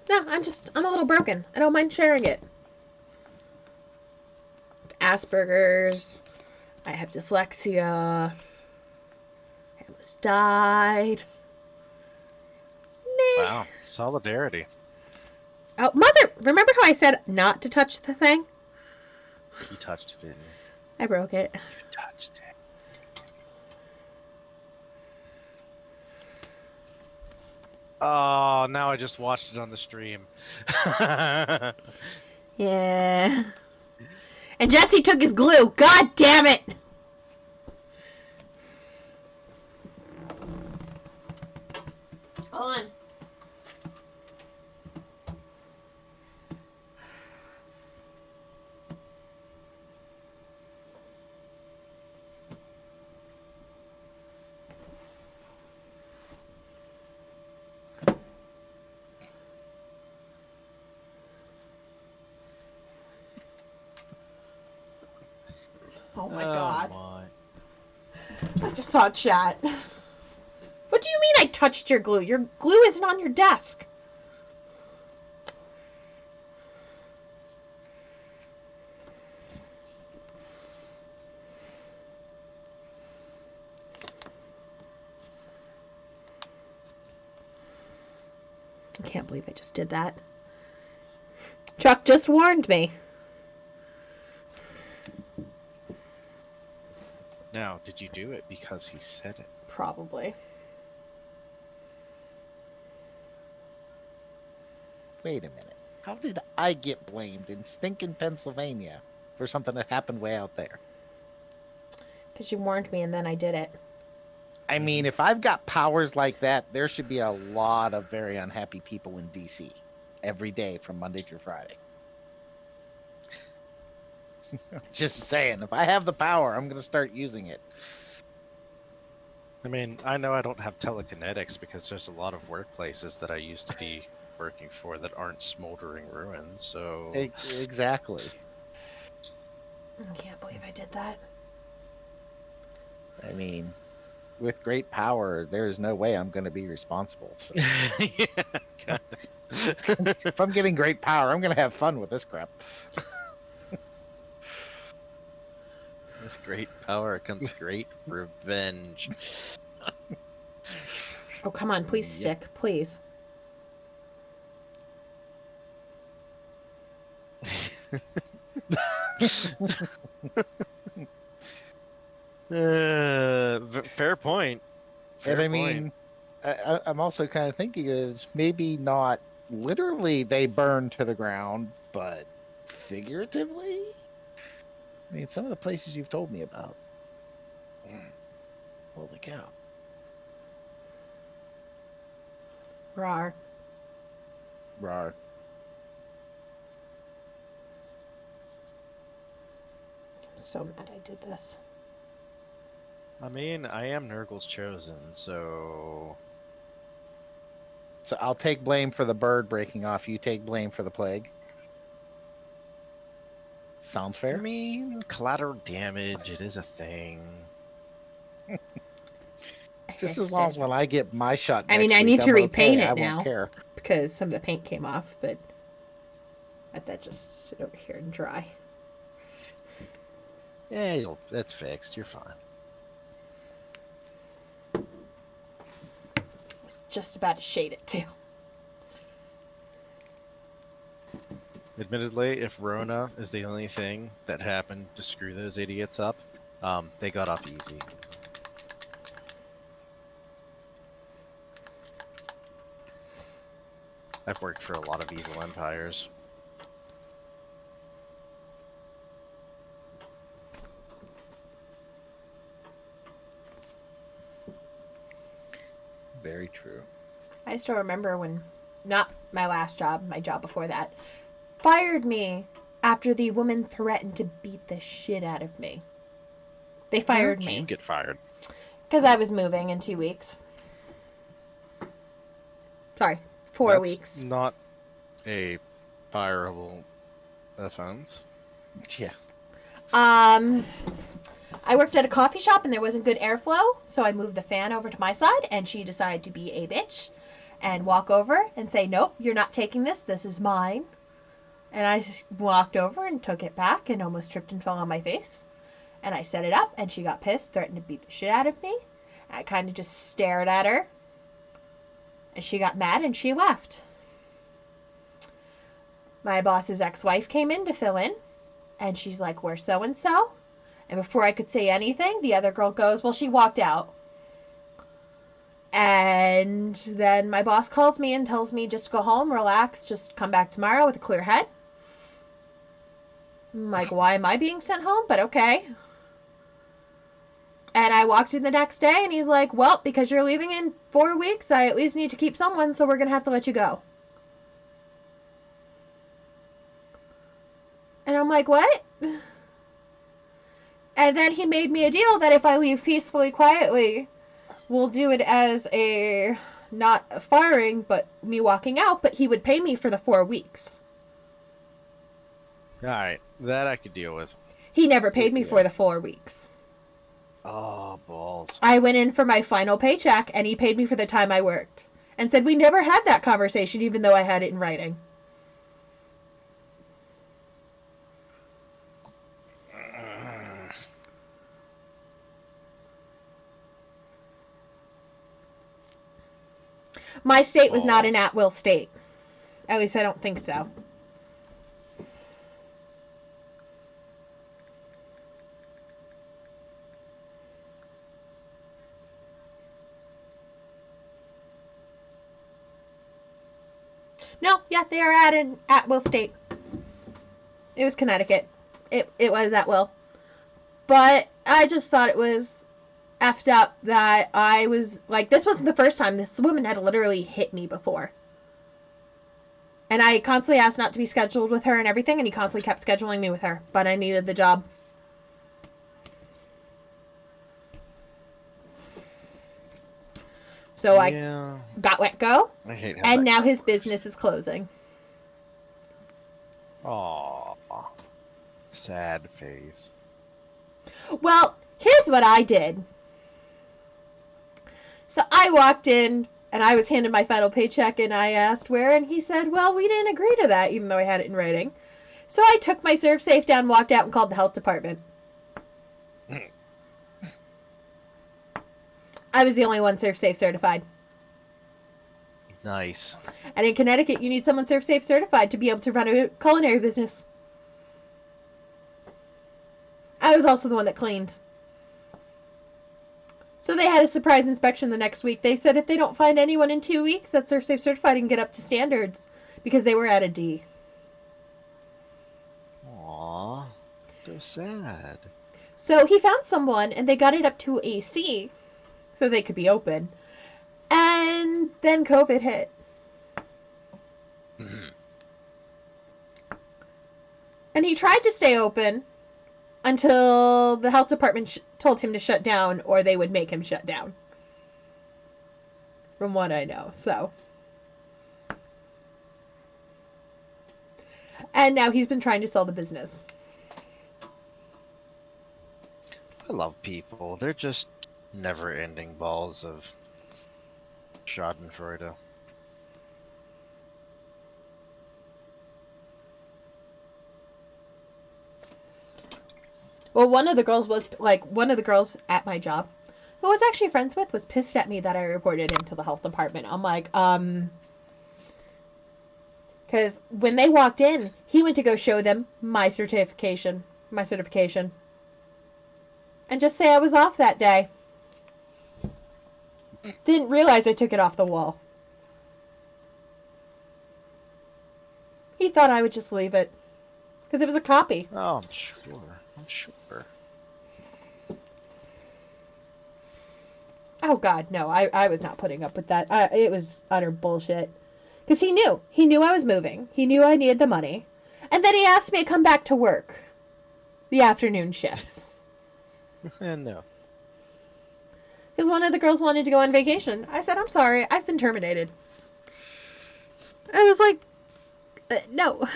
No, I'm a little broken. I don't mind sharing it. Asperger's. I have dyslexia. I almost died. Nah. Wow, solidarity. Oh, Mother! Remember how I said not to touch the thing? You touched it, didn't you? I broke it. You touched it. Oh, now I just watched it on the stream. Yeah. And Jesse took his glue. God damn it! Hold on. Oh my god. My. I just saw chat. What do you mean I touched your glue? Your glue isn't on your desk. I can't believe I just did that. Chuck just warned me. Now, did you do it because he said it? Probably. Wait a minute. How did I get blamed in stinking Pennsylvania for something that happened way out there? Because you warned me and then I did it. I mean, if I've got powers like that, there should be a lot of very unhappy people in D.C. every day from Monday through Friday. Just saying, if I have the power, I'm going to start using it. I mean, I know I don't have telekinetics because there's a lot of workplaces that I used to be working for that aren't smoldering ruins, so... Exactly. I can't believe I did that. I mean, with great power, there's no way I'm going to be responsible. So. Yeah, kind of. If I'm getting great power, I'm going to have fun with this crap. With great power comes great revenge. Oh, come on, please stick, please. Fair point. And I mean, I'm also kind of thinking is maybe not literally they burn to the ground, but figuratively? I mean, some of the places you've told me about. Holy cow. Rawr. Rawr. I'm so mad I did this. I mean, I am Nurgle's chosen, so... So I'll take blame for the bird breaking off. You take blame for the plague. Sounds fair? I mean, collateral damage, it is a thing. Just as long as when I get my shot I mean, next I week, need to I'm repaint okay. it I now. won't care. Because some of the paint came off, but let that just sit over here and dry. Yeah, that's fixed. You're fine. I was just about to shade it too. Admittedly, if Rona is the only thing that happened to screw those idiots up, they got off easy. I've worked for a lot of evil empires. Very true. I still remember when, not my last job, my job before that, fired me after the woman threatened to beat the shit out of me. They fired How'd me. you get fired? Because I was moving in 2 weeks. Sorry, 4 That's weeks. Not a fireable offense. Yeah. I worked at a coffee shop and there wasn't good airflow, so I moved the fan over to my side, and she decided to be a bitch and walk over and say, "Nope, you're not taking this. This is mine." And I just walked over and took it back and almost tripped and fell on my face. And I set it up, and she got pissed, threatened to beat the shit out of me. I kind of just stared at her, and she got mad and she left. My boss's ex-wife came in to fill in, and she's like, "Where's so-and-so?" And before I could say anything, the other girl goes, "Well, she walked out." And then my boss calls me and tells me just go home, relax, just come back tomorrow with a clear head. I'm like, why am I being sent home? But okay. And I walked in the next day, and he's like, well, because you're leaving in 4 weeks, I at least need to keep someone, so we're going to have to let you go. And I'm like, what? And then he made me a deal that if I leave peacefully, quietly, we'll do it as a, not a firing, but me walking out, but he would pay me for the 4 weeks. Alright, that I could deal with. He never paid me for the 4 weeks. Oh, balls. I went in for my final paycheck, and he paid me for the time I worked. And said we never had that conversation, even though I had it in writing. My state was not an at-will state. At least I don't think so. No, yeah, they are at an at-will state. It was Connecticut. It was at-will. But I just thought it was effed up that I was, like, this wasn't the first time. This woman had literally hit me before. And I constantly asked not to be scheduled with her and everything, and he constantly kept scheduling me with her. But I needed the job. So I got let go. I hate how and that now his works. business is closing. Aw. Sad face. Well, here's what I did. So I walked in, and I was handed my final paycheck, and I asked where, and he said, well, we didn't agree to that, even though I had it in writing. So I took my serve safe down, walked out, and called the health department. I was the only one serve safe certified. Nice. And in Connecticut, you need someone serve safe certified to be able to run a culinary business. I was also the one that cleaned. So they had a surprise inspection the next week. They said if they don't find anyone in 2 weeks that's serve safe certified and get up to standards, because they were at a D. Aw. So sad. So he found someone, and they got it up to a C, so they could be open. And then COVID hit. And he tried to stay open until the health department told him to shut down, or they would make him shut down. From what I know, so. And now he's been trying to sell the business. I love people. They're just never-ending balls of Schadenfreude. Well, one of the girls at my job, who I was actually friends with, was pissed at me that I reported him to the health department. I'm like, because when they walked in, he went to go show them my certification, and just say I was off that day. Didn't realize I took it off the wall. He thought I would just leave it, because it was a copy. Oh, I'm sure. I'm sure. Oh, God, no. I was not putting up with that. It was utter bullshit. Because he knew. He knew I was moving. He knew I needed the money. And then he asked me to come back to work. The afternoon shifts. No. Because one of the girls wanted to go on vacation. I said, I'm sorry. I've been terminated. I was like, no.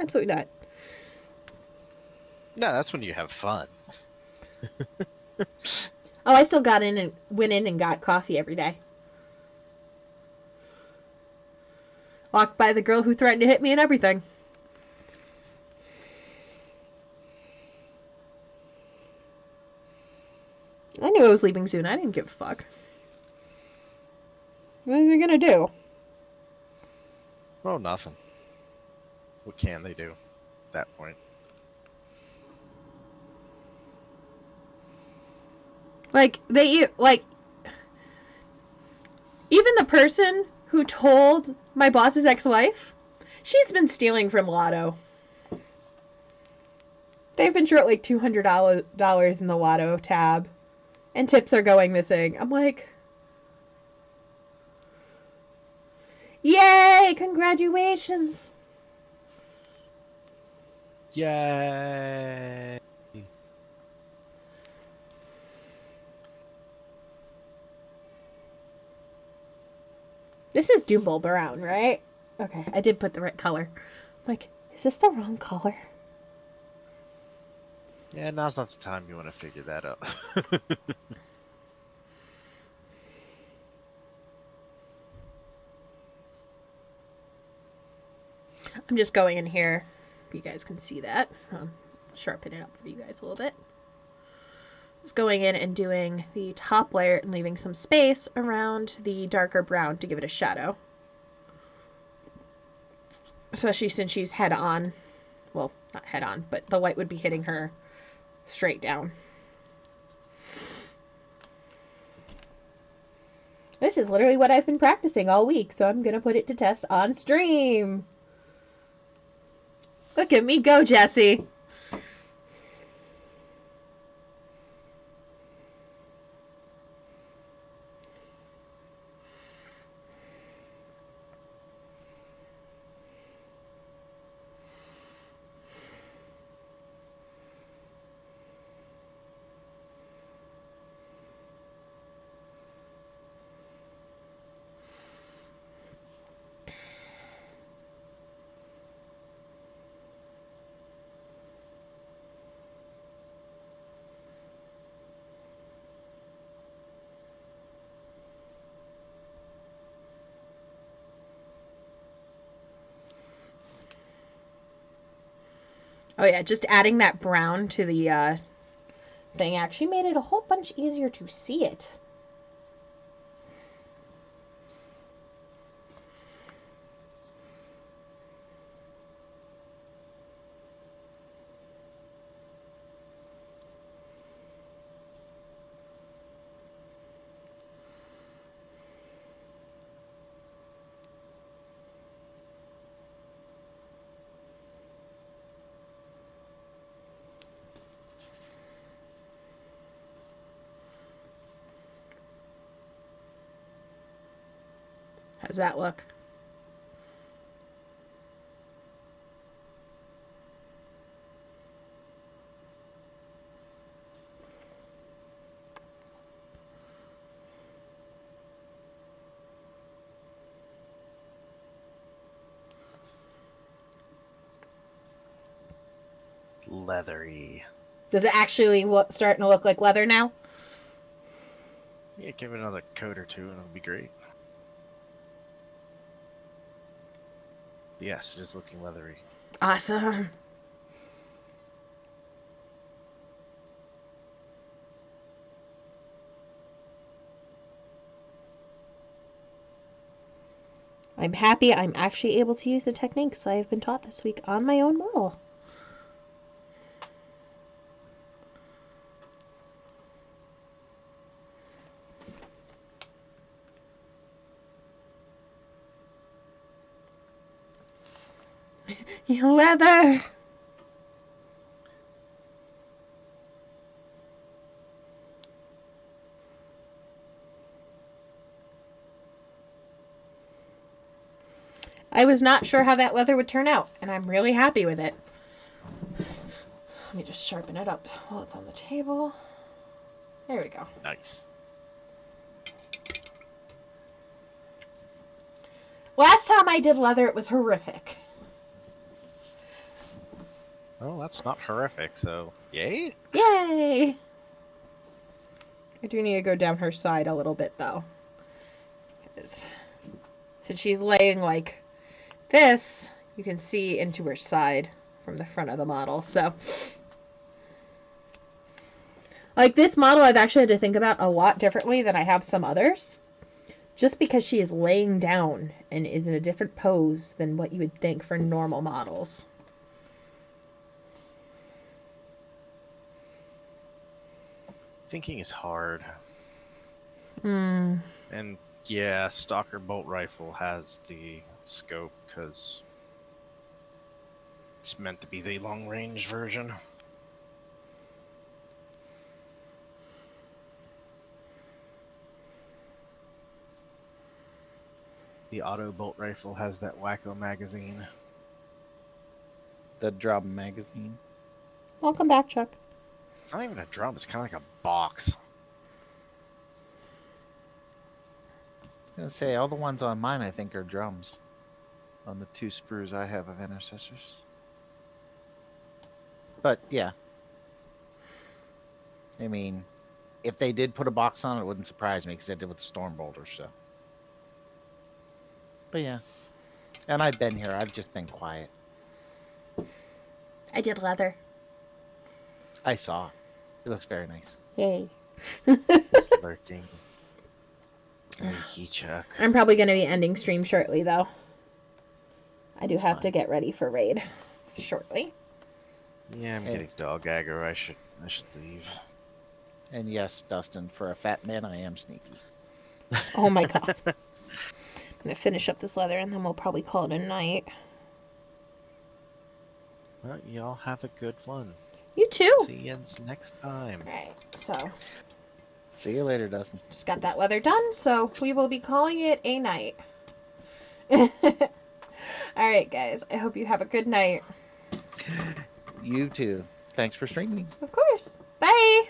Absolutely not. No, that's when you have fun. Oh, I still went in and got coffee every day. Walked by the girl who threatened to hit me and everything. I knew I was leaving soon. I didn't give a fuck. What are they gonna do? Well, nothing. What can they do at that point? Even the person who told my boss's ex-wife, she's been stealing from Lotto. They've been short like $200 in the lotto tab, and tips are going missing. I'm like, yay! Congratulations! Yay! This is Jubal Brown, right? Okay, I did put the right color. I'm like, is this the wrong color? Yeah, now's not the time you want to figure that out. I'm just going in here. You guys can see that. Sharpen it up for you guys a little bit. Just going in and doing the top layer and leaving some space around the darker brown to give it a shadow. Especially since she's head on. Well, not head on, but the light would be hitting her straight down. This is literally what I've been practicing all week, so I'm going to put it to test on stream. Look at me go, Jesse. Oh yeah, just adding that brown to the thing actually made it a whole bunch easier to see it. How's that look? Leathery. Does it actually starting to look like leather now? Yeah, give it another coat or two and it'll be great. Yes, it is looking leathery. Awesome. I'm happy I'm actually able to use the techniques I've been taught this week on my own model. Leather! I was not sure how that leather would turn out, and I'm really happy with it. Let me just sharpen it up while it's on the table. There we go. Nice. Last time I did leather, it was horrific. Well, that's not horrific, so yay? Yay! I do need to go down her side a little bit, though. Because since she's laying like this, you can see into her side from the front of the model, so... Like, this model I've actually had to think about a lot differently than I have some others. Just because she is laying down and is in a different pose than what you would think for normal models. Thinking is hard. Hmm. And yeah, Stalker Bolt Rifle has the scope because it's meant to be the long range version. The auto bolt rifle has that wacko magazine. The drum magazine. Welcome back, Chuck. It's not even a drum, it's kind of like a box. I was gonna say all the ones on mine I think are drums. On the 2 sprues I have of intercessors. But yeah. I mean, if they did put a box on it, it wouldn't surprise me because they did with the storm bolters, so. But yeah. And I've been here, I've just been quiet. I did leather. I saw. It looks very nice. Yay. It's lurking. Sneaky Chuck. I'm probably going to be ending stream shortly, though. I do That's have to fine. get ready for raid shortly. Yeah, I'm Hey. getting dog aggro. I should leave. And yes, Dustin, for a fat man, I am sneaky. Oh my god. I'm going to finish up this leather and then we'll probably call it a night. Well, y'all have a good one. You too. See you next time. Alright, so See you later, Dustin. just got that leather done, so we will be calling it a night. Alright, guys, I hope you have a good night. You too. Thanks for streaming. Of course. Bye!